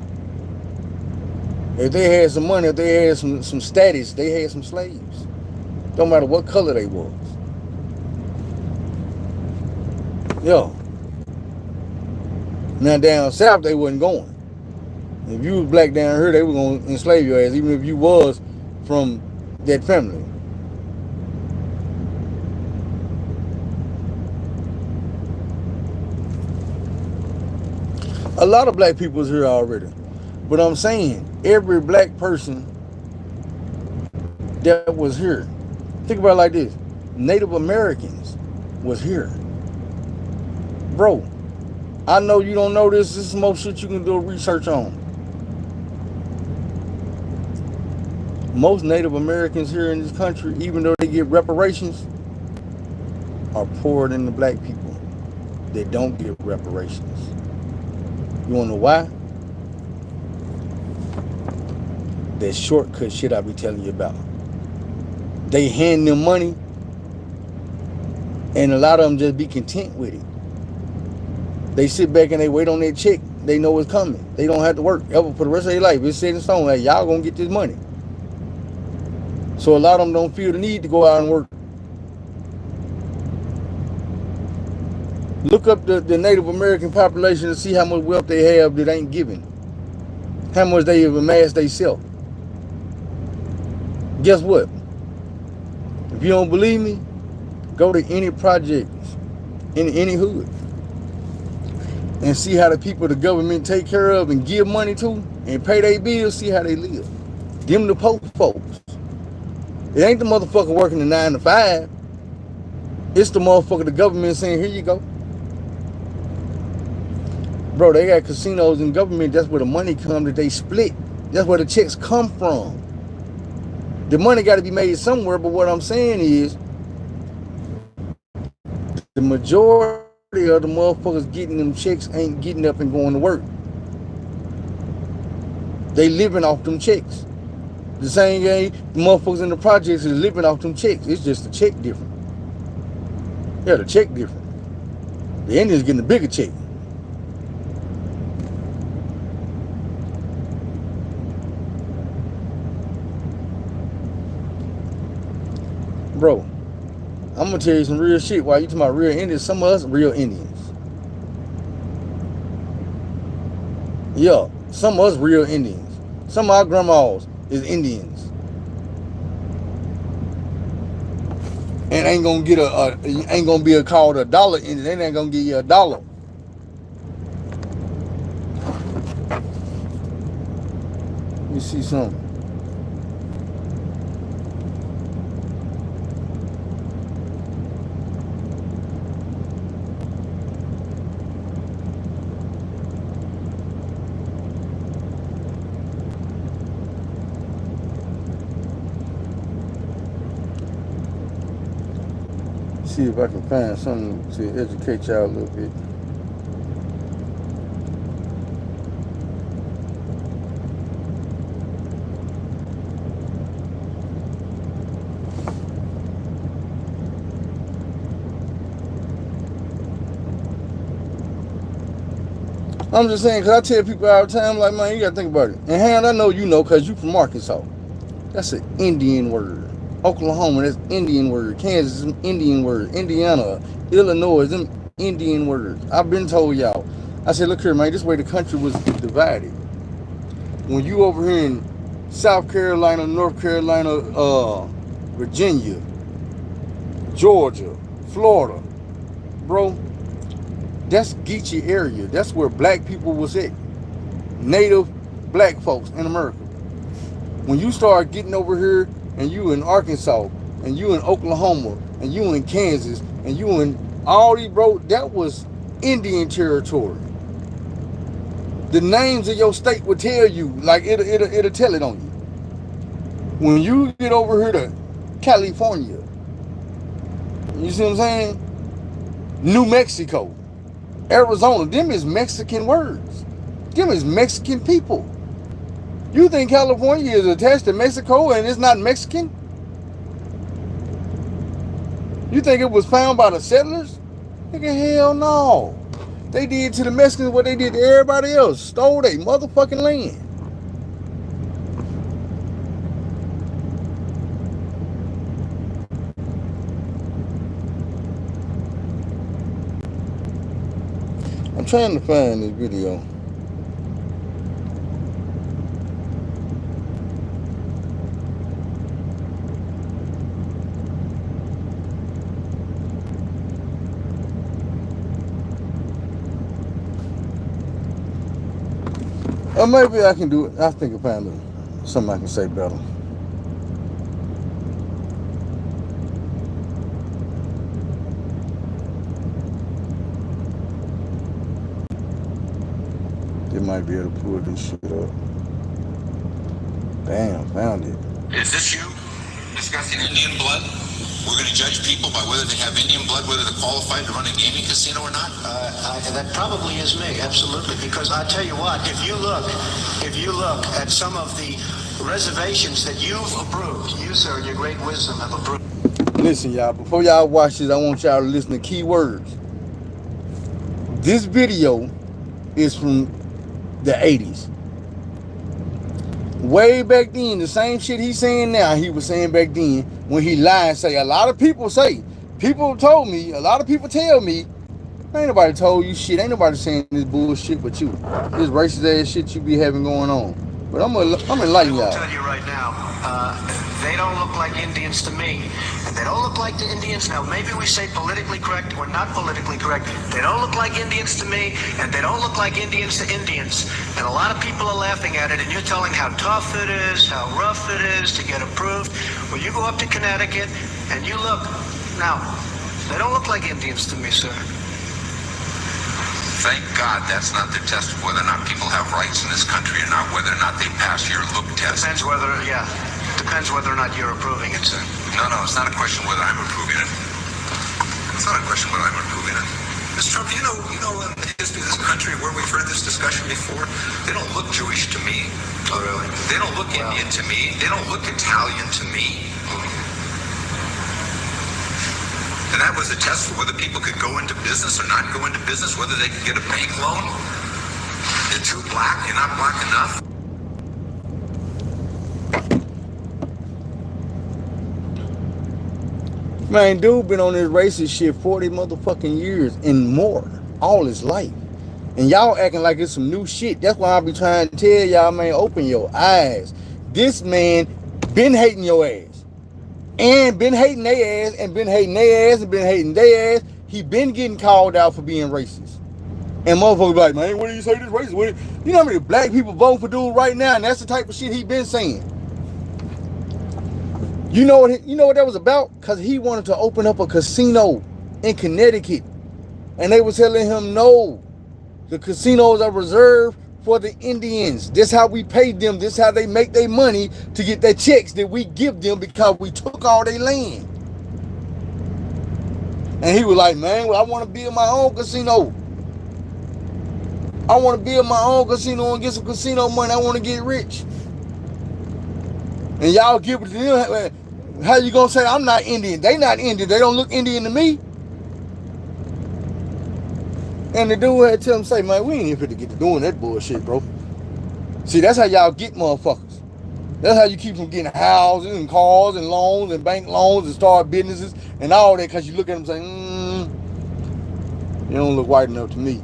If they had some money, if they had some status, they had some slaves. Don't matter what color they was. Yo. Now down south they wasn't going. If you was black down here, they were gonna enslave your ass, even if you was from that family. A lot of black people is here already. But I'm saying, every black person that was here, think about it like this. Native Americans was here. Bro, I know you don't know this. This is most shit you can do research on. Most Native Americans here in this country, even though they get reparations, are poorer than the black people that don't get reparations. You wanna know why? That shortcut shit I be telling you about. They hand them money, and a lot of them just be content with it. They sit back and they wait on their check. They know it's coming. They don't have to work ever for the rest of their life. It's set in stone. Like, y'all gonna get this money. So a lot of them don't feel the need to go out and work. Look up the Native American population and see how much wealth they have that ain't given. How much they have amassed themselves. Guess what? If you don't believe me, go to any projects in any hood and see how the people the government take care of and give money to and pay their bills, see how they live. Them the poor folks. It ain't the motherfucker working the 9 to 5. It's the motherfucker the government saying, here you go. Bro, they got casinos and government. That's where the money come that they split. That's where the checks come from. The money got to be made somewhere, but what I'm saying is the majority of the motherfuckers getting them checks ain't getting up and going to work. They living off them checks. The same way the motherfuckers in the projects is living off them checks. It's just the check different. Yeah, the check different. The Indians getting a bigger check. Bro, I'm gonna tell you some real shit. While you talking about real Indians, some of us real Indians. Yeah, some of us real Indians. Some of our grandmas is Indians. And ain't gonna get ain't gonna be called a dollar Indian. They ain't gonna give you a dollar. Let me see something. See if I can find something to educate y'all a little bit. I'm just saying, because I tell people all the time, like, man, you got to think about it. And Hand, I know you know, because you from Arkansas. That's an Indian word. Oklahoma, that's Indian word. Kansas is an Indian word. Indiana, Illinois, them Indian words. I've been told y'all. I said, look here, man, this way the country was divided. When you over here in South Carolina, North Carolina, Virginia, Georgia, Florida. Bro, that's Geechee area. That's where black people was at. Native black folks in America. When you start getting over here and you in Arkansas and you in Oklahoma and you in Kansas and you in all these, bro, that was Indian territory. The names of your state will tell you, like it'll tell it on you. When you get over here to California, you see what I'm saying? New Mexico, Arizona, them is Mexican words. Them is Mexican people. You think California is attached to Mexico and it's not Mexican? You think it was found by the settlers? Nigga, hell no. They did to the Mexicans what they did to everybody else. Stole their motherfucking land. I'm trying to find this video. Or maybe I can do it. I think I found something I can say better. They might be able to pull this shit up. Damn, found it. Is this you discussing Indian blood? We're going to judge people by whether they have Indian blood, whether they're qualified to run a gaming casino or not? That probably is me, absolutely. Because I tell you what, if you look at some of the reservations that you've approved, you, sir, in your great wisdom, have approved. Listen, y'all, before y'all watch this, I want y'all to listen to key words. This video is from the 80s. Way back then, the same shit he's saying now, he was saying back then when he lied and say, a lot of people told me, a lot of people tell me, ain't nobody told you shit, ain't nobody saying this bullshit but you. This racist ass shit you be having going on. But I'm enlightening y'all. I'll tell you right now, they don't look like Indians to me. And they don't look like the Indians. Now, maybe we say politically correct or not politically correct. They don't look like Indians to me, and they don't look like Indians to Indians. And a lot of people are laughing at it, and you're telling how tough it is, how rough it is to get approved. Well, you go up to Connecticut, and you look. Now, they don't look like Indians to me, sir. Thank God that's not the test of whether or not people have rights in this country or not, whether or not they pass your look test. Depends whether or not you're approving it, sir. No, it's not a question whether I'm approving it. It's not a question whether I'm approving it. Mr. Trump, you know in the history of this country where we've heard this discussion before, they don't look Jewish to me. Oh, really? They don't look Indian to me. They don't look Italian to me. And that was a test for whether people could go into business or not go into business, whether they could get a bank loan. You're too black, you're not black enough. Man, dude been on this racist shit 40 motherfucking years and more, all his life. And y'all acting like it's some new shit. That's why I be trying to tell y'all, man, open your eyes. This man been hating your ass. And been hating their ass, and been hating their ass, and been hating their ass. He been getting called out for being racist. And motherfuckers like, man, what do you say this racist? You know how many black people vote for dude right now, and that's the type of shit he been saying. You know what that was about? Because he wanted to open up a casino in Connecticut. And they were telling him, no, the casinos are reserved for the Indians. This how we pay them. This how they make their money to get their checks that we give them because we took all their land. And he was like, man, well, I want to build my own casino. I want to build my own casino and get some casino money. I want to get rich. And y'all give it to them. How you gonna say I'm not Indian? They not Indian. They don't look Indian to me. And the dude had to tell him, say, man, we ain't even fit to get to doing that bullshit, bro. See, that's how y'all get motherfuckers. That's how you keep from getting houses and cars and loans and bank loans and start businesses and all that, because you look at them and say, you don't look white enough to me.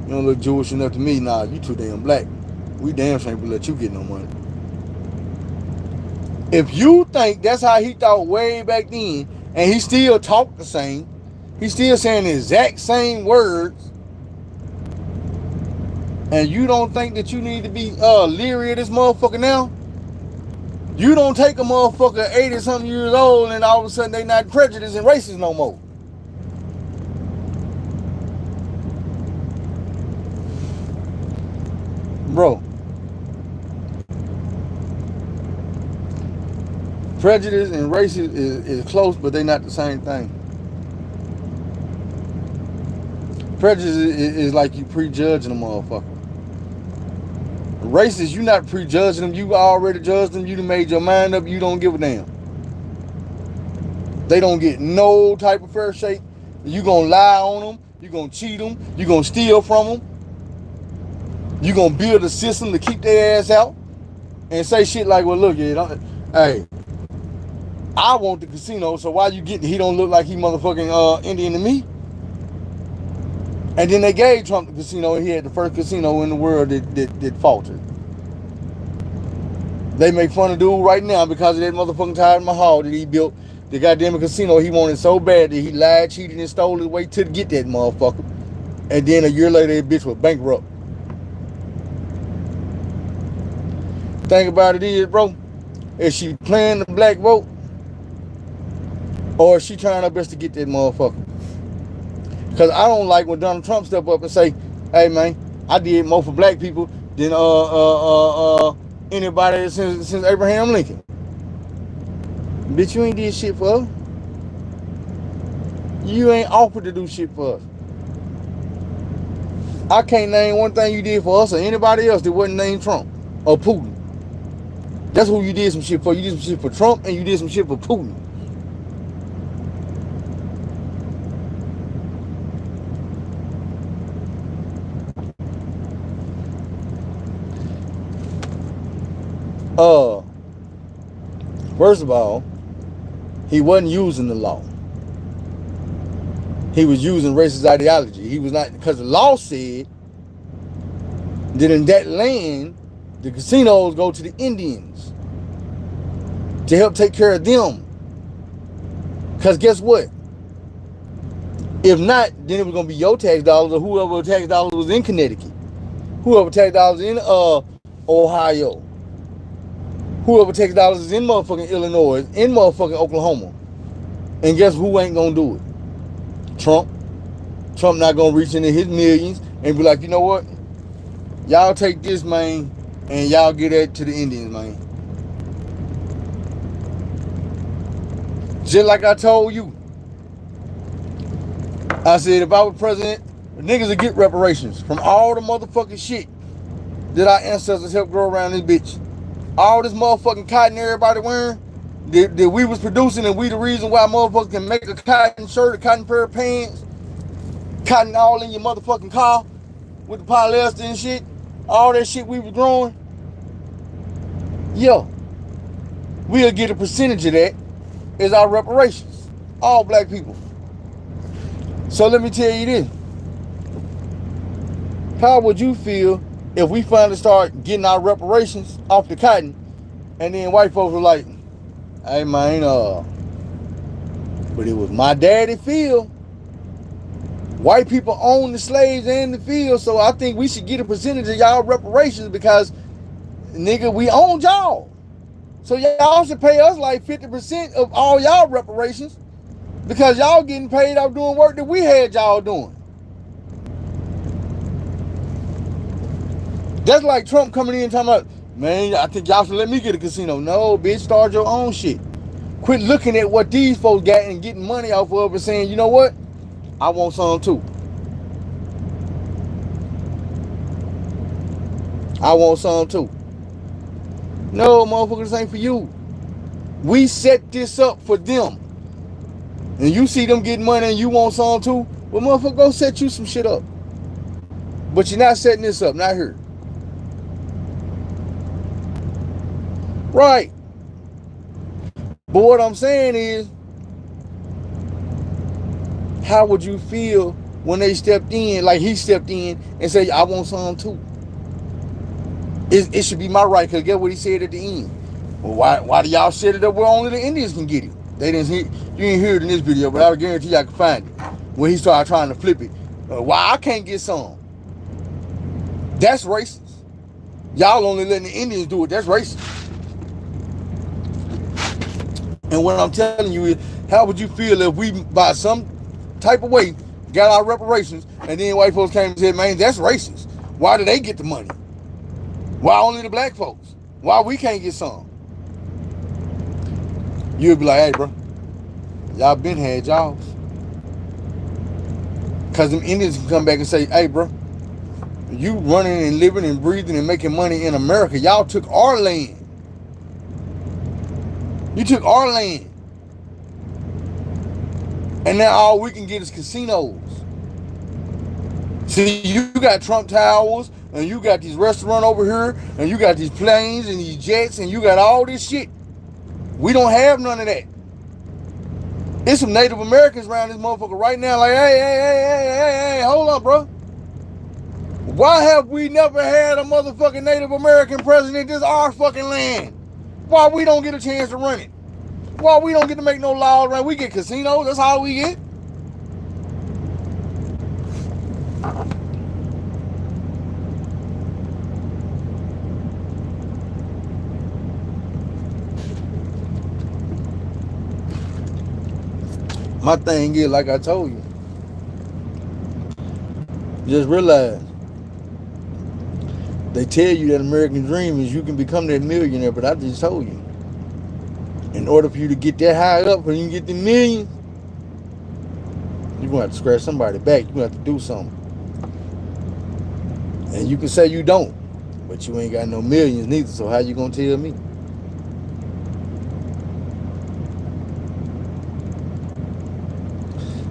You don't look Jewish enough to me. Nah, you too damn black. We damn sure ain't gonna let you get no money. If you think that's how he thought way back then, and he still talked the same, he's still saying the exact same words, and you don't think that you need to be leery of this motherfucker now, you don't take a motherfucker 80-something years old and all of a sudden they not prejudiced and racist no more. Bro, prejudice and racist is close, but they're not the same thing. Prejudice is like you prejudging a motherfucker. Racist, you not prejudging them. You already judged them. You done made your mind up. You don't give a damn. They don't get no type of fair shake. You gonna lie on them. You gonna cheat them. You gonna steal from them. You gonna build a system to keep their ass out and say shit like, well, look, hey, I want the casino, so why you getting, he don't look like he motherfucking Indian to me? And then they gave Trump the casino, and he had the first casino in the world that faltered. They make fun of dude right now because of that motherfucking Taj Mahal that he built, the goddamn casino he wanted so bad that he lied, cheated, and stole his way to get that motherfucker. And then a year later, that bitch was bankrupt. Thing about it is, bro, is she playing the black vote, or is she trying her best to get that motherfucker? Because I don't like when Donald Trump step up and say, hey man, I did more for black people than anybody since Abraham Lincoln. Bitch, you ain't did shit for us. You ain't offered to do shit for us. I can't name one thing you did for us or anybody else that wasn't named Trump or Putin. That's who you did some shit for. You did some shit for Trump and you did some shit for Putin. First of all, he wasn't using the law. He was using racist ideology. He was not, because the law said that in that land, the casinos go to the Indians to help take care of them. Because guess what? If not, then it was going to be your tax dollars or whoever tax dollars was in Connecticut. Whoever tax dollars in Ohio. Whoever tax dollars is in motherfucking Illinois, in motherfucking Oklahoma. And guess who ain't going to do it? Trump. Trump not going to reach into his millions and be like, you know what? Y'all take this, man, and y'all get that to the Indians, man. Just like I told you. I said, if I was president, niggas would get reparations from all the motherfucking shit that our ancestors helped grow around this bitch. All this motherfucking cotton everybody wearing that we was producing, and we the reason why motherfuckers can make a cotton shirt, a cotton pair of pants, cotton all in your motherfucking car with the polyester and shit. All that shit we was growing. Yo, we'll get a percentage of that as our reparations. All black people. So let me tell you this. How would you feel if we finally start getting our reparations off the cotton, and then white folks were like, hey man, but it was my daddy field. White people own the slaves and the field, so I think we should get a percentage of y'all reparations because, nigga, we own y'all. So y'all should pay us like 50% of all y'all reparations because y'all getting paid off doing work that we had y'all doing. That's like Trump coming in and talking about, man, I think y'all should let me get a casino. No, bitch, start your own shit. Quit looking at what these folks got and getting money off of and saying, you know what? I want some too. I want some too. No, motherfucker, this ain't for you. We set this up for them. And you see them getting money and you want some too? Well, motherfucker, go set you some shit up. But you're not setting this up, not here. Right. But what I'm saying is, how would you feel when they stepped in, like he stepped in and said, I want some too? It should be my right, because get what he said at the end. Well, why do y'all set it up where only the Indians can get it? They didn't hear, you didn't hear it in this video, but I guarantee you I can find it. When he started trying to flip it. Why I can't get some? That's racist. Y'all only letting the Indians do it. That's racist. And what I'm telling you is, how would you feel if we, by some type of way, got our reparations, and then white folks came and said, man, that's racist. Why do they get the money? Why only the black folks? Why we can't get some? You'd be like, hey, bro, y'all been had jobs. Because them Indians can come back and say, hey, bro, you running and living and breathing and making money in America. Y'all took our land. You took our land. And now all we can get is casinos. See, you got Trump Towers, and you got these restaurants over here, and you got these planes and these jets, and you got all this shit. We don't have none of that. There's some Native Americans around this motherfucker right now like, hey, hold up, bro. Why have we never had a motherfucking Native American president? This is our fucking land. Why we don't get a chance to run it? Why we don't get to make no laws around? We get casinos, that's all we get. My thing is, like I told you, just realize they tell you that American dream is you can become that millionaire, but I just told you, in order for you to get that high up, for you to get the millions, you're going to have to scratch somebody back. You're going to have to do something. And you can say you don't, but you ain't got no millions neither, so how you going to tell me?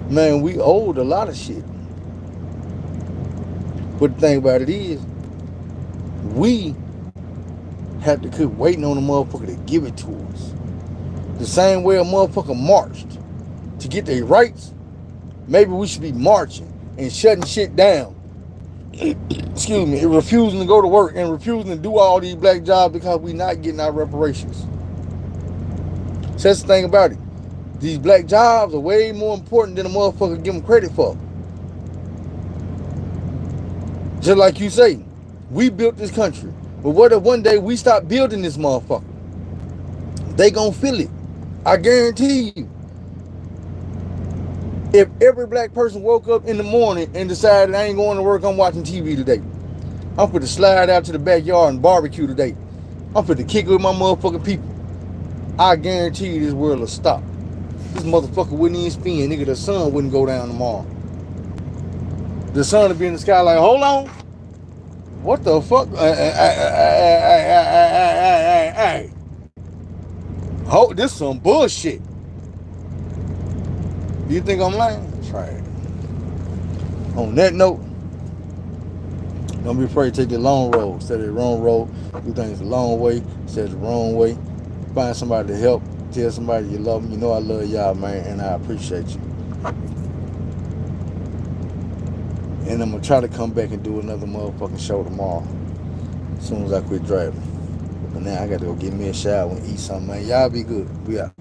Man, we owed a lot of shit. But the thing about it is, we have to quit waiting on a motherfucker to give it to us. The same way a motherfucker marched to get their rights, maybe we should be marching and shutting shit down. Excuse me, and refusing to go to work and refusing to do all these black jobs because we not getting our reparations. So that's the thing about it. These black jobs are way more important than a motherfucker give them credit for. Just like you say, we built this country. But what if one day we stop building this motherfucker? They gonna feel it. I guarantee you. If every black person woke up in the morning and decided I ain't going to work, I'm watching TV today. I'm finna slide out to the backyard and barbecue today. I'm finna kick it with my motherfucking people. I guarantee you this world will stop. This motherfucker wouldn't even spin. Nigga, the sun wouldn't go down tomorrow. The sun would be in the sky like, hold on. What the fuck? Hey. Oh, this is some bullshit. You think I'm lying? Try it. On that note, don't be afraid to take the long road instead of the wrong road. Do things the long way instead of the wrong way. Find somebody to help. Tell somebody you love them. You know I love y'all, man, and I appreciate you. And I'm going to try to come back and do another motherfucking show tomorrow as soon as I quit driving. But now I got to go get me a shower and eat something, man. Y'all be good. We out.